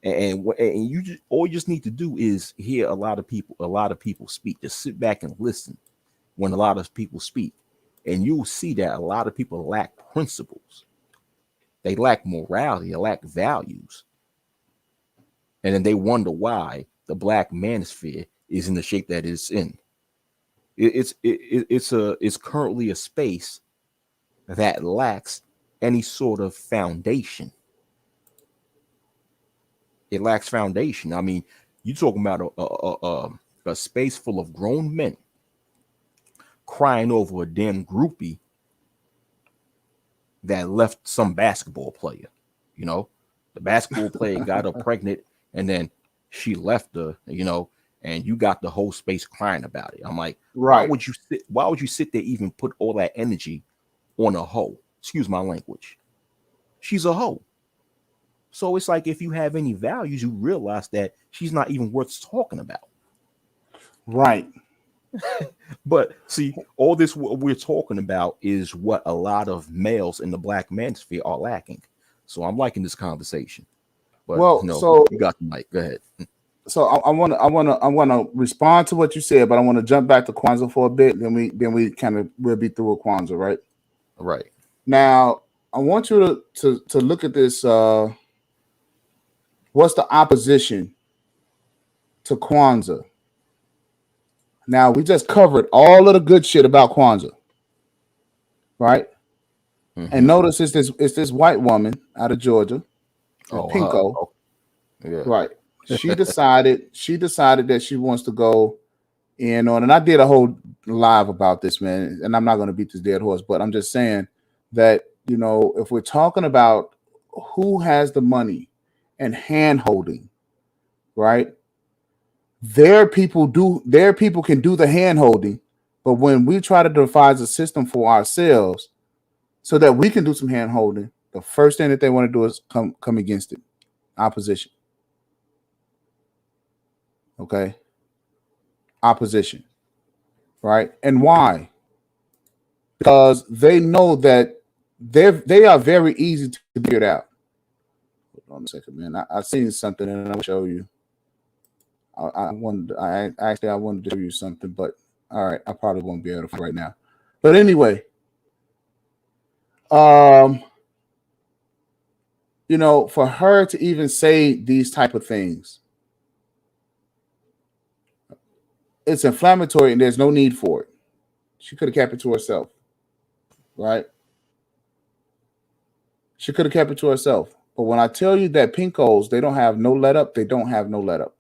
And you just all you just need to do is hear a lot of people speak. Just sit back and listen when a lot of people speak, and you'll see that a lot of people lack principles. They lack morality, they lack values. And then they wonder why the black manosphere is in the shape that it's in. It's currently a space that lacks any sort of foundation. It lacks foundation. I mean, you talking about a space full of grown men crying over a damn groupie that left some basketball player. You know, the basketball player got her pregnant, and then she left her. You know, and you got the whole space crying about it. I'm like, Right. Why would you sit there even put all that energy on a hoe? Excuse my language. She's a hoe. So it's like if you have any values, you realize that she's not even worth talking about. Right. But see, all this what we're talking about is what a lot of males in the black manosphere are lacking. So I'm liking this conversation. But Well, no, so you got the mic. Go ahead. so I want to respond to what you said, but I want to jump back to Kwanzaa for a bit. Then we kind of we'll be through with Kwanzaa, right? Right. Now I want you to look at this. What's the opposition to Kwanzaa? Now we just covered all of the good shit about Kwanzaa, right? Mhm. And notice it's this white woman out of Georgia, Pinko, Oh, yeah. right? She decided that she wants to go in on, and I did a whole live about this, man. And I'm not going to beat this dead horse, but I'm just saying that if we're talking about who has the money and hand holding, right? Their people can do the hand holding, but when we try to devise a system for ourselves so that we can do some hand holding, the first thing that they want to do is come against it. Opposition. Okay. Opposition. Right. And why? Because they know that they are very easy to figure out. Hold on a second, man. I seen something and I'll show you. I wanted to show you something, but all right, I probably won't be able to find it right now. But anyway, for her to even say these type of things, it's inflammatory and there's no need for it. She could have kept it to herself, right? She could have kept it to herself. But when I tell you that Pinkos, they don't have no let up, they don't have no let up.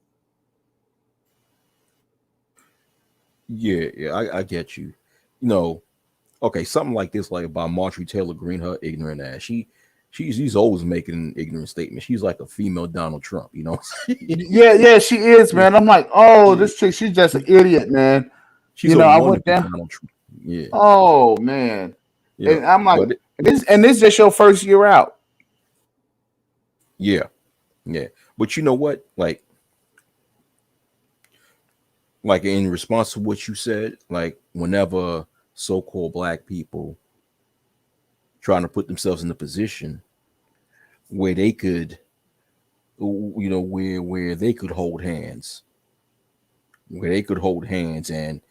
Yeah, I get you. Okay, something like this, like about Marjorie Taylor Greene, her ignorant ass. She's always making ignorant statements. She's like a female Donald Trump, Yeah, she is, man. I'm like, oh, this chick, she's just an idiot, man. She's I went down. Donald Trump. Yeah. Oh man. Yeah. And I'm like, this is just your first year out. Yeah. But you know what? Like in response to what you said, like whenever so-called black people trying to put themselves in a position where they could, where they could hold hands, and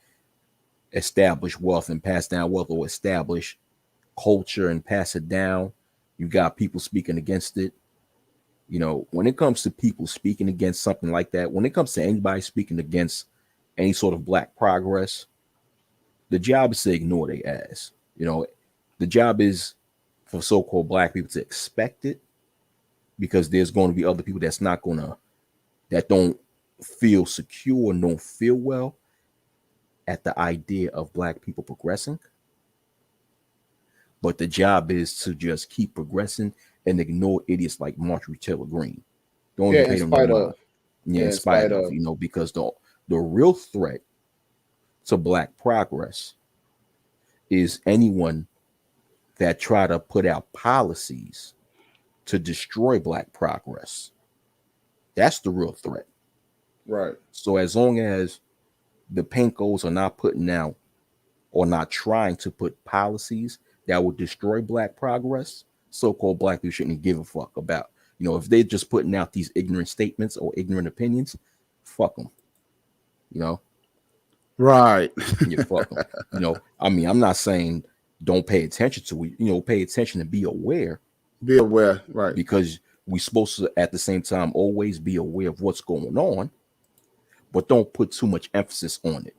establish wealth and pass down wealth, or establish culture and pass it down. You got people speaking against it. When it comes to people speaking against something like that, when it comes to anybody speaking against any sort of black progress, the job is to ignore their ass. The job is for so-called black people to expect it, because there's going to be other people that don't feel secure and don't feel well at the idea of black people progressing. But the job is to just keep progressing and ignore idiots like Marjorie Taylor Greene. Don't even pay them no mind. In spite of, because the real threat to black progress is anyone that try to put out policies to destroy Black progress. That's the real threat. Right. So as long as the pinkos are not putting out or not trying to put policies that will destroy Black progress, so-called Black people shouldn't give a fuck about. If they're just putting out these ignorant statements or ignorant opinions, fuck them. Right. You fuck them. I'm not saying don't pay attention to it. Pay attention and be aware. Be aware, right? Because we're supposed to, at the same time, always be aware of what's going on, but don't put too much emphasis on it.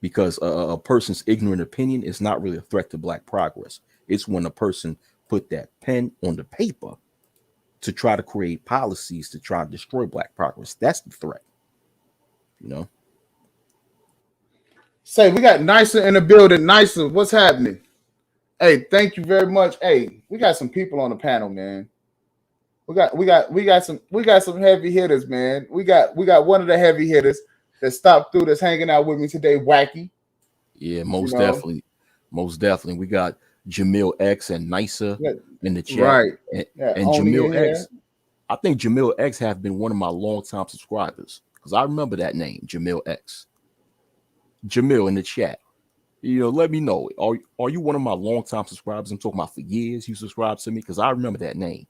Because a person's ignorant opinion is not really a threat to Black progress. It's when a person put that pen on the paper to try to create policies to try to destroy Black progress. That's the threat. Say, we got Nicer in the building. Nicer, what's happening? Hey, thank you very much. Hey, we got some people on the panel, man. We got some heavy hitters, man. We got one of the heavy hitters that stopped through that's hanging out with me today, Wacky. Yeah, most definitely. Most definitely. We got Jamil X and Nicer in the chat. Right. And Jamil X. I think Jamil X have been one of my longtime subscribers because I remember that name, Jamil X. Jamil in the chat. Let me know. Are you one of my longtime subscribers? I'm talking about for years you subscribed to me because I remember that name.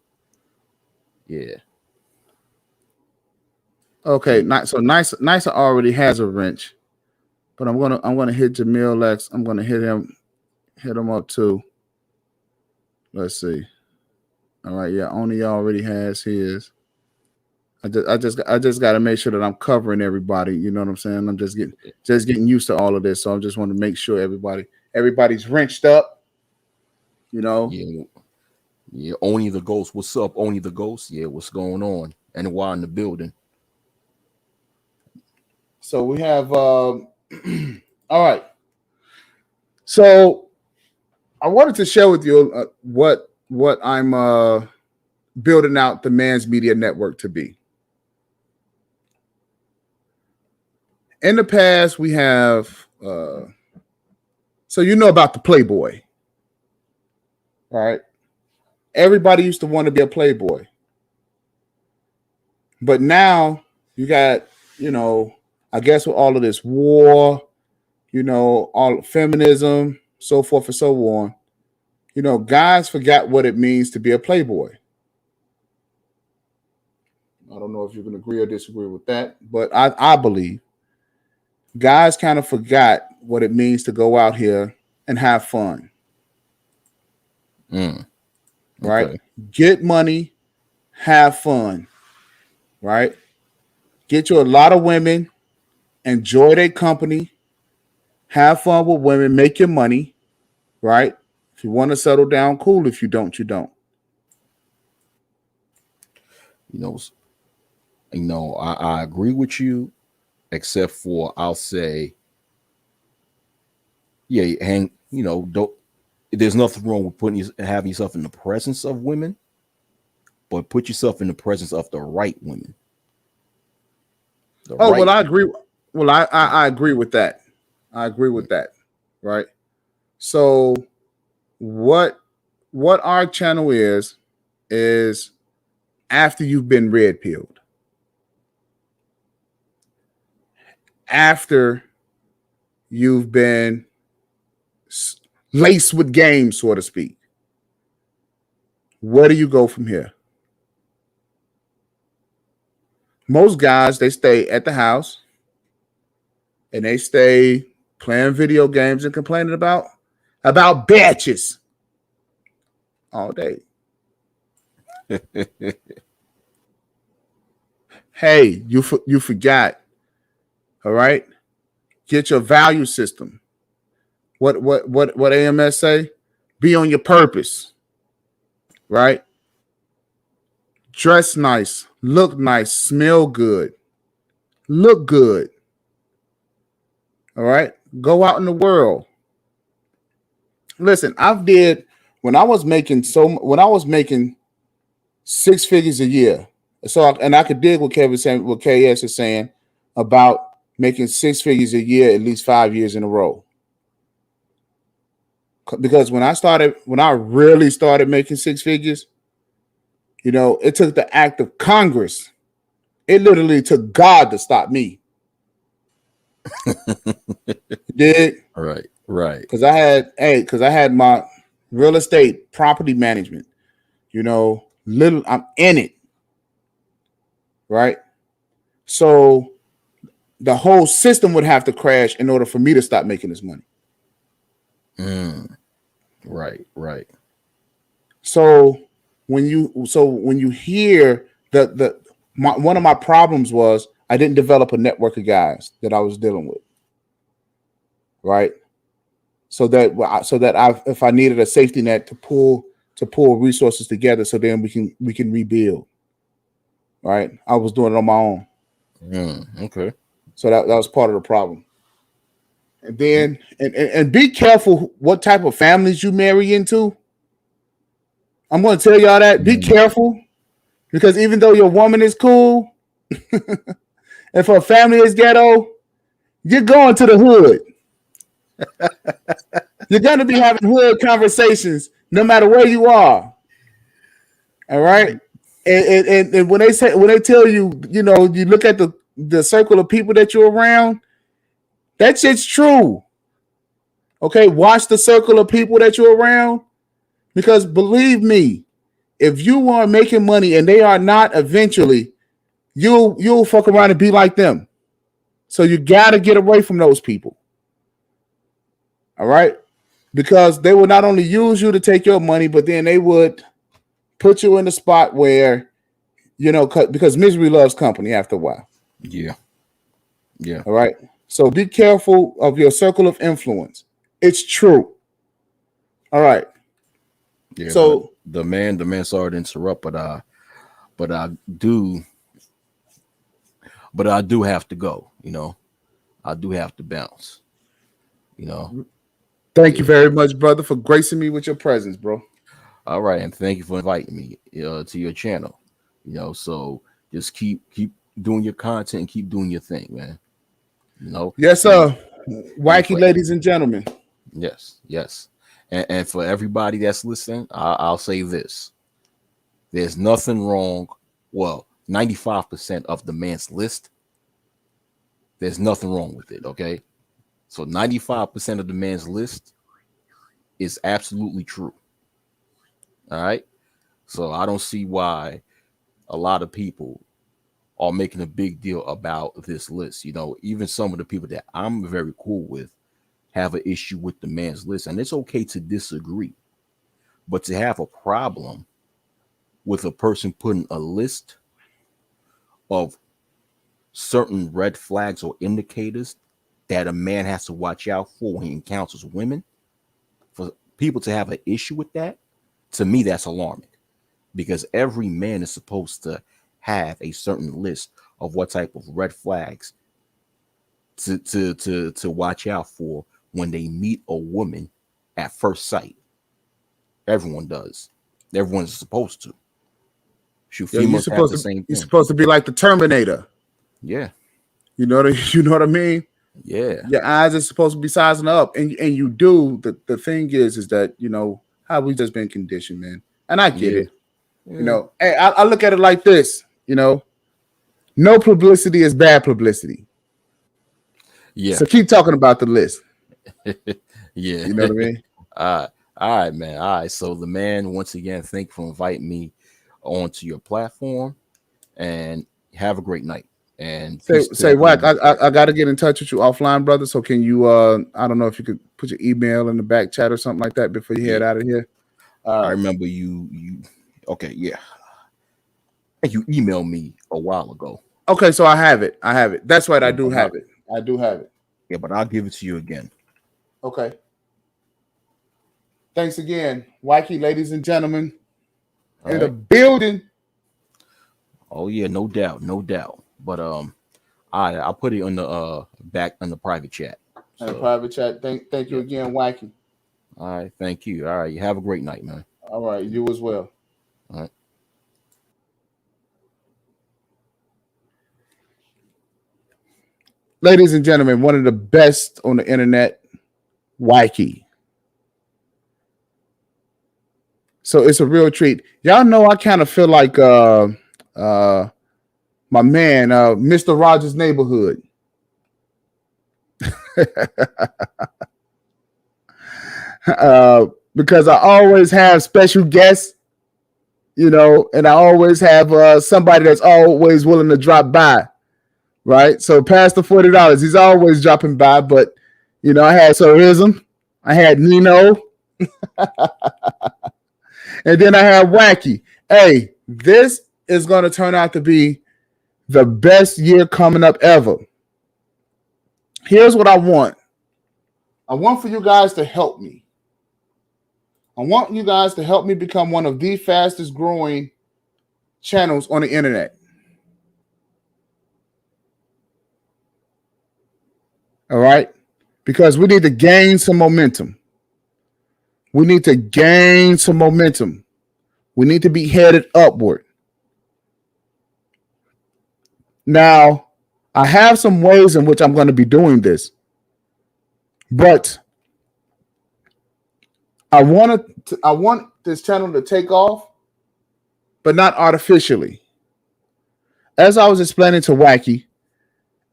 Yeah. Okay, so Nicer already has a wrench, but I'm gonna hit Jamil X. I'm gonna hit him up too. Let's see. All right, yeah, Oni already has his. I just got to make sure that I'm covering everybody. You know what I'm saying? I'm just getting used to all of this, so I just want to make sure everybody's wrenched up. Yeah. Oni the Ghost. What's up, Oni the Ghost? Yeah, what's going on? And why in the building? So we have. All right. So I wanted to share with you what I'm building out the Man's Media Network to be. In the past, we have, so about the Playboy, right? Everybody used to want to be a Playboy. But now you got, I guess with all of this war, all feminism, so forth and so on, guys forgot what it means to be a Playboy. I don't know if you can agree or disagree with that, but I believe guys kind of forgot what it means to go out here and have fun. Okay. Right? Get money, have fun. Right? Get you a lot of women, enjoy their company, have fun with women, make your money. Right? If you want to settle down, cool. If you don't, you don't. I agree with you. Except for I'll say, yeah, don't. There's nothing wrong with having yourself in the presence of women, but put yourself in the presence of the right women. Well, I agree. Well, I agree with that. I agree with that. Right. So, what our channel is after you've been red pilled. After you've been laced with game, so to speak, where do you go from here? Most guys, they stay at the house and they stay playing video games and complaining about bitches all day. Hey, you forgot. All right, get your value system. What AMS say? Be on your purpose. Right? Dress nice, look nice, smell good, look good. All right, go out in the world. Listen, when I was making 6 figures a year. So I could dig what KS is saying about making 6 figures a year at least 5 years in a row. because when I really started making six figures, you know, it took the act of Congress. It literally took God to stop me. Did Right. because I had my real estate property management. You know, I'm in it, right? So the whole system would have to crash in order for me to stop making this money. Right. So when you hear one of my problems was I didn't develop a network of guys that I was dealing with, right? So that if I needed a safety net to pull resources together, so then we can rebuild, right? I was doing it on my own. Okay. So that was part of the problem. And then and be careful what type of families you marry into. I'm going to tell y'all that. Be careful, because even though your woman is cool, if her family is ghetto, you're going to the hood. You're going to be having hood conversations no matter where you are. All right. And when they tell you, you know, you look at the circle of people that you're around, that shit's true. Okay, watch the circle of people that you're around, because believe me, if you are making money and they are not, eventually you'll fuck around and be like them. So you gotta get away from those people. All right, because they will not only use you to take your money, but then they would put you in the spot where, you know, because misery loves company after a while. Yeah. All right. So be careful of your circle of influence. It's true. All right. Yeah. So the man, sorry to interrupt, but I do have to go. You know, I do have to bounce. You know. Thank you very much, brother, for gracing me with your presence, bro. All right, and thank you for inviting me to your channel. You know, so just keep doing your content and keep doing your thing, man. You know. Yes, sir. Wacky ladies and gentlemen. Yes. And for everybody that's listening, I'll say this: there's nothing wrong. Well, 95% of the man's list, there's nothing wrong with it. Okay, so 95% of the man's list is absolutely true. All right, so I don't see why a lot of people are making a big deal about this list. You know, even some of the people that I'm very cool with have an issue with the man's list, and it's okay to disagree, but to have a problem with a person putting a list of certain red flags or indicators that a man has to watch out for when he encounters women, for people to have an issue with that, to me, that's alarming, because every man is supposed to have a certain list of what type of red flags to watch out for when they meet a woman at first sight. Everyone does. Everyone's supposed to. Females have the same thing. You're supposed to be like the Terminator. Yeah. You know what I mean? Yeah. Your eyes are supposed to be sizing up, and you do. The thing is that, you know, how we just been conditioned, man. And I get it. You know, hey, I look at it like this, you know, no publicity is bad publicity. Yeah. So keep talking about the list. Yeah. You know what I mean? All right, man. All right. So the man, once again, thank you for inviting me onto your platform, and have a great night. And say Wack, I got to get in touch with you offline, brother. So can you, I don't know if you could put your email in the back chat or something like that before you head out of here. I remember you. Okay. Yeah. You emailed me a while ago. Okay. So I have it. That's right. I do have it. Yeah, but I'll give it to you again. Okay. Thanks again, Wacky, ladies and gentlemen, in the building. Oh yeah, no doubt. But I'll put it on the back on the private chat. In the private chat. Thank you again, Wacky. All right, thank you. All right, you have a great night, man. All right, you as well. All right. Ladies and gentlemen, one of the best on the internet, Wacky. So it's a real treat. Y'all know I kind of feel like my man, Mr. Rogers' Neighborhood. Because I always have special guests, you know, and I always have somebody that's always willing to drop by, right? So past the $40, he's always dropping by. But you know, I had Sorism, I had Nino, and then I had Wacky. Hey, this is going to turn out to be the best year coming up ever. Here's what I want. I want for you guys to help me. I want you guys to help me become one of the fastest growing channels on the internet. All right? Because we need to gain some momentum. We need to gain some momentum. We need to be headed upward. Now, I have some ways in which I'm going to be doing this, but I want this channel to take off, but not artificially. As I was explaining to Wacky,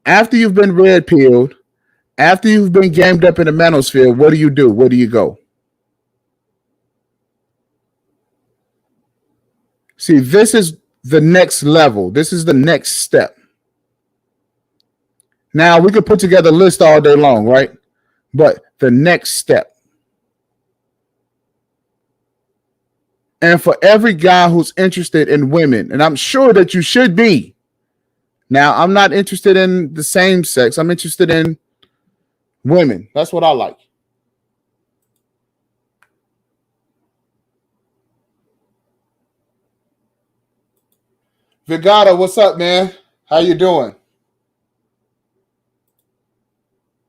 after you've been red pilled, after you've been gamed up in the manosphere, what do? Where do you go? See, this is the next level. This is the next step. Now, we could put together a list all day long, right? But the next step. And for every guy who's interested in women, and I'm sure that you should be. Now, I'm not interested in the same sex. I'm interested in women. That's what I like. Vigata, what's up, man? How you doing?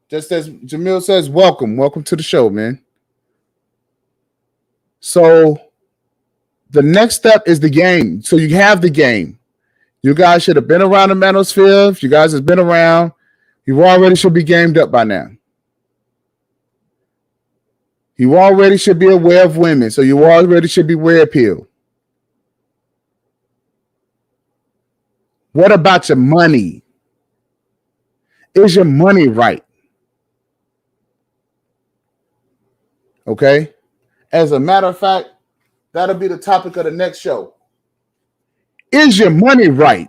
Just as Jamil says, welcome. Welcome to the show, man. So the next step is the game. So you have the game. You guys should have been around the manosphere. If you guys have been around, you already should be gamed up by now. You already should be aware of women. So you already should be red pill. What about your money? Is your money right? Okay. As a matter of fact, that'll be the topic of the next show. Is your money right?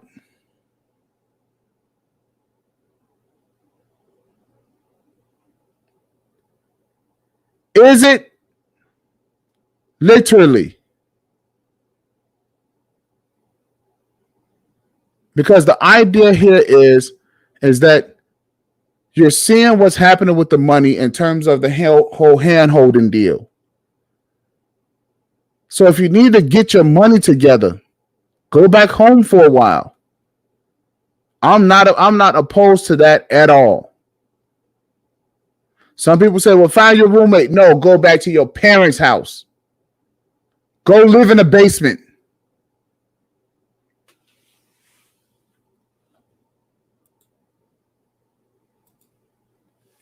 Is it literally? Because the idea here is that you're seeing what's happening with the money in terms of the whole hand-holding deal. So if you need to get your money together, go back home for a while. I'm not opposed to that at all. Some people say, well, find your roommate. No, go back to your parents' house. Go live in the basement.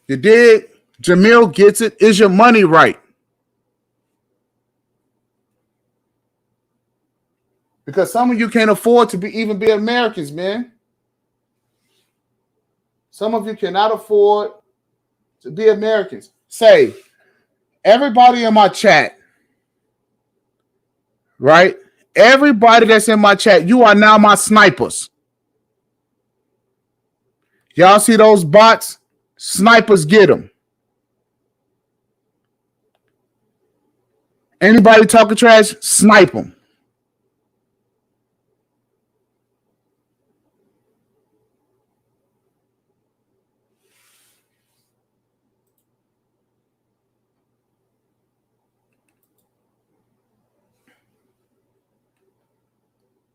You dig? Jamil gets it. Is your money right? Because some of you can't afford to even be Americans, man. Some of you cannot afford to be Americans. Say, everybody in my chat, right? Everybody that's in my chat, you are now my snipers. Y'all see those bots? Snipers get them. Anybody talking trash, snipe them.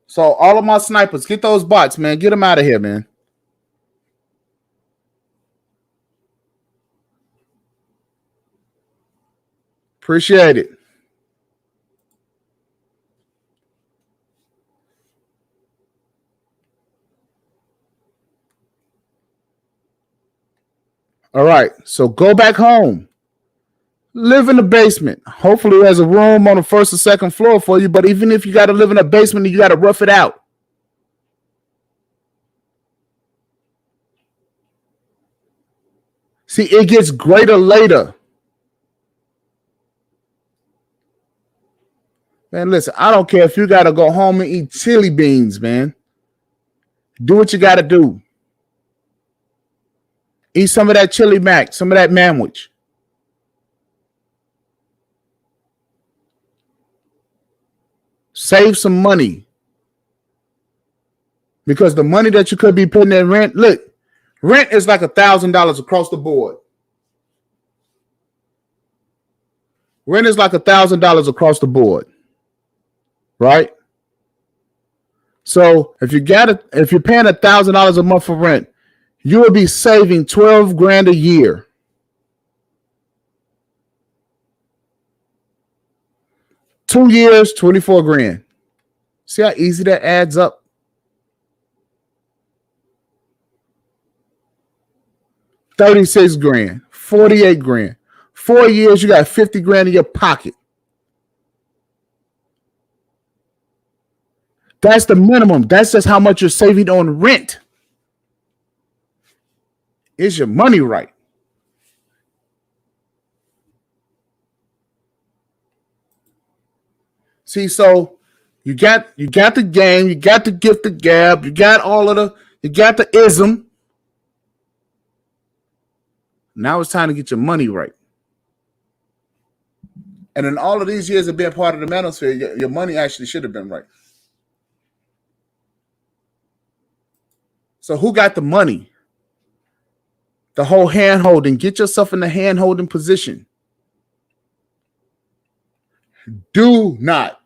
So all of my snipers, get those bots, man. Get them out of here, man. Appreciate it. All right. So go back home. Live in the basement. Hopefully there's a room on the first or second floor for you, but even if you got to live in a basement, you got to rough it out. See, it gets greater later. Man, listen, I don't care if you got to go home and eat chili beans, man. Do what you got to do. Eat some of that chili mac, some of that manwich. Save some money. Because the money that you could be putting in rent, look, rent is like $1,000 across the board. Rent is like $1,000 across the board. Right? So if you're paying $1,000 a month for rent, you will be saving $12,000 a year. $2 years, $24,000. See how easy that adds up? $36,000, $48,000. 4 years, you got $50,000 in your pocket. That's the minimum. That's just how much you're saving on rent. Is your money right? See, so you got the game, you got the gift of gab, you got the ism. Now it's time to get your money right. And in all of these years of being part of the manosphere, your money actually should have been right. So who got the money? The whole hand-holding. Get yourself in the hand-holding position.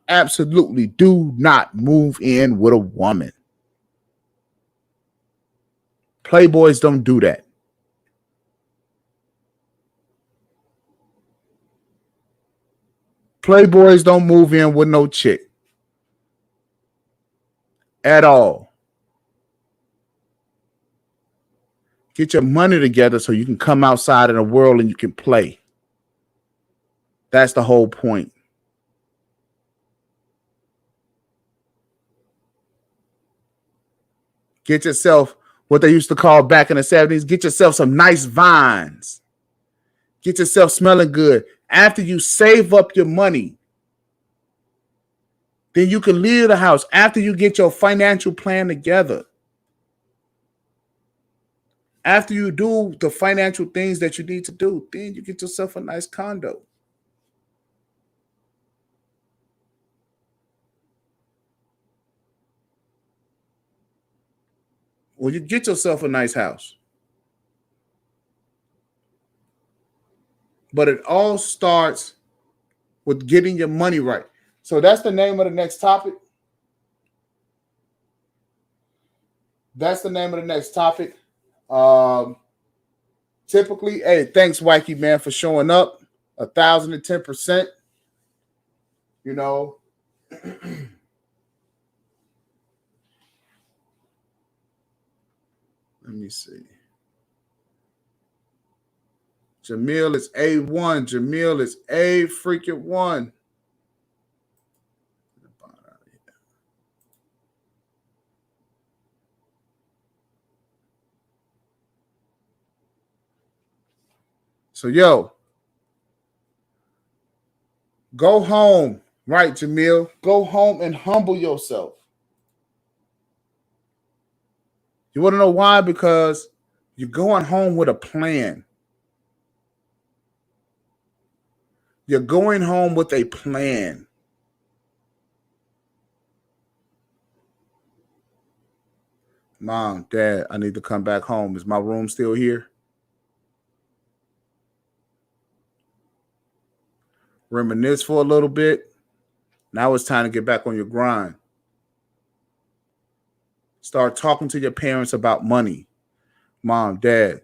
Absolutely do not move in with a woman. Playboys don't do that. Playboys don't move in with no chick. At all. Get your money together so you can come outside in the world and you can play. That's the whole point. Get yourself what they used to call back in the 70s. Get yourself some nice vines. Get yourself smelling good. After you save up your money, then you can leave the house after you get your financial plan together. After you do the financial things that you need to do, then you get yourself a nice condo. Well, you get yourself a nice house. But it all starts with getting your money right. So that's the name of the next topic. Typically, hey, thanks, Wacky Man, for showing up. 1,010%. You know. Let me see. Jamil is A1. Jamil is A freaking 1. So, yo, go home, right, Jamil? Go home and humble yourself. You want to know why? Because you're going home with a plan. You're going home with a plan. Mom, Dad, I need to come back home. Is my room still here? Reminisce for a little bit. Now it's time to get back on your grind. Start talking to your parents about money. Mom, Dad,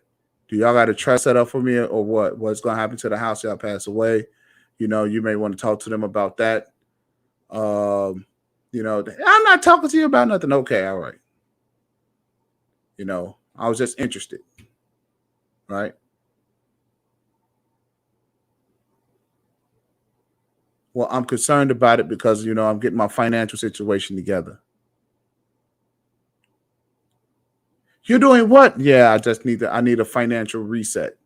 do y'all got a trust set up for me or what? What's going to happen to the house y'all pass away? You know, you may want to talk to them about that. You know, I'm not talking to you about nothing. Okay, all right. You know, I was just interested. Right? Well, I'm concerned about it because, I'm getting my financial situation together. You're doing what? Yeah, I need a financial reset.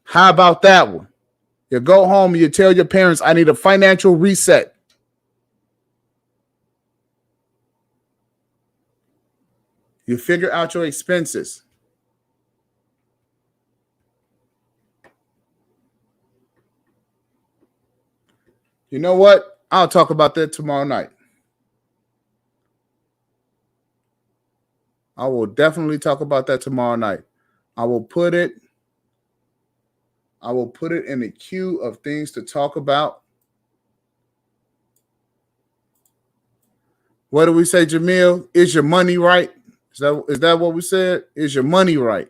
How about that one? You go home and you tell your parents, I need a financial reset. You figure out your expenses. You know what? I'll talk about that tomorrow night. I will definitely talk about that tomorrow night. I will put it in the queue of things to talk about. What do we say, Jamil? Is your money right? Is that what we said? Is your money right?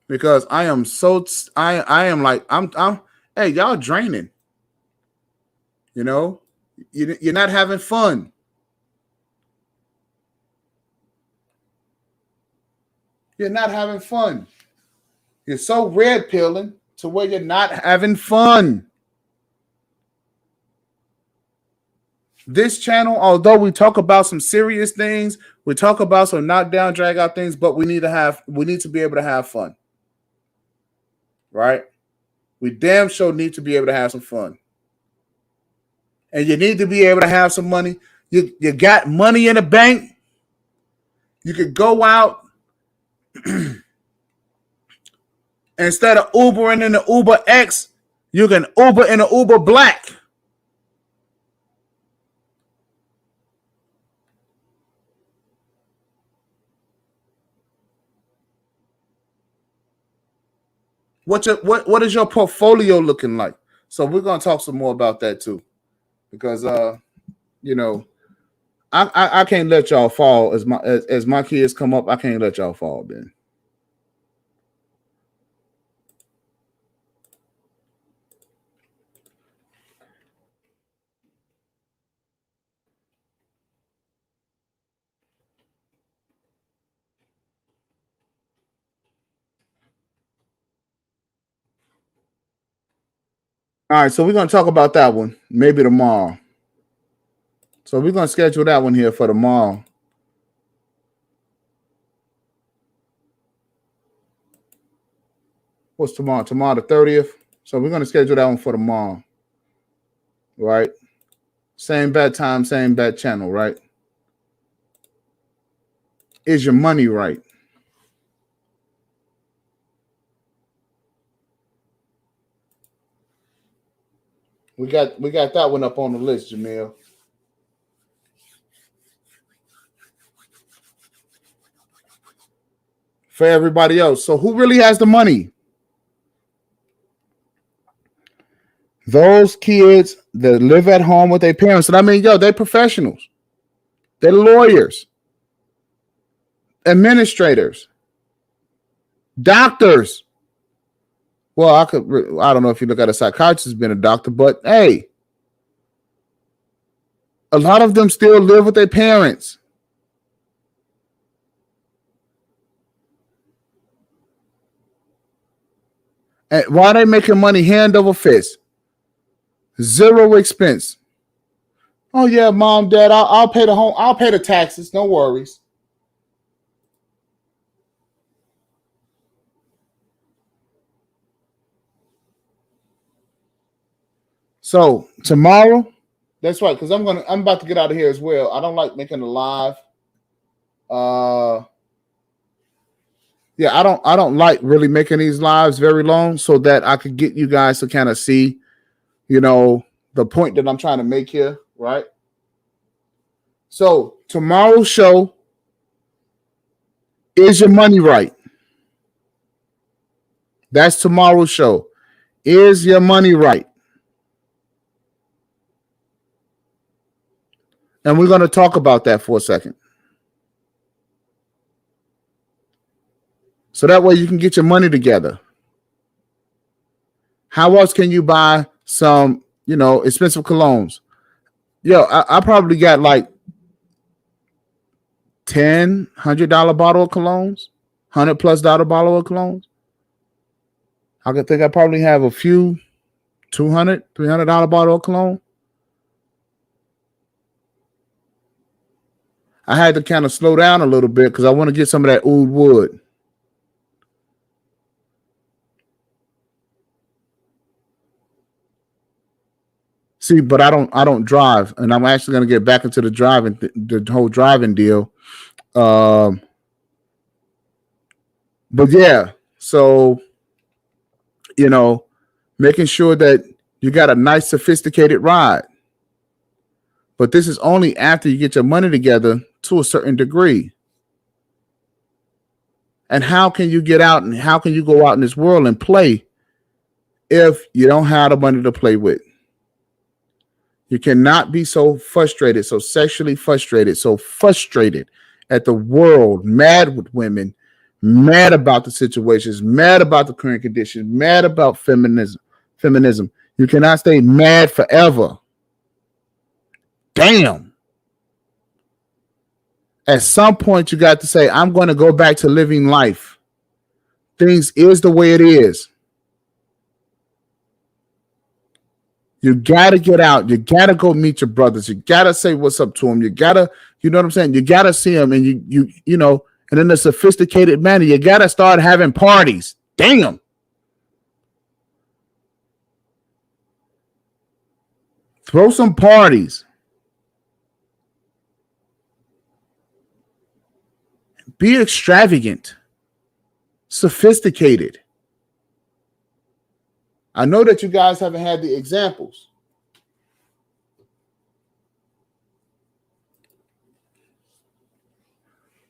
Because I am hey, y'all draining. You're not having fun. You're not having fun. You're so red pilling to where you're not having fun. This channel, although we talk about some serious things, we talk about some knockdown, drag out things, but we need to be able to have fun. Right? We damn sure need to be able to have some fun. And you need to be able to have some money. You got money in the bank. You could go out instead of Ubering in the Uber X, you can Uber in the Uber Black. What is your portfolio looking like? So we're gonna talk some more about that too, because I can't let y'all fall as my kids come up. I can't let y'all fall, Ben. All right, so we're gonna talk about that one maybe tomorrow. So we're gonna schedule that one here for tomorrow. What's tomorrow? Tomorrow the 30th. So we're gonna schedule that one for tomorrow. Right? Same bad time, same bad channel, right? Is your money right? We got that one up on the list, Jamil. For everybody else. So who really has the money? Those kids that live at home with their parents. And I mean, they're professionals. They're lawyers, administrators, doctors. Well, I don't know if you look at a psychiatrist being a doctor, but hey, a lot of them still live with their parents. And why are they making money hand over fist? Zero expense. Oh yeah, mom, dad, I'll pay I'll pay the taxes. No worries. So tomorrow, that's right, because I'm about to get out of here as well. I don't like making a live. Yeah, I don't like really making these lives very long so that I could get you guys to kind of see, the point that I'm trying to make here, right? So tomorrow's show, is your money right? That's tomorrow's show. Is your money right? And we're going to talk about that for a second. So that way you can get your money together. How else can you buy some, expensive colognes? Yo, I probably got like $100 bottle of colognes, $100+ bottle of colognes. I could think I probably have a few $200, $300 bottle of cologne. I had to kind of slow down a little bit because I want to get some of that oud wood. See, but I don't drive, and I'm actually going to get back into the driving, the whole driving deal. But yeah, so making sure that you got a nice, sophisticated ride. But this is only after you get your money together to a certain degree. And how can you get out and how can you go out in this world and play if you don't have the money to play with? You cannot be so frustrated, so sexually frustrated, so frustrated at the world, mad with women, mad about the situations, mad about the current conditions, mad about feminism. You cannot stay mad forever. Damn. At some point, you got to say, I'm going to go back to living life. Things is the way it is. You got to get out. You got to go meet your brothers. You got to say what's up to them. You got to, you know what I'm saying? You got to see them, and you know, and in a sophisticated manner, you got to start having parties. Damn. Throw some parties. Be extravagant. Sophisticated. I know that you guys haven't had the examples.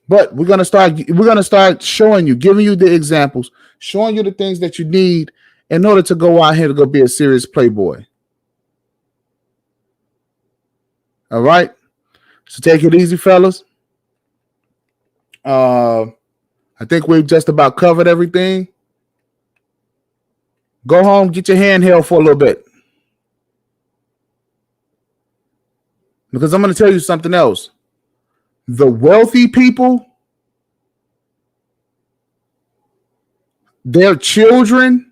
But we're gonna start showing you, giving you the examples, showing you the things that you need in order to go out here to go be a serious playboy. All right. So take it easy, fellas. I think we've just about covered everything. Go home, get your hand held for a little bit. Because I'm going to tell you something else. The wealthy people, their children,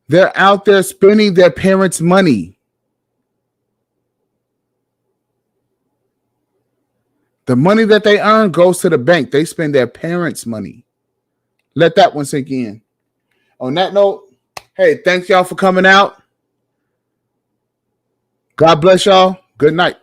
they're out there spending their parents' money. The money that they earn goes to the bank. They spend their parents' money. Let that one sink in. On that note, hey, thanks y'all for coming out. God bless y'all. Good night.